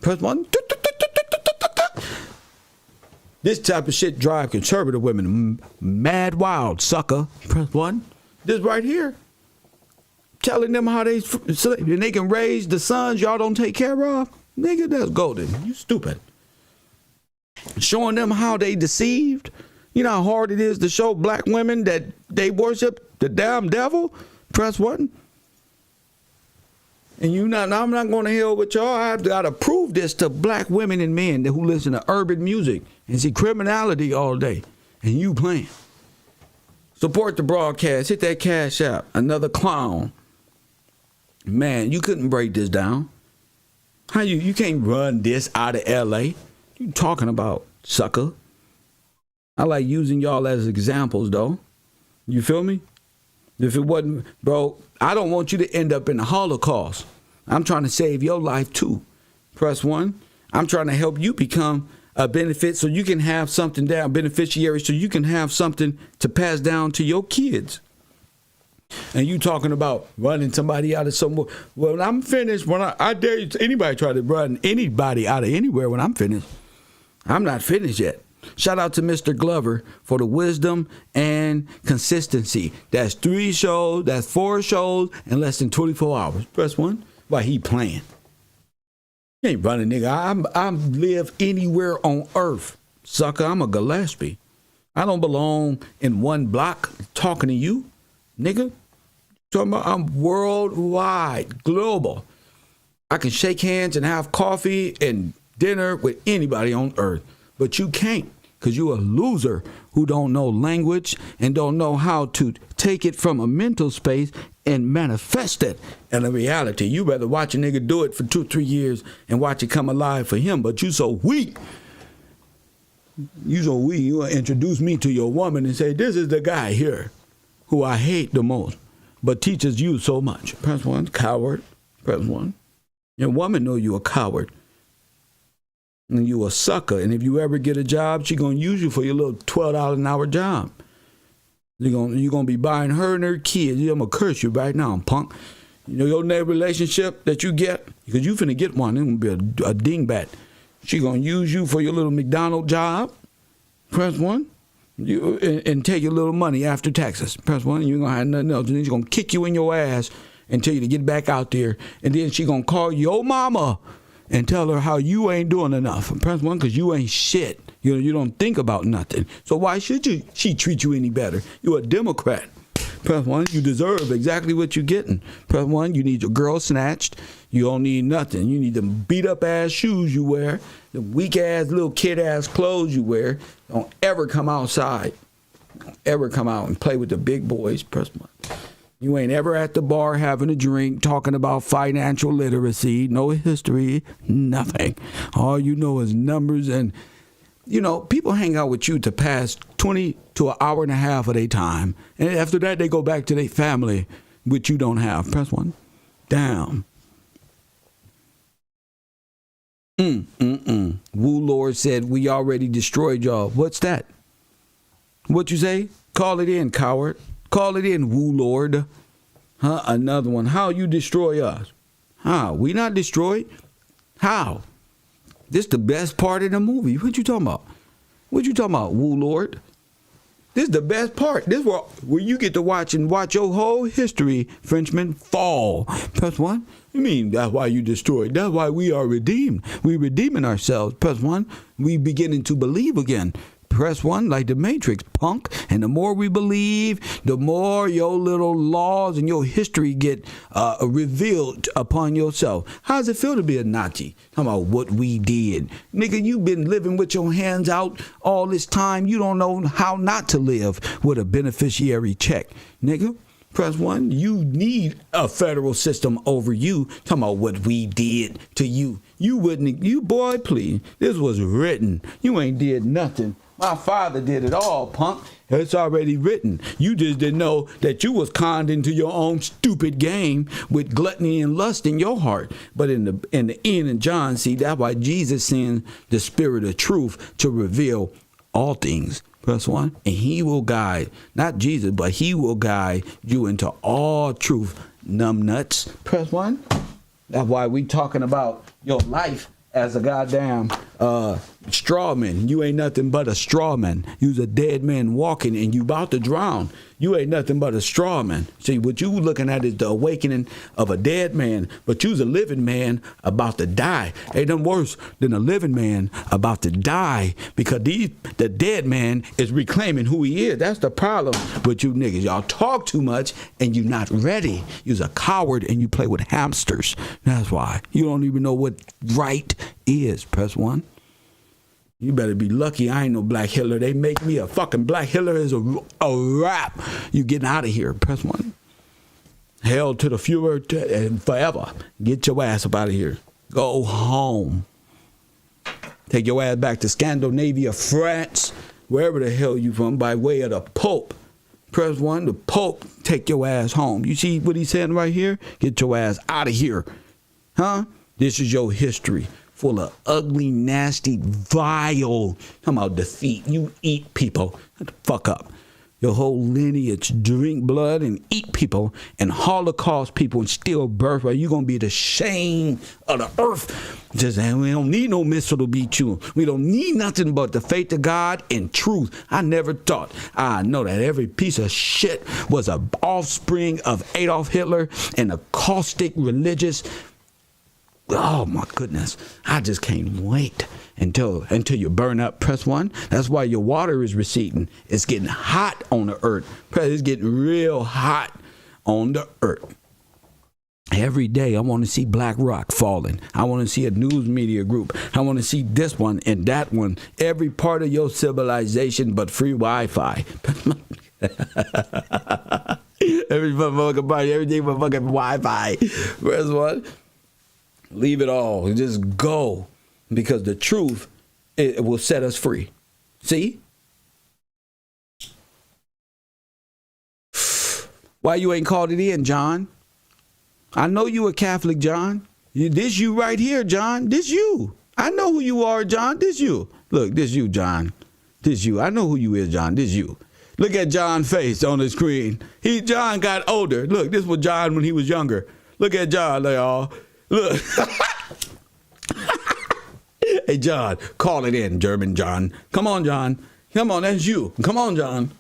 Press one. This type of shit drive conservative women mad wild, sucker. Press one. This right here. Telling them how they can raise the sons y'all don't take care of. Nigga, that's golden. You stupid. Showing them how they deceived. You know how hard it is to show black women that they worship the damn devil? Press one. And I'm not going to hell with y'all. I've got to prove this to black women and men who listen to urban music and see criminality all day. And you playing. Support the broadcast. Hit that cash app. Another clown. Man, you couldn't break this down. How you can't run this out of L.A. You talking about, sucker? I like using y'all as examples, though. You feel me? If it wasn't, bro, I don't want you to end up in the Holocaust. I'm trying to save your life, too. Press one. I'm trying to help you become a benefit so you can have something down, beneficiary, so you can have something to pass down to your kids. And you talking about running somebody out of somewhere. Well, when I'm finished, I dare you, anybody try to run anybody out of anywhere when I'm finished. I'm not finished yet. Shout out to Mr. Glover for the wisdom and consistency. That's 3 shows, that's 4 shows in less than 24 hours. Press one. Why he playing? He ain't running, nigga. I live anywhere on earth. Sucker, I'm a Gillespie. I don't belong in one block talking to you, nigga. Talking about I'm worldwide, global. I can shake hands and have coffee and dinner with anybody on earth. But you can't, because you're a loser who don't know language and don't know how to take it from a mental space and manifest it in a reality. You rather watch a nigga do it for 2-3 years and watch it come alive for him, but you so weak. You so weak, you introduce me to your woman and say, this is the guy here who I hate the most, but teaches you so much. Press one, coward. Press one. Your woman know you a coward. And you a sucker. And if you ever get a job, she going to use you for your little $12 an hour job. You're gonna be buying her and her kids. I'm going to curse you right now, punk. You know your neighbor relationship that you get? Because you finna get one. It's going to be a dingbat. She gonna use you for your little McDonald's job. Press 1. And take your little money after taxes. Press 1. You ain't gonna have nothing else. And then she's gonna kick you in your ass and tell you to get back out there. And then she gonna call your mama and tell her how you ain't doing enough. And press 1, because you ain't shit. You don't think about nothing. So why should she treat you any better? You're a Democrat. Press 1, you deserve exactly what you're getting. Press 1, you need your girl snatched. You don't need nothing. You need them beat up ass shoes you wear, the weak ass little kid ass clothes you wear. Don't ever come outside. Don't ever come out and play with the big boys. Press 1. You ain't ever at the bar having a drink, talking about financial literacy, no history, nothing. All you know is numbers. And, people hang out with you to pass 20 to an hour and a half of their time. And after that, they go back to their family, which you don't have. Press 1. Down. Wu Lord said, we already destroyed y'all. What's that? What you say? Call it in, coward. Call it in, Wu Lord. Huh? Another one. How you destroy us? How? We not destroyed? How? This the best part of the movie. What you talking about? What you talking about, Wu Lord? This is the best part. This is where you get to watch your whole history, Frenchman, fall. Press 1. You mean that's why you destroyed? That's why we are redeemed. We redeeming ourselves. Press 1. We beginning to believe again. Press 1, like the Matrix, punk. And the more we believe, the more your little laws and your history get revealed upon yourself. How does it feel to be a Nazi? Talking about what we did. Nigga, you been living with your hands out all this time. You don't know how not to live with a beneficiary check. Nigga, press 1. You need a federal system over you. Talking about what we did to you. You boy, please. This was written. You ain't did nothing. My father did it all, punk. It's already written. You just didn't know that you was conned into your own stupid game with gluttony and lust in your heart. But in the end of John, see, that's why Jesus sent the Spirit of truth to reveal all things. Press 1. And he will guide, not Jesus, but he will guide you into all truth, numbnuts. Press 1. That's why we talking about your life as a goddamn straw man. You ain't nothing but a straw man. You's a dead man walking and you about to drown. You ain't nothing but a straw man. See, what you looking at is the awakening of a dead man, but you's a living man about to die. Ain't nothing worse than a living man about to die, because the dead man is reclaiming who he is. That's the problem with you niggas. Y'all talk too much and you not ready. You's a coward and you play with hamsters. That's why. You don't even know what right is. Press 1. You better be lucky I ain't no black Hitler. They make me a fucking black Hitler is a rap. You getting out of here. Press 1. Hell to the Fuhrer and forever. Get your ass up out of here. Go home. Take your ass back to Scandinavia, France, wherever the hell you from, by way of the Pope. Press 1. The Pope take your ass home. You see what he's saying right here? Get your ass out of here. Huh? This is your history. Full of ugly, nasty, vile, talking about defeat. You eat people. Shut the fuck up. Your whole lineage drink blood and eat people and Holocaust people and steal birth. Are you going to be the shame of the earth? Just, we don't need no missile to beat you. We don't need nothing but the faith of God and truth. I never thought. I know that every piece of shit was an offspring of Adolf Hitler and a caustic religious. Oh my goodness. I just can't wait until you burn up. Press 1. That's why your water is receding. It's getting hot on the earth. It's getting real hot on the earth. Every day I want to see black rock falling. I want to see a news media group. I want to see this one and that one. Every part of your civilization but free Wi-Fi. Every motherfucking party, everything but fucking Wi-Fi. Press 1. Leave it all. Just go. Because the truth, it will set us free. See? Why you ain't called it in, John? I know you a Catholic, John. This you right here, John. This you. I know who you are, John. This you. Look, this you, John. This you. I know who you is, John. This you. Look at John's face on the screen. John got older. Look, this was John when he was younger. Look at John, y'all. Look. Hey, John, call it in, German John. Come on, John. Come on, that's you. Come on, John.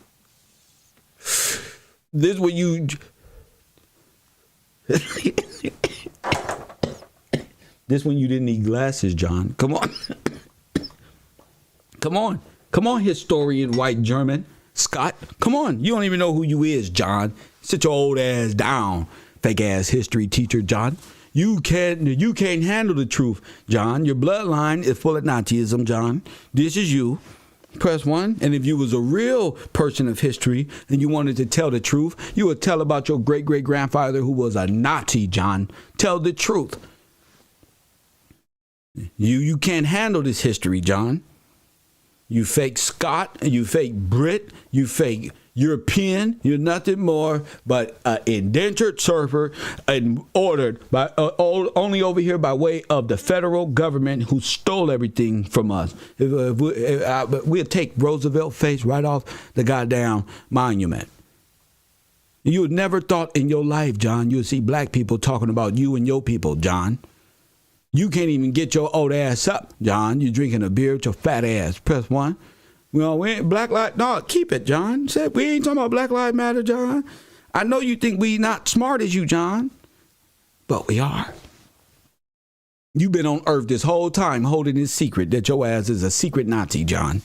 This is what you... This when you didn't need glasses, John. Come on. Come on. Come on, historian, white German. Scott, come on. You don't even know who you is, John. Sit your old ass down, fake ass history teacher, John. You can't handle the truth, John. Your bloodline is full of Nazism, John. This is you. Press 1. And if you was a real person of history and you wanted to tell the truth, you would tell about your great-great-grandfather who was a Nazi, John. Tell the truth. You can't handle this history, John. You fake Scot, you fake Brit, you fake European. You're nothing more but an indentured server and ordered by only over here by way of the federal government who stole everything from us. We'll take Rosevelt face right off the goddamn monument. You would never thought in your life, John, you would see black people talking about you and your people, John. You can't even get your old ass up, John. You drinking a beer with your fat ass. Press 1. Well, we ain't Black Lives... No, keep it, John. Said we ain't talking about Black Lives Matter, John. I know you think we not smart as you, John. But we are. You've been on Earth this whole time holding this secret that your ass is a secret Nazi, John.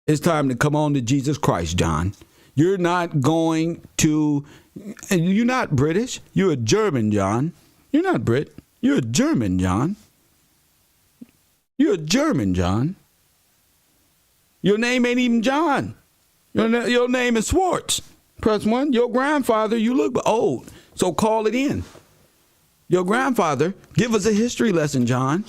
It's time to come on to Jesus Christ, John. You're not going to... You're not British. You're a German, John. You're not Brit. You're a German, John. You're a German, John. Your name ain't even John. Your name is Schwartz. Press 1. Your grandfather, you look old, so call it in. Your grandfather, give us a history lesson, John.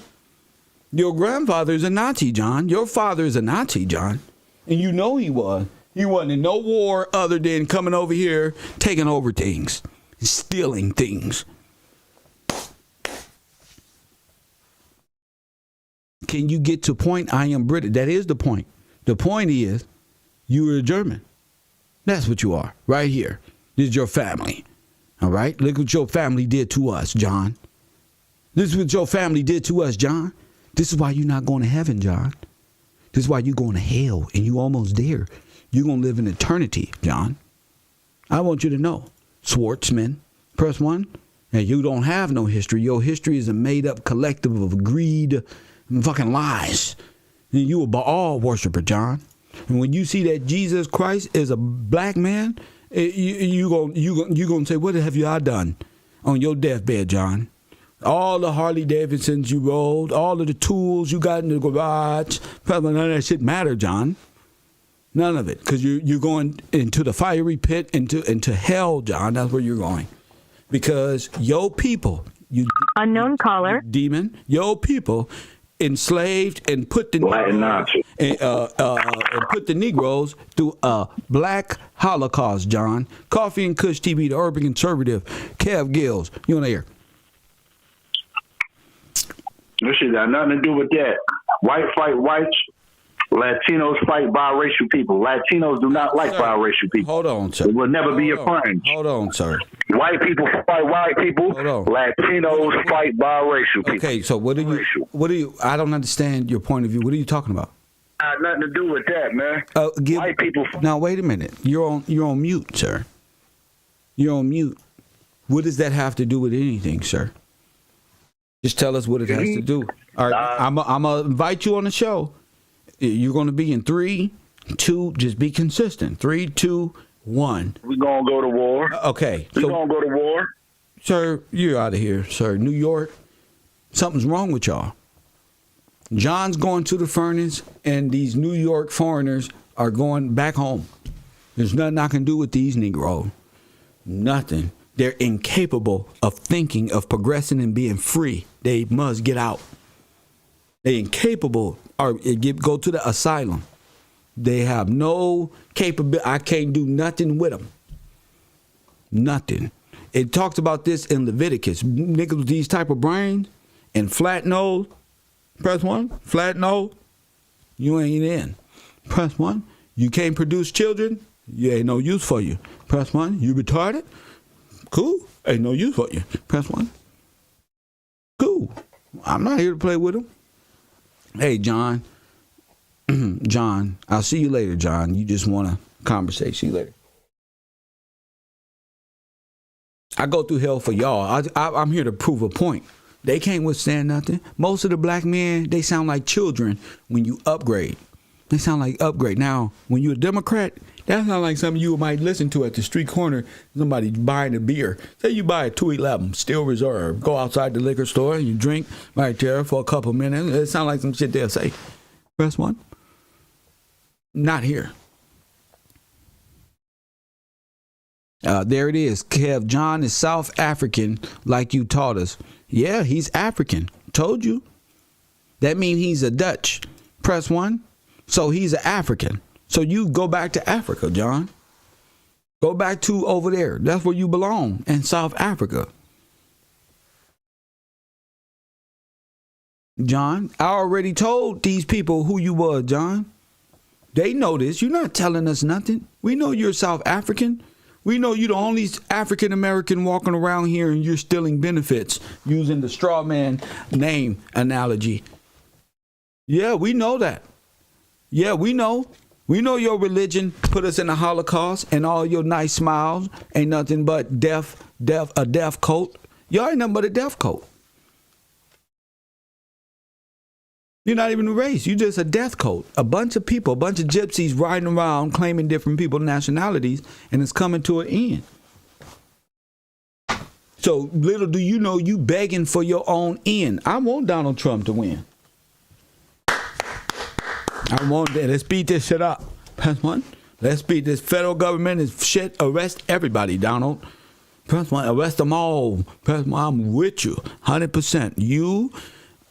Your grandfather is a Nazi, John. Your father is a Nazi, John. And you know he was. He wasn't in no war other than coming over here, taking over things, stealing things. Can you get to point? I am British. That is the point. The point is, you are a German. That's what you are, right here. This is your family. All right? Look what your family did to us, John. This is what your family did to us, John. This is why you're not going to heaven, John. This is why you're going to hell, and you almost there. You're going to live in eternity, John. I want you to know, Schwartzman, press 1. And you don't have no history. Your history is a made-up collective of greed and fucking lies. And you a Baal worshiper, John. And when you see that Jesus Christ is a black man, you gonna say, what have I done on your deathbed, John? All the Harley Davidsons you rode, all of the tools you got in the garage, probably none of that shit matter, John. None of it, because you're going into the fiery pit, into hell, John. That's where you're going, because your people, you unknown caller, demon, your people enslaved and put the put the Negroes through a black Holocaust, John. Coffee and Kush TV, the urban conservative, Kev Gills. You on the air? This shit got nothing to do with that. White fight whites. Latinos fight biracial people. Latinos do not like biracial people. Hold on, sir. It will never be your friends. Hold on, sir. White people fight white people. Hold on. Latinos fight biracial people. Okay, so what do you? I don't understand your point of view. What are you talking about? Nothing to do with that, man. White people. Now wait a minute. You're on mute, sir. You're on mute. What does that have to do with anything, sir? Just tell us what it has to do. All right, I'm gonna invite you on the show. You're going to be in 3, 2. Just be consistent. 3, 2, 1. We're going to go to war. Okay. We're going to go to war. Sir, you're out of here, sir. New York, something's wrong with y'all. John's going to the furnace, and these New York foreigners are going back home. There's nothing I can do with these Negroes. Nothing. They're incapable of thinking, of progressing and being free. They must get out. They're incapable or go to the asylum. They have no capability. I can't do nothing with them. Nothing. It talks about this in Leviticus. Niggas with these type of brains and flat nose. Press 1. Flat nose. You ain't in. Press 1. You can't produce children. You ain't no use for you. Press 1. You retarded. Cool. Ain't no use for you. Press 1. Cool. I'm not here to play with them. Hey, John. John, I'll see you later, John. You just want a conversation. See you later. I go through hell for y'all. I'm here to prove a point. They can't withstand nothing. Most of the black men, they sound like children when you upgrade. They sound like upgrade. Now, when you're a Democrat, that sounds like something you might listen to at the street corner. Somebody buying a beer. Say you buy a 211, still reserved. Go outside the liquor store and you drink right there for a couple minutes. It sounds like some shit they'll say. Press one. Not here. There it is. Kev, John is South African like you taught us. Yeah, he's African. Told you. That means he's a Dutch. Press one. So he's an African. So you go back to Africa, John. Go back to over there. That's where you belong, in South Africa. John, I already told these people who you were, John. They know this. You're not telling us nothing. We know you're South African. We know you're the only African American walking around here and you're stealing benefits using the straw man name analogy. Yeah, we know that. Yeah, we know. We know your religion put us in the Holocaust and all your nice smiles ain't nothing but a death coat. Y'all ain't nothing but a death coat. You're not even a race. You're just a death coat. A bunch of people, a bunch of gypsies riding around claiming different people's nationalities, and it's coming to an end. So little do you know, you begging for your own end. I want Donald Trump to win. I want that. Let's beat this shit up. Press one. Let's beat this federal government is shit. Arrest everybody, Donald. Press one. Arrest them all. Press one. I'm with you. 100%. You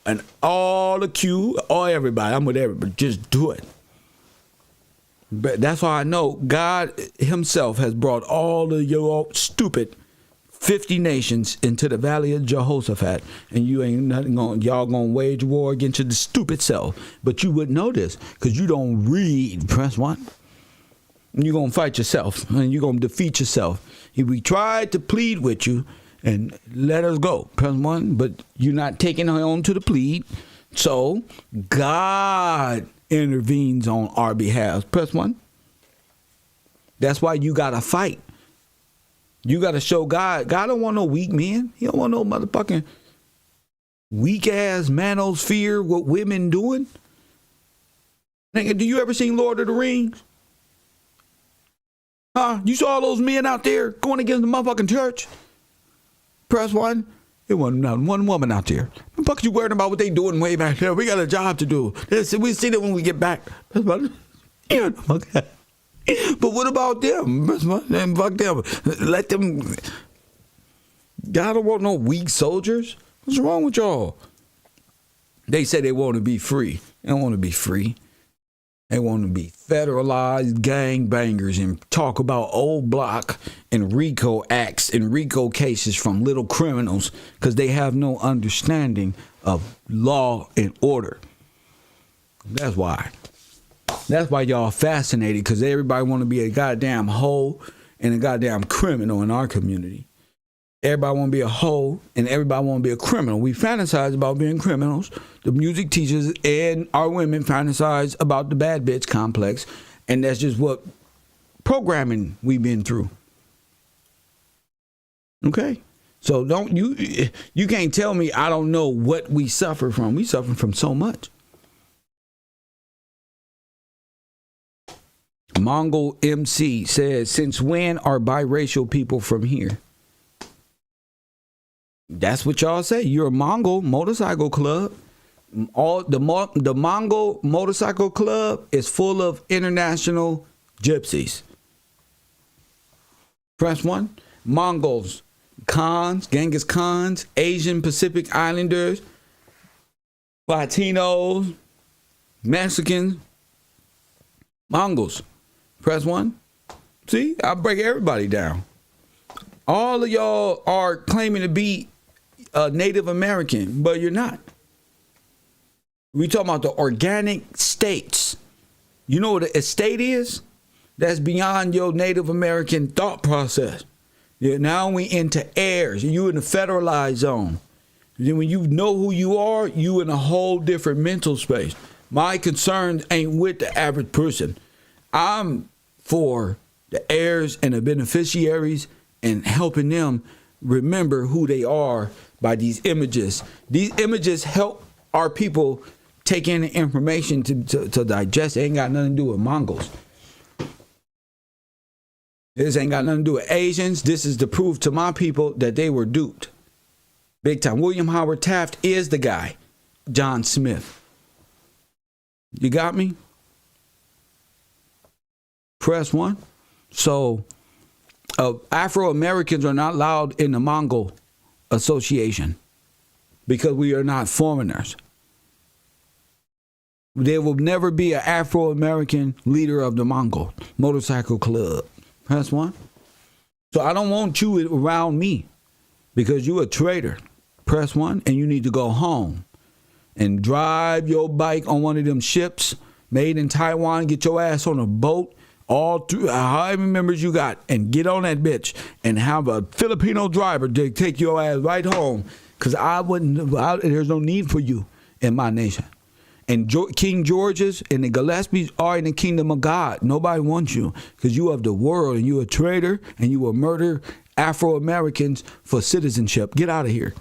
and all the Q, or everybody. I'm with everybody. Just do it. But that's why I know God himself has brought all of your stupid 50 nations into the valley of Jehoshaphat, and you ain't nothing going. Y'all gonna wage war against your stupid self, but you wouldn't know this because you don't read. Press one. And you're gonna fight yourself, and you're gonna defeat yourself. We tried to plead with you and let us go. Press one, but you're not taking on to the plead. So God intervenes on our behalf. Press one. That's why you gotta fight. You got to show God. God don't want no weak men. He don't want no motherfucking weak-ass manosphere, what women doing. Nigga, do you ever seen Lord of the Rings? Huh? You saw all those men out there going against the motherfucking church? Press one. There wasn't not one woman out there. What the fuck you worried about what they doing way back there? We got a job to do. We see that when we get back. Press one. Yeah, okay. But what about them? And fuck them. Let them. God don't want no weak soldiers. What's wrong with y'all? They say they want to be free. They don't want to be free. They want to be federalized gangbangers and talk about old block and RICO acts and RICO cases from little criminals because they have no understanding of law and order. That's why. That's why y'all fascinated, because everybody want to be a goddamn hoe and a goddamn criminal in our community. Everybody want to be a hoe and everybody want to be a criminal. We fantasize about being criminals. The music teachers and our women fantasize about the bad bitch complex, and that's just what programming we've been through. Okay? So don't you can't tell me I don't know what we suffer from. We suffer from so much. Mongol MC says, since when are biracial people from here? That's what y'all say. You're a Mongol motorcycle club. All the Mongol motorcycle club is full of international gypsies. Press one. Mongols, Khans, Genghis Khans, Asian Pacific Islanders, Latinos, Mexicans, Mongols. Press one. See, I break everybody down. All of y'all are claiming to be Native American, but you're not. We talking about the organic states. You know what an estate is? That's beyond your Native American thought process. Now we into heirs. You in the federalized zone. Then when you know who you are, you in a whole different mental space. My concern ain't with the average person. I'm for the heirs and the beneficiaries and helping them remember who they are by these images. These images help our people take in the information to digest. It ain't got nothing to do with Mongols. This ain't got nothing to do with Asians. This is to prove to my people that they were duped. Big time. William Howard Taft is the guy. John Smith. You got me? Press 1. So, Afro-Americans are not allowed in the Mongol Association because we are not foreigners. There will never be an Afro-American leader of the Mongol Motorcycle Club. Press 1. So I don't want you around me because you're a traitor. Press 1, and you need to go home and drive your bike on one of them ships made in Taiwan. Get your ass on a boat, all through however many members you got, and get on that bitch and have a Filipino driver to take your ass right home. Because there's no need for you in my nation. And King George's and the Gillespies are in the kingdom of God. Nobody wants you because you of the world and you a traitor and you will murder Afro-Americans for citizenship. Get out of here.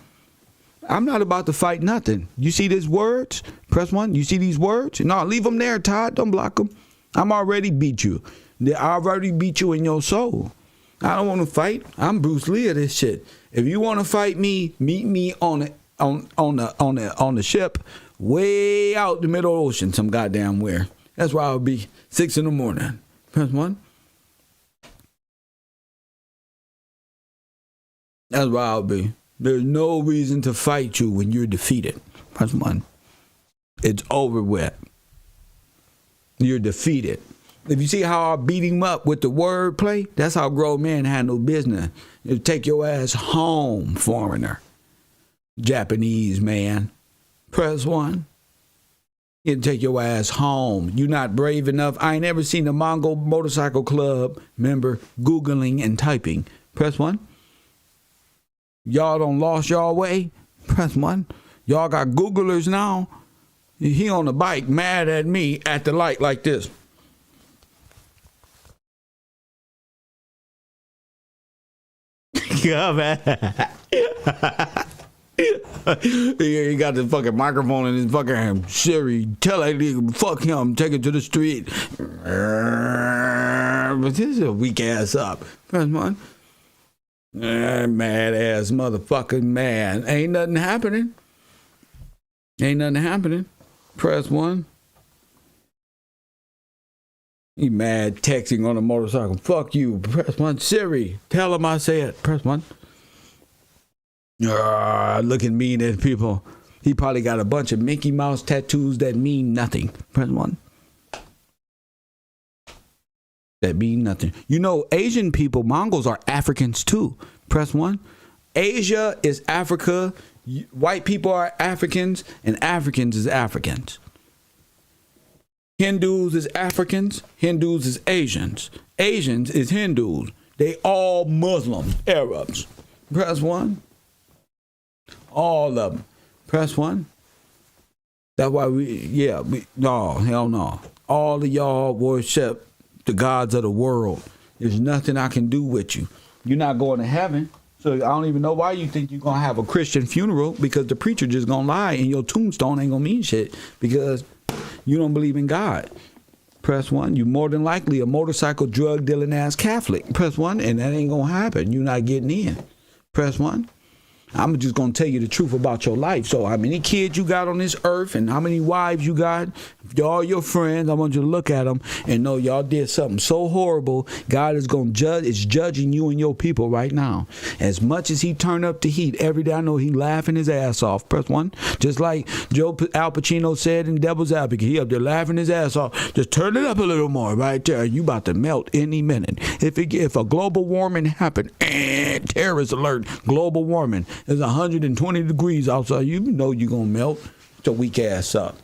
I'm not about to fight nothing. You see these words? Press 1. You see these words? No, leave them there, Todd. Don't block them. I'm already beat you. I already beat you in your soul. I don't want to fight. I'm Bruce Lee of this shit. If you want to fight me, meet me on the ship way out the middle ocean, some goddamn where. That's where I'll be. 6 a.m. Press 1. That's where I'll be. There's no reason to fight you when you're defeated. Press 1. It's over with. You're defeated. If you see how I beat him up with the wordplay, that's how grown men handle business. You take your ass home, foreigner. Japanese man. Press 1. You take your ass home. You're not brave enough. I ain't ever seen a Mongol Motorcycle Club member Googling and typing. Press 1. Y'all done lost y'all way. Press 1. Y'all got Googlers now. He on the bike mad at me at the light like this. Yeah, man. He got the fucking microphone in his fucking Siri. Tell that nigga, fuck him, take it to the street. But this is a weak ass up. Press 1. Mad ass motherfucking man. Ain't nothing happening. Ain't nothing happening. Press 1. He mad texting on a motorcycle. Fuck you. Press 1. Siri, tell him I said. Press 1. Looking mean at people. He probably got a bunch of Mickey Mouse tattoos that mean nothing. Press 1. That mean nothing. You know, Asian people, Mongols are Africans too. Press 1. Asia is Africa. White people are Africans, and Africans is Africans. Hindus is Africans. Hindus is Asians. Asians is Hindus. They all Muslims, Arabs. Press 1. All of them. Press 1. That's why no, hell no. All of y'all worship the gods of the world. There's nothing I can do with you. You're not going to heaven. So I don't even know why you think you're going to have a Christian funeral, because the preacher just going to lie and your tombstone ain't going to mean shit because you don't believe in God. Press 1. You more than likely a motorcycle drug dealing ass Catholic. Press 1, and that ain't going to happen. You're not getting in. Press 1. I'm just going to tell you the truth about your life. So how many kids you got on this earth and how many wives you got, all your friends, I want you to look at them and know y'all did something so horrible. God is going to judge, is judging you and your people right now. As much as he turn up the heat every day, I know he laughing his ass off. Press 1. Just like Al Pacino said in Devil's Advocate, he up there laughing his ass off. Just turn it up a little more right there. You about to melt any minute. If a global warming happened, terrorist alert, global warming. It's 120 degrees outside. You know you're going to melt. It's a weak ass up.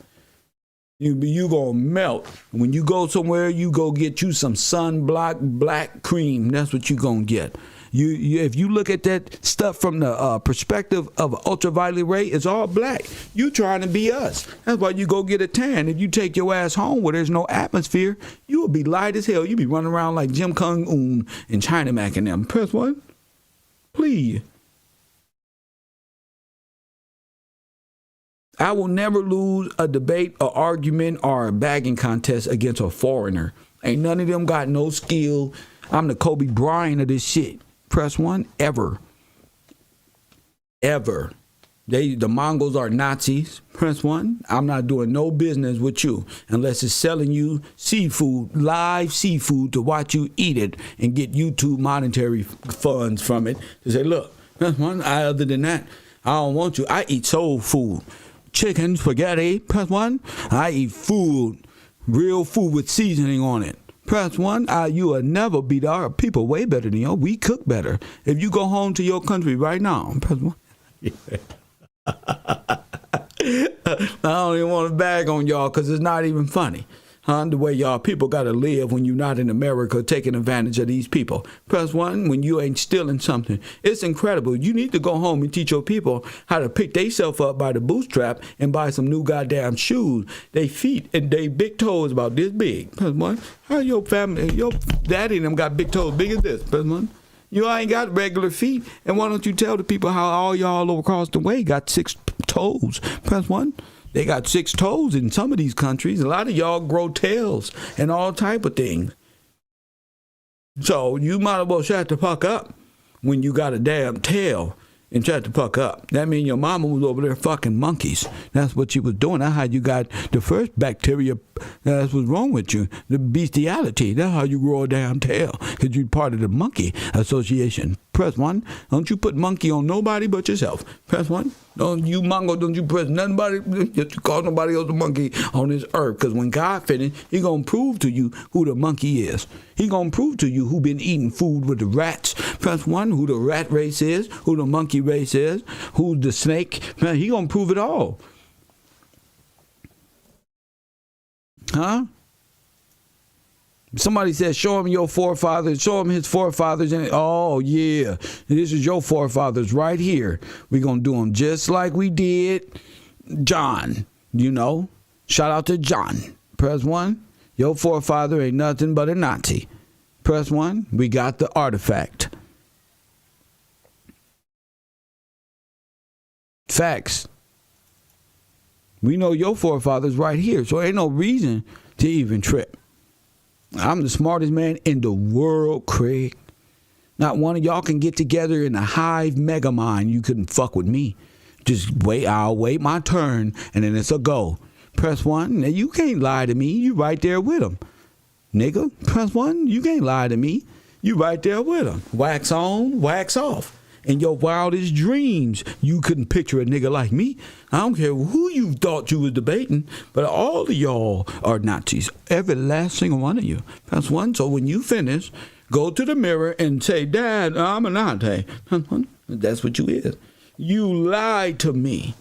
You going to melt. When you go somewhere, you go get you some sunblock black cream. That's what you going to get. If you look at that stuff from the perspective of ultraviolet ray, it's all black. You trying to be us. That's why you go get a tan. If you take your ass home where there's no atmosphere, you will be light as hell. You be running around like Jim Kong Un and China Mac and them. Press one, please. I will never lose a debate, or argument, or a bagging contest against a foreigner. Ain't none of them got no skill. I'm the Kobe Bryant of this shit. Press one, ever. Ever. The Mongols are Nazis. Press one. I'm not doing no business with you unless it's selling you seafood, live seafood, to watch you eat it and get YouTube monetary funds from it. To say, look, press one. Other than that, I don't want you. I eat soul food. Chicken, spaghetti, press one. I eat food, real food with seasoning on it. Press one. You will never beat our people way better than you. We cook better. If you go home to your country right now, press one. I don't even want to bag on y'all because it's not even funny. The way y'all people got to live when you're not in America taking advantage of these people. Press one, when you ain't stealing something. It's incredible. You need to go home and teach your people how to pick themselves up by the bootstrap and buy some new goddamn shoes. They feet and they big toes about this big. Press one. How your family, your daddy and them got big toes big as this? Press one. You ain't got regular feet. And why don't you tell the people how all y'all all across the way got 6 toes? Press one. They got 6 toes in some of these countries. A lot of y'all grow tails and all type of things. So you might as well shut the fuck up when you got a damn tail and shut the fuck up. That means your mama was over there fucking monkeys. That's what she was doing. That's how you got the first bacteria. That's what's wrong with you. The bestiality. That's how you grow a damn tail. Because you're part of the monkey association. Press one. Don't you put monkey on nobody but yourself. Press one. Don't you Mongo, don't you press nobody, you call nobody else a monkey on this earth. Because when God finished, he going to prove to you who the monkey is. He going to prove to you who been eating food with the rats. Press one, who the rat race is, who the monkey race is, who's the snake. Man, he going to prove it all. Huh? Somebody said, show him your forefathers, show him his forefathers. And oh, yeah, this is your forefathers right here. We're going to do them just like we did John, you know. Shout out to John. Press one. Your forefather ain't nothing but a Nazi. Press one. We got the artifact. Facts. We know your forefathers right here, so ain't no reason to even trip. I'm the smartest man in the world, Craig. Not one of y'all can get together in a hive mega mind. You couldn't fuck with me. Just wait. I'll wait my turn, and then it's a go. Press one. Now, you can't lie to me. You right there with them. Nigga, press one. You can't lie to me. You right there with them. Wax on, wax off. In your wildest dreams, you couldn't picture a nigga like me. I don't care who you thought you was debating, but all of y'all are Nazis. Every last single one of you. That's one. So when you finish, go to the mirror and say, Dad, I'm a Nazi. That's what you is. You lied to me.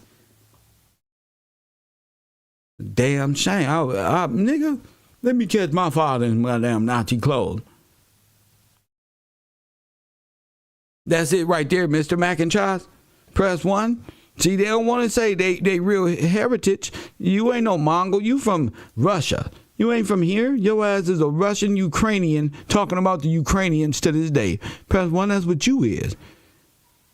Damn shame. Nigga, let me catch my father in my damn Nazi clothes. That's it right there, Mr. McIntosh. Press one. See, they don't want to say they real heritage. You ain't no Mongol. You from Russia. You ain't from here. Your ass is a Russian Ukrainian talking about the Ukrainians to this day. Press one, that's what you is.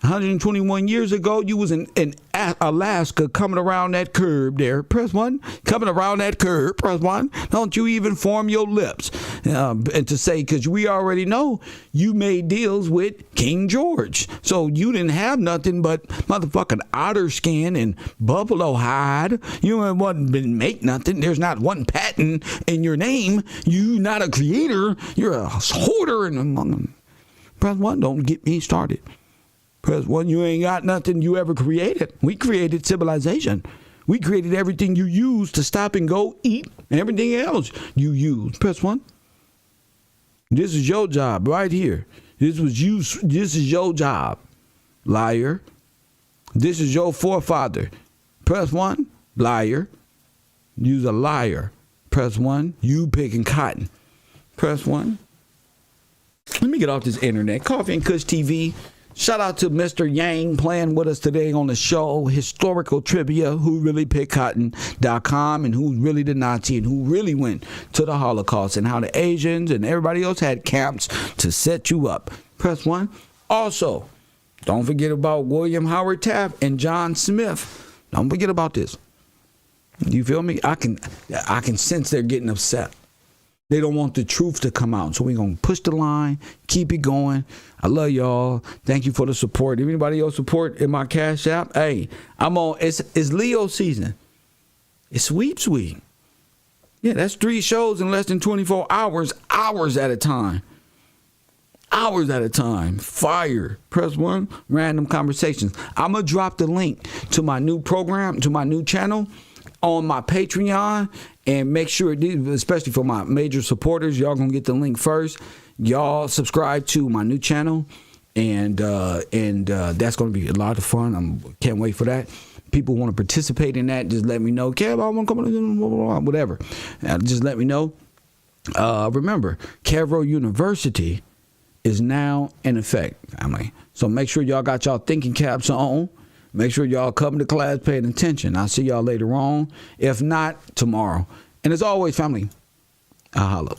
121 years ago, you was in Alaska coming around that curb there. Press one. Coming around that curb. Press one. Don't you even form your lips. And to say, because we already know you made deals with King George. So you didn't have nothing but motherfucking otter skin and buffalo hide. You didn't make nothing. There's not one patent in your name. You not a creator. You're a hoarder. And press one. Don't get me started. Press one, you ain't got nothing you ever created. We created civilization. We created everything you use to stop and go eat and everything else you use. Press one. This is your job right here. This is your job, liar. This is your forefather. Press one, liar. You's a liar. Press one, you picking cotton. Press one. Let me get off this internet. Coffee and Kush TV. Shout out to Mr. Yang playing with us today on the show. Historical trivia, who really picked cotton.com, and who's really the Nazi, and who really went to the Holocaust, and how the Asians and everybody else had camps to set you up. Press 1. Also, don't forget about William Howard Taft and John Smith. Don't forget about this. You feel me? I can sense they're getting upset. They don't want the truth to come out. So we're going to push the line, keep it going. I love y'all. Thank you for the support. If anybody else support in my Cash App, hey, I'm on. It's Leo season. It's sweep. Yeah, that's 3 shows in less than 24 hours. Hours at a time. Fire. Press 1. Random conversations. I'm going to drop the link to my new program, to my new channel on my Patreon, and make sure, especially for my major supporters, y'all gonna get the link first. Y'all subscribe to my new channel, and that's gonna be a lot of fun. Can't wait for that. People want to participate in that, just let me know. Kev, I want to come, whatever. Just let me know. Remember, Cavro University is now in effect. So make sure y'all got y'all thinking caps on. Make sure y'all come to class paying attention. I'll see y'all later on. If not, tomorrow. And as always, family, I'll holla.